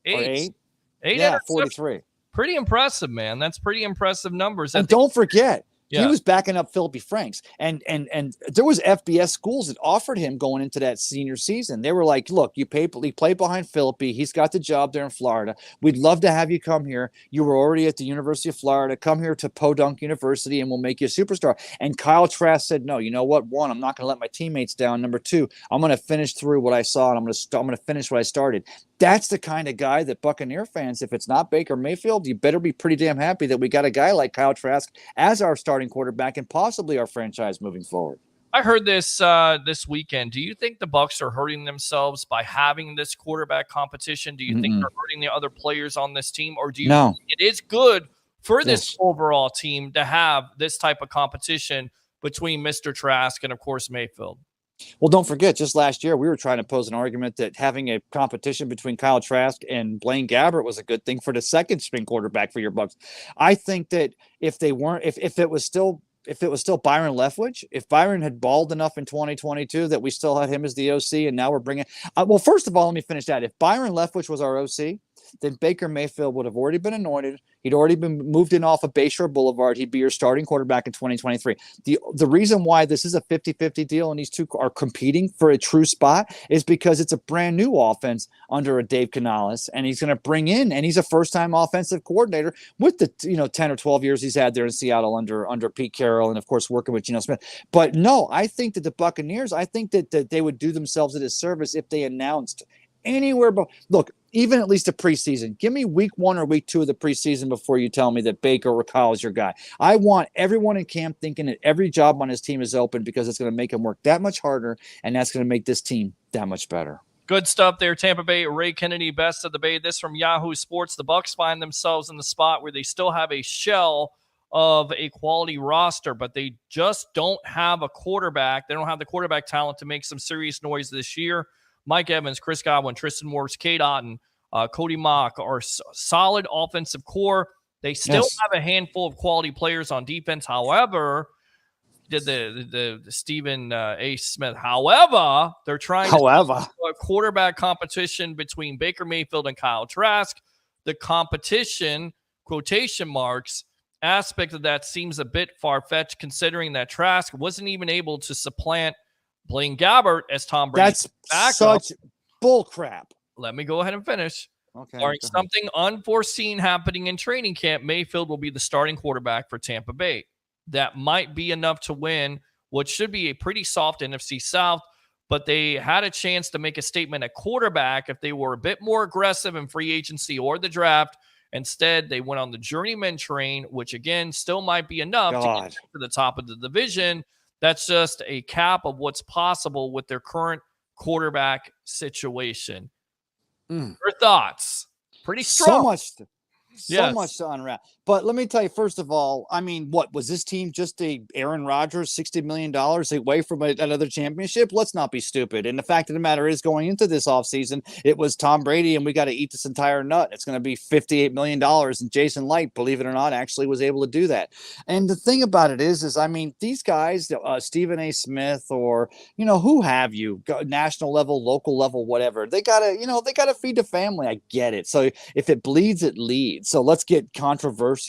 8 yeah, 43. Pretty impressive, man. That's pretty impressive numbers. And don't forget, he was backing up Philippi Franks, and there was FBS schools that offered him going into that senior season. They were like, look, he played behind Philippi. He's got the job there in Florida. We'd love to have you come here. You were already at the University of Florida. Come here to Podunk University and we'll make you a superstar. And Kyle Trask said, no, you know what? 1, I'm not going to let my teammates down. Number 2, I'm going to finish through what I saw, and I'm going to finish what I started. That's the kind of guy that Buccaneer fans, if it's not Baker Mayfield, you better be pretty damn happy that we got a guy like Kyle Trask as our starting quarterback and possibly our franchise moving forward. I heard this this weekend. Do you think the Bucs are hurting themselves by having this quarterback competition? Do you think they're hurting the other players on this team? Or do you think it is good for this overall team to have this type of competition between Mr. Trask and, of course, Mayfield? Well, don't forget, just last year, we were trying to pose an argument that having a competition between Kyle Trask and Blaine Gabbert was a good thing for the second string quarterback for your Bucs. I think that if they weren't, if it was still if it was still Byron Leftwich, if Byron had balled enough in 2022 that we still had him as the OC, and now we're bringing. Well, first of all, let me finish that. If Byron Leftwich was our OC, then Baker Mayfield would have already been anointed. He'd already been moved in off of Bayshore Boulevard. He'd be your starting quarterback in 2023. The reason why this is a 50-50 deal and these two are competing for a true spot is because it's a brand new offense under a Dave Canales, and he's going to bring in, and he's a first-time offensive coordinator with the 10 or 12 years he's had there in Seattle under Pete Carroll and, of course, working with Geno Smith. But no, I think that the Buccaneers, I think that they would do themselves a disservice if they announced anywhere. But look, even at least a preseason. Give me week 1 or week 2 of the preseason before you tell me that Baker or Kyle is your guy. I want everyone in camp thinking that every job on his team is open because it's going to make him work that much harder, and that's going to make this team that much better. Good stuff there, Tampa Bay. Ray Kennedy, best of the Bay. This from Yahoo Sports. The Bucs find themselves in the spot where they still have a shell of a quality roster, but they just don't have a quarterback. They don't have the quarterback talent to make some serious noise this year. Mike Evans, Chris Godwin, Tristan Wirfs, Cade Otton, Cody Mock are solid offensive core. They still have a handful of quality players on defense. However, did the Stephen A. Smith. However, they're trying to a quarterback competition between Baker Mayfield and Kyle Trask. The competition, quotation marks, aspect of that seems a bit far-fetched considering that Trask wasn't even able to supplant Blaine Gabbert as Tom Brady's backup. Such bull crap. Let me go ahead and finish. Okay. Barring something unforeseen happening in training camp, Mayfield will be the starting quarterback for Tampa Bay. That might be enough to win what should be a pretty soft NFC South, but they had a chance to make a statement at quarterback if they were a bit more aggressive in free agency or the draft. Instead, they went on the journeyman train, which, again, still might be enough to get to the top of the division. That's just a cap of what's possible with their current quarterback situation. Your thoughts? Pretty strong. So much to unwrap. But let me tell you, first of all, I mean, what was this team just a Aaron Rodgers, $60 million away from another championship? Let's not be stupid. And the fact of the matter is, going into this offseason, it was Tom Brady, and we got to eat this entire nut. It's going to be $58 million. And Jason Light, believe it or not, actually was able to do that. And the thing about it is I mean, these guys, Stephen A. Smith or, who have you, national level, local level, whatever, they got to feed the family. I get it. So if it bleeds, it leads. So let's get controversial.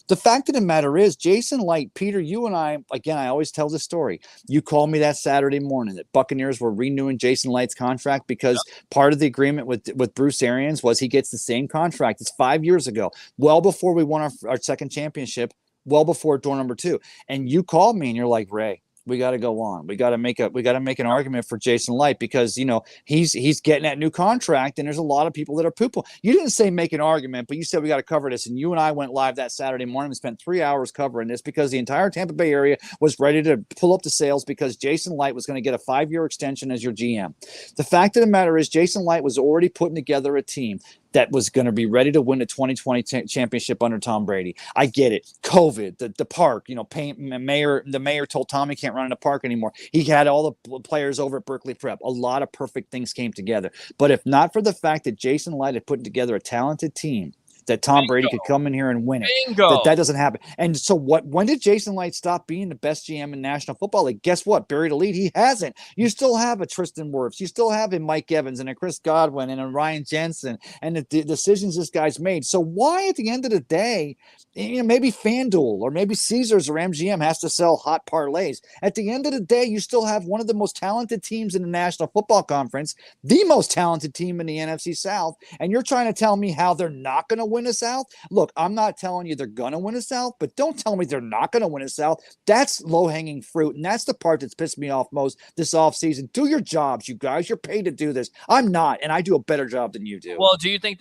The fact of the matter is, Jason Light, Peter, you and I, again, I always tell the story. You called me that Saturday morning that Buccaneers were renewing Jason Light's contract because part of the agreement with Bruce Arians was he gets the same contract. It's 5 years ago, well before we won our second championship, well before door number 2. And you called me and you're like, Ray, we got to go on. We got to make an argument for Jason Light because, he's getting that new contract and there's a lot of people that are poo-poo. You didn't say make an argument, but you said we got to cover this. And you and I went live that Saturday morning and spent 3 hours covering this because the entire Tampa Bay area was ready to pull up the sales because Jason Light was going to get a 5-year extension as your GM. The fact of the matter is Jason Light was already putting together a team that was going to be ready to win the 2020 championship under Tom Brady. I get it. COVID, the park, the mayor told Tom he can't run in the park anymore. He had all the players over at Berkeley Prep. A lot of perfect things came together. But if not for the fact that Jason Light had put together a talented team, that Tom Brady could come in here and win it. That doesn't happen. And so when did Jason Light stop being the best GM in National Football League? Guess what? Buried elite. He hasn't. You still have a Tristan Wirfs. You still have a Mike Evans and a Chris Godwin and a Ryan Jensen and the decisions this guy's made. So why at the end of the day, maybe FanDuel or maybe Caesars or MGM has to sell hot parlays. At the end of the day, you still have one of the most talented teams in the National Football Conference, the most talented team in the NFC South, and you're trying to tell me how they're not going to win a South? Look, I'm not telling you they're going to win a South, but don't tell me they're not going to win a South. That's low-hanging fruit, and that's the part that's pissed me off most this offseason. Do your jobs, you guys. You're paid to do this. I'm not, and I do a better job than you do. Well, do you think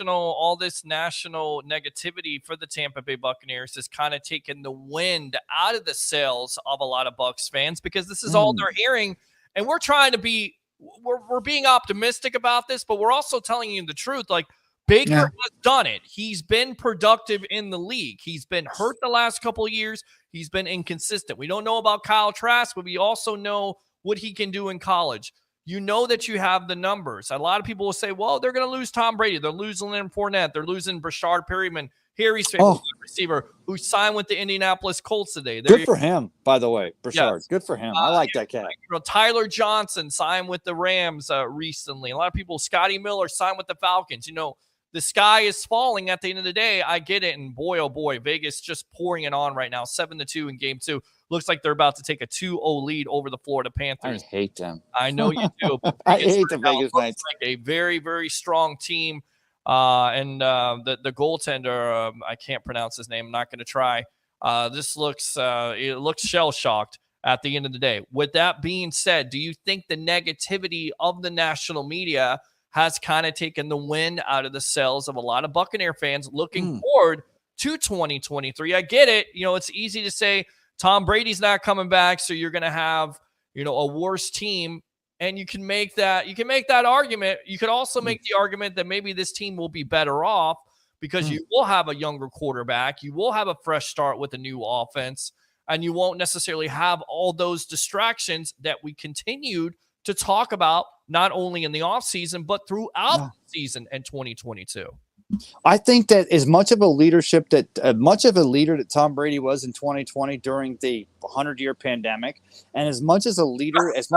all this national negativity for the Tampa Bay Buccaneers has kind of taken the wind out of the sails of a lot of Bucs fans because this is all they're hearing, and we're trying to be we're being optimistic about this, but we're also telling you the truth. Like, Baker has done it. He's been productive in the league. He's been hurt the last couple of years. He's been inconsistent. We don't know about Kyle Trask, but we also know what he can do in college. you know that you have the numbers. A lot of people will say, well, they're going to lose Tom Brady. They're losing Leonard Fournette. They're losing Brashard Perryman, Harry's favorite wide receiver, who signed with the Indianapolis Colts today. Good for him, by the way, Brashard. Yes. Good for him. I like that cat. Tyler Johnson signed with the Rams recently. A lot of people, Scotty Miller signed with the Falcons. The sky is falling at the end of the day. I get it. And boy, oh boy, Vegas just pouring it on right now. 7-2 in game 2. Looks like they're about to take a 2-0 lead over the Florida Panthers. I hate them. I know you do. I hate the Vegas Knights. Like a very, very strong team. And the goaltender, I can't pronounce his name. I'm not going to try. This looks it looks shell-shocked at the end of the day. With that being said, do you think the negativity of the national media has kind of taken the wind out of the sails of a lot of Buccaneer fans looking forward to 2023? I get it. It's easy to say Tom Brady's not coming back, so you're going to have, a worse team. And you can make that argument. You could also make the argument that maybe this team will be better off because you will have a younger quarterback. You will have a fresh start with a new offense, and you won't necessarily have all those distractions that we continued to talk about, not only in the offseason, but throughout the season in 2022. I think that as much of a leader that Tom Brady was in 2020 during the 100-year pandemic, and as much as this team, as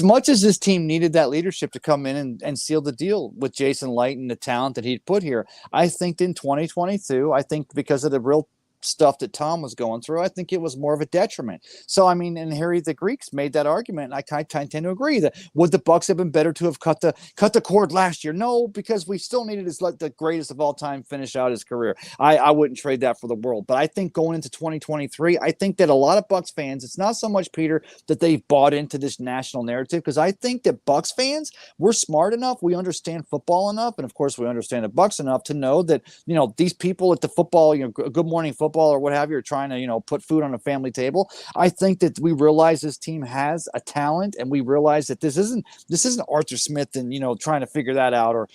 much as this team needed that leadership to come in and seal the deal with Jason Light and the talent that he'd put here, I think in 2022, because of the real stuff that Tom was going through, I think it was more of a detriment. So, and Harry the Greeks made that argument, and I tend to agree that would the Bucs have been better to have cut the cord last year? No, because we still needed the greatest of all time finish out his career. I wouldn't trade that for the world. But I think going into 2023, I think that a lot of Bucs fans, it's not so much, Peter, that they've bought into this national narrative, because I think that Bucs fans, we're smart enough, we understand football enough, and of course we understand the Bucs enough to know that, these people at the football, Good Morning Football or what have you, are trying to, put food on a family table. I think that we realize this team has a talent, and we realize that this isn't Arthur Smith and, trying to figure that out, or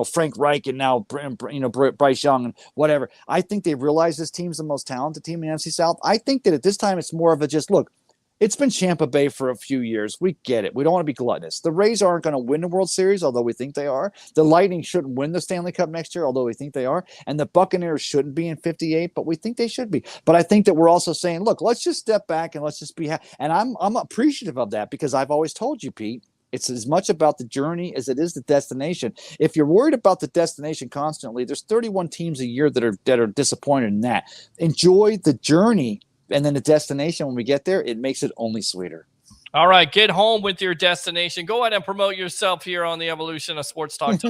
Frank Reich and now, Bryce Young and whatever. I think they realize this team's the most talented team in the NFC South. I think that at this time it's more of a just, look, it's been Tampa Bay for a few years. We get it. We don't want to be gluttonous. The Rays aren't going to win the World Series, although we think they are. The Lightning shouldn't win the Stanley Cup next year, although we think they are. And the Buccaneers shouldn't be in 58, but we think they should be. But I think that we're also saying, look, let's just step back and let's just be and I'm appreciative of that, because I've always told you, Pete, it's as much about the journey as it is the destination. If you're worried about the destination constantly, there's 31 teams a year that are disappointed in that. Enjoy the journey. And then the destination, when we get there, it makes it only sweeter. All right, get home with your destination. Go ahead and promote yourself here on the Evolution of Sports Talk.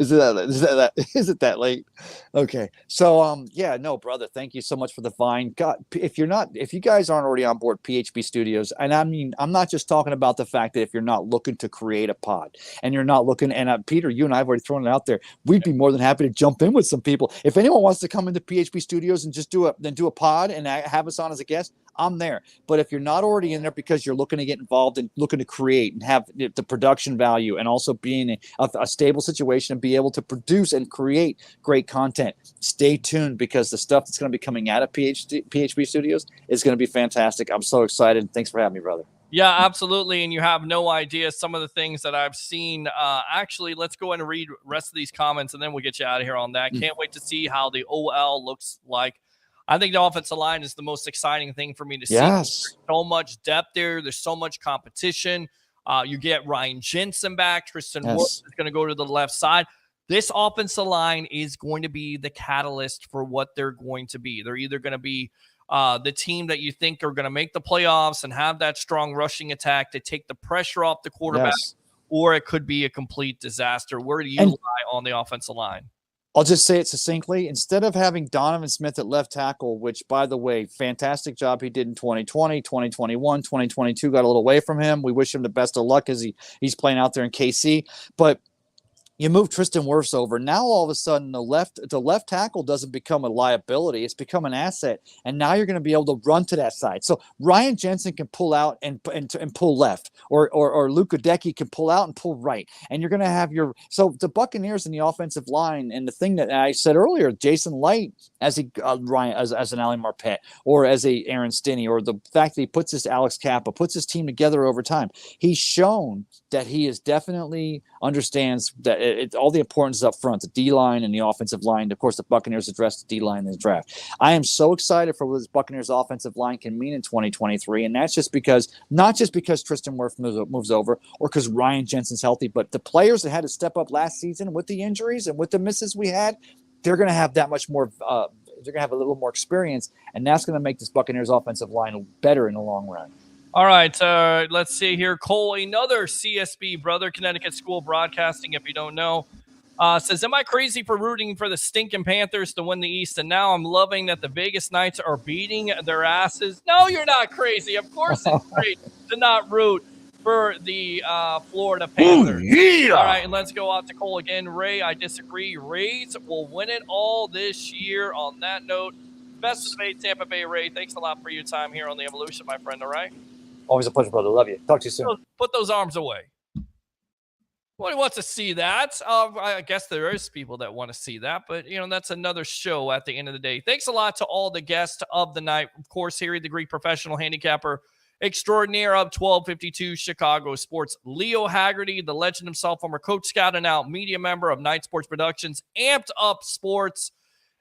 Is it that late? Okay. So, brother, thank you so much for the Vine. God, if you guys aren't already on board PHB Studios, and I'm not just talking about the fact that if you're not looking to create a pod and you're not looking, and Peter, you and I have already thrown it out there, we'd be more than happy to jump in with some people. If anyone wants to come into PHB Studios and just do a pod and have us on as a guest, I'm there. But if you're not already in there because you're looking to get involved and looking to create and have the production value, and also being a stable situation and be able to produce and create great content, stay tuned, because the stuff that's going to be coming out of PHB Studios is going to be fantastic. I'm so excited. Thanks for having me, brother. Yeah, absolutely. And you have no idea some of the things that I've seen. Actually, let's go ahead and read the rest of these comments, and then we'll get you out of here on that. Can't wait to see how the OL looks like. I think the offensive line is the most exciting thing for me to see. There's so much depth there. There's so much competition. You get Ryan Jensen back. Tristan Wood is going to go to the left side. This offensive line is going to be the catalyst for what they're going to be. They're either going to be the team that you think are going to make the playoffs and have that strong rushing attack to take the pressure off the quarterback, or it could be a complete disaster. Where do you lie on the offensive line? I'll just say it succinctly. Instead of having Donovan Smith at left tackle, which, by the way, fantastic job he did in 2020, 2021, 2022, got a little away from him. We wish him the best of luck as he's playing out there in KC. But You move Tristan Wirfs over. Now all of a sudden the left tackle doesn't become a liability. It's become an asset. And now you're going to be able to run to that side. So Ryan Jensen can pull out and pull left, or Luka Decky can pull out and pull right. And you're going to have so the Buccaneers in the offensive line, and the thing that I said earlier, Jason Light as an Ali Marpet, or as a Aaron Stinney, or the fact that he puts this Alex Kappa, puts his team together over time. He's shown that he is definitely understands that all the importance is up front, the D-line and the offensive line. Of course, the Buccaneers addressed the D-line in the draft. I am so excited for what this Buccaneers offensive line can mean in 2023, and that's not just because Tristan Wirfs moves over or because Ryan Jensen's healthy, but the players that had to step up last season with the injuries and with the misses we had, they're going to have that much more. They're going to have a little more experience, and that's going to make this Buccaneers offensive line better in the long run. All right, let's see here. Cole, another CSB brother, Connecticut School Broadcasting, if you don't know, says, am I crazy for rooting for the stinking Panthers to win the East? And now I'm loving that the Vegas Knights are beating their asses. No, you're not crazy. Of course it's great to not root for the Florida Panthers. Yeah. All right, and let's go out to Cole again. Ray, I disagree. Rays will win it all this year. On that note, best of the Bay, Tampa Bay. Ray, thanks a lot for your time here on The Evolution, my friend, all right? Always a pleasure, brother. Love you. Talk to you soon. Put those arms away. Well, he wants to see that. I guess there is people that want to see that, but that's another show at the end of the day. Thanks a lot to all the guests of the night. Of course, Harry the Greek professional handicapper extraordinaire of 1252 Chicago Sports. Leo Haggerty, the legend himself, former coach, scout, and now media member of Night Sports Productions, Amped Up Sports.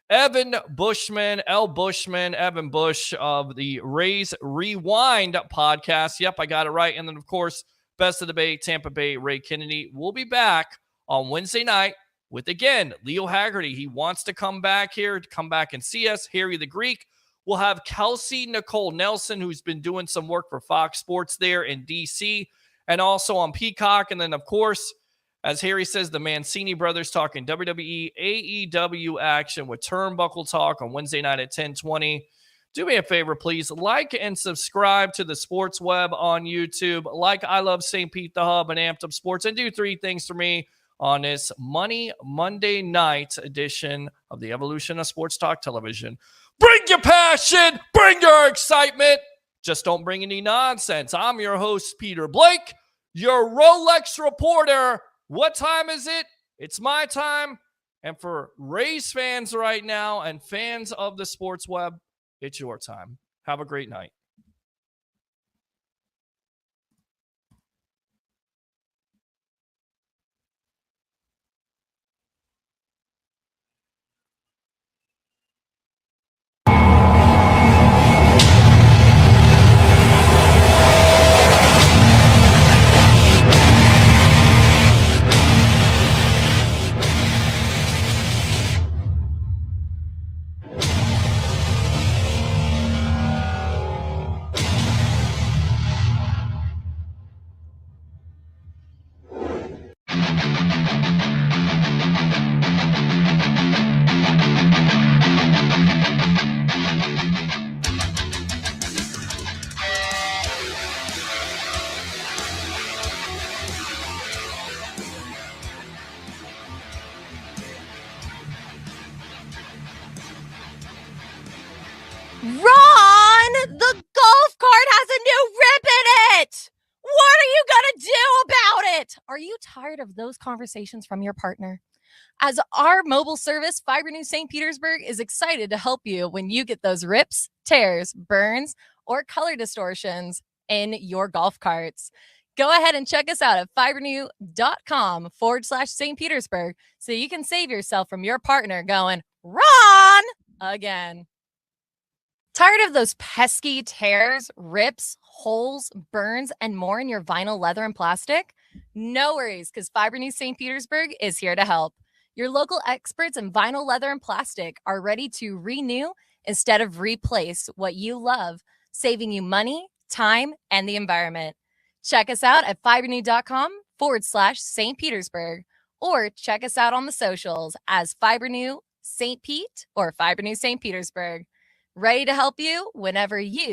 Evan Bushman, Evan Bush of the Rays Rewind podcast. Yep, I got it right. And then, of course, best of the Bay, Tampa Bay, Ray Kennedy. We'll be back on Wednesday night with, again, Leo Haggerty. He wants to come back here, to come back and see us. Harry the Greek. We'll have Kelsey Nicole Nelson, who's been doing some work for Fox Sports there in D.C. and also on Peacock. And then, of course, as Harry says, the Mancini brothers talking WWE, AEW action with Turnbuckle Talk on Wednesday night at 10:20. Do me a favor, please. Like and subscribe to the Sports Web on YouTube. Like I Love St. Pete, the Hub, and Amped Up Sports. And do three things for me on this Monday night edition of the Evolution of Sports Talk Television. Bring your passion. Bring your excitement. Just don't bring any nonsense. I'm your host, Peter Blake, your Rolex reporter. What time is it? It's my time. And for Rays fans right now and fans of the Sports Web, it's your time. Have a great night. Ron, the golf cart has a new rip in it. What are you going to do about it? Are you tired of those conversations from your partner? As our mobile service, Fiber New St. Petersburg is excited to help you when you get those rips, tears, burns, or color distortions in your golf carts. Go ahead and check us out at fibernew.com/St. Petersburg so you can save yourself from your partner going, Ron, again. Tired of those pesky tears, rips, holes, burns, and more in your vinyl, leather, and plastic? No worries, because Fiber New St. Petersburg is here to help. Your local experts in vinyl, leather, and plastic are ready to renew instead of replace what you love, saving you money, time, and the environment. Check us out at fibernew.com/St. Petersburg, or check us out on the socials as Fiber New St. Pete or Fiber New St. Petersburg. Ready to help you whenever you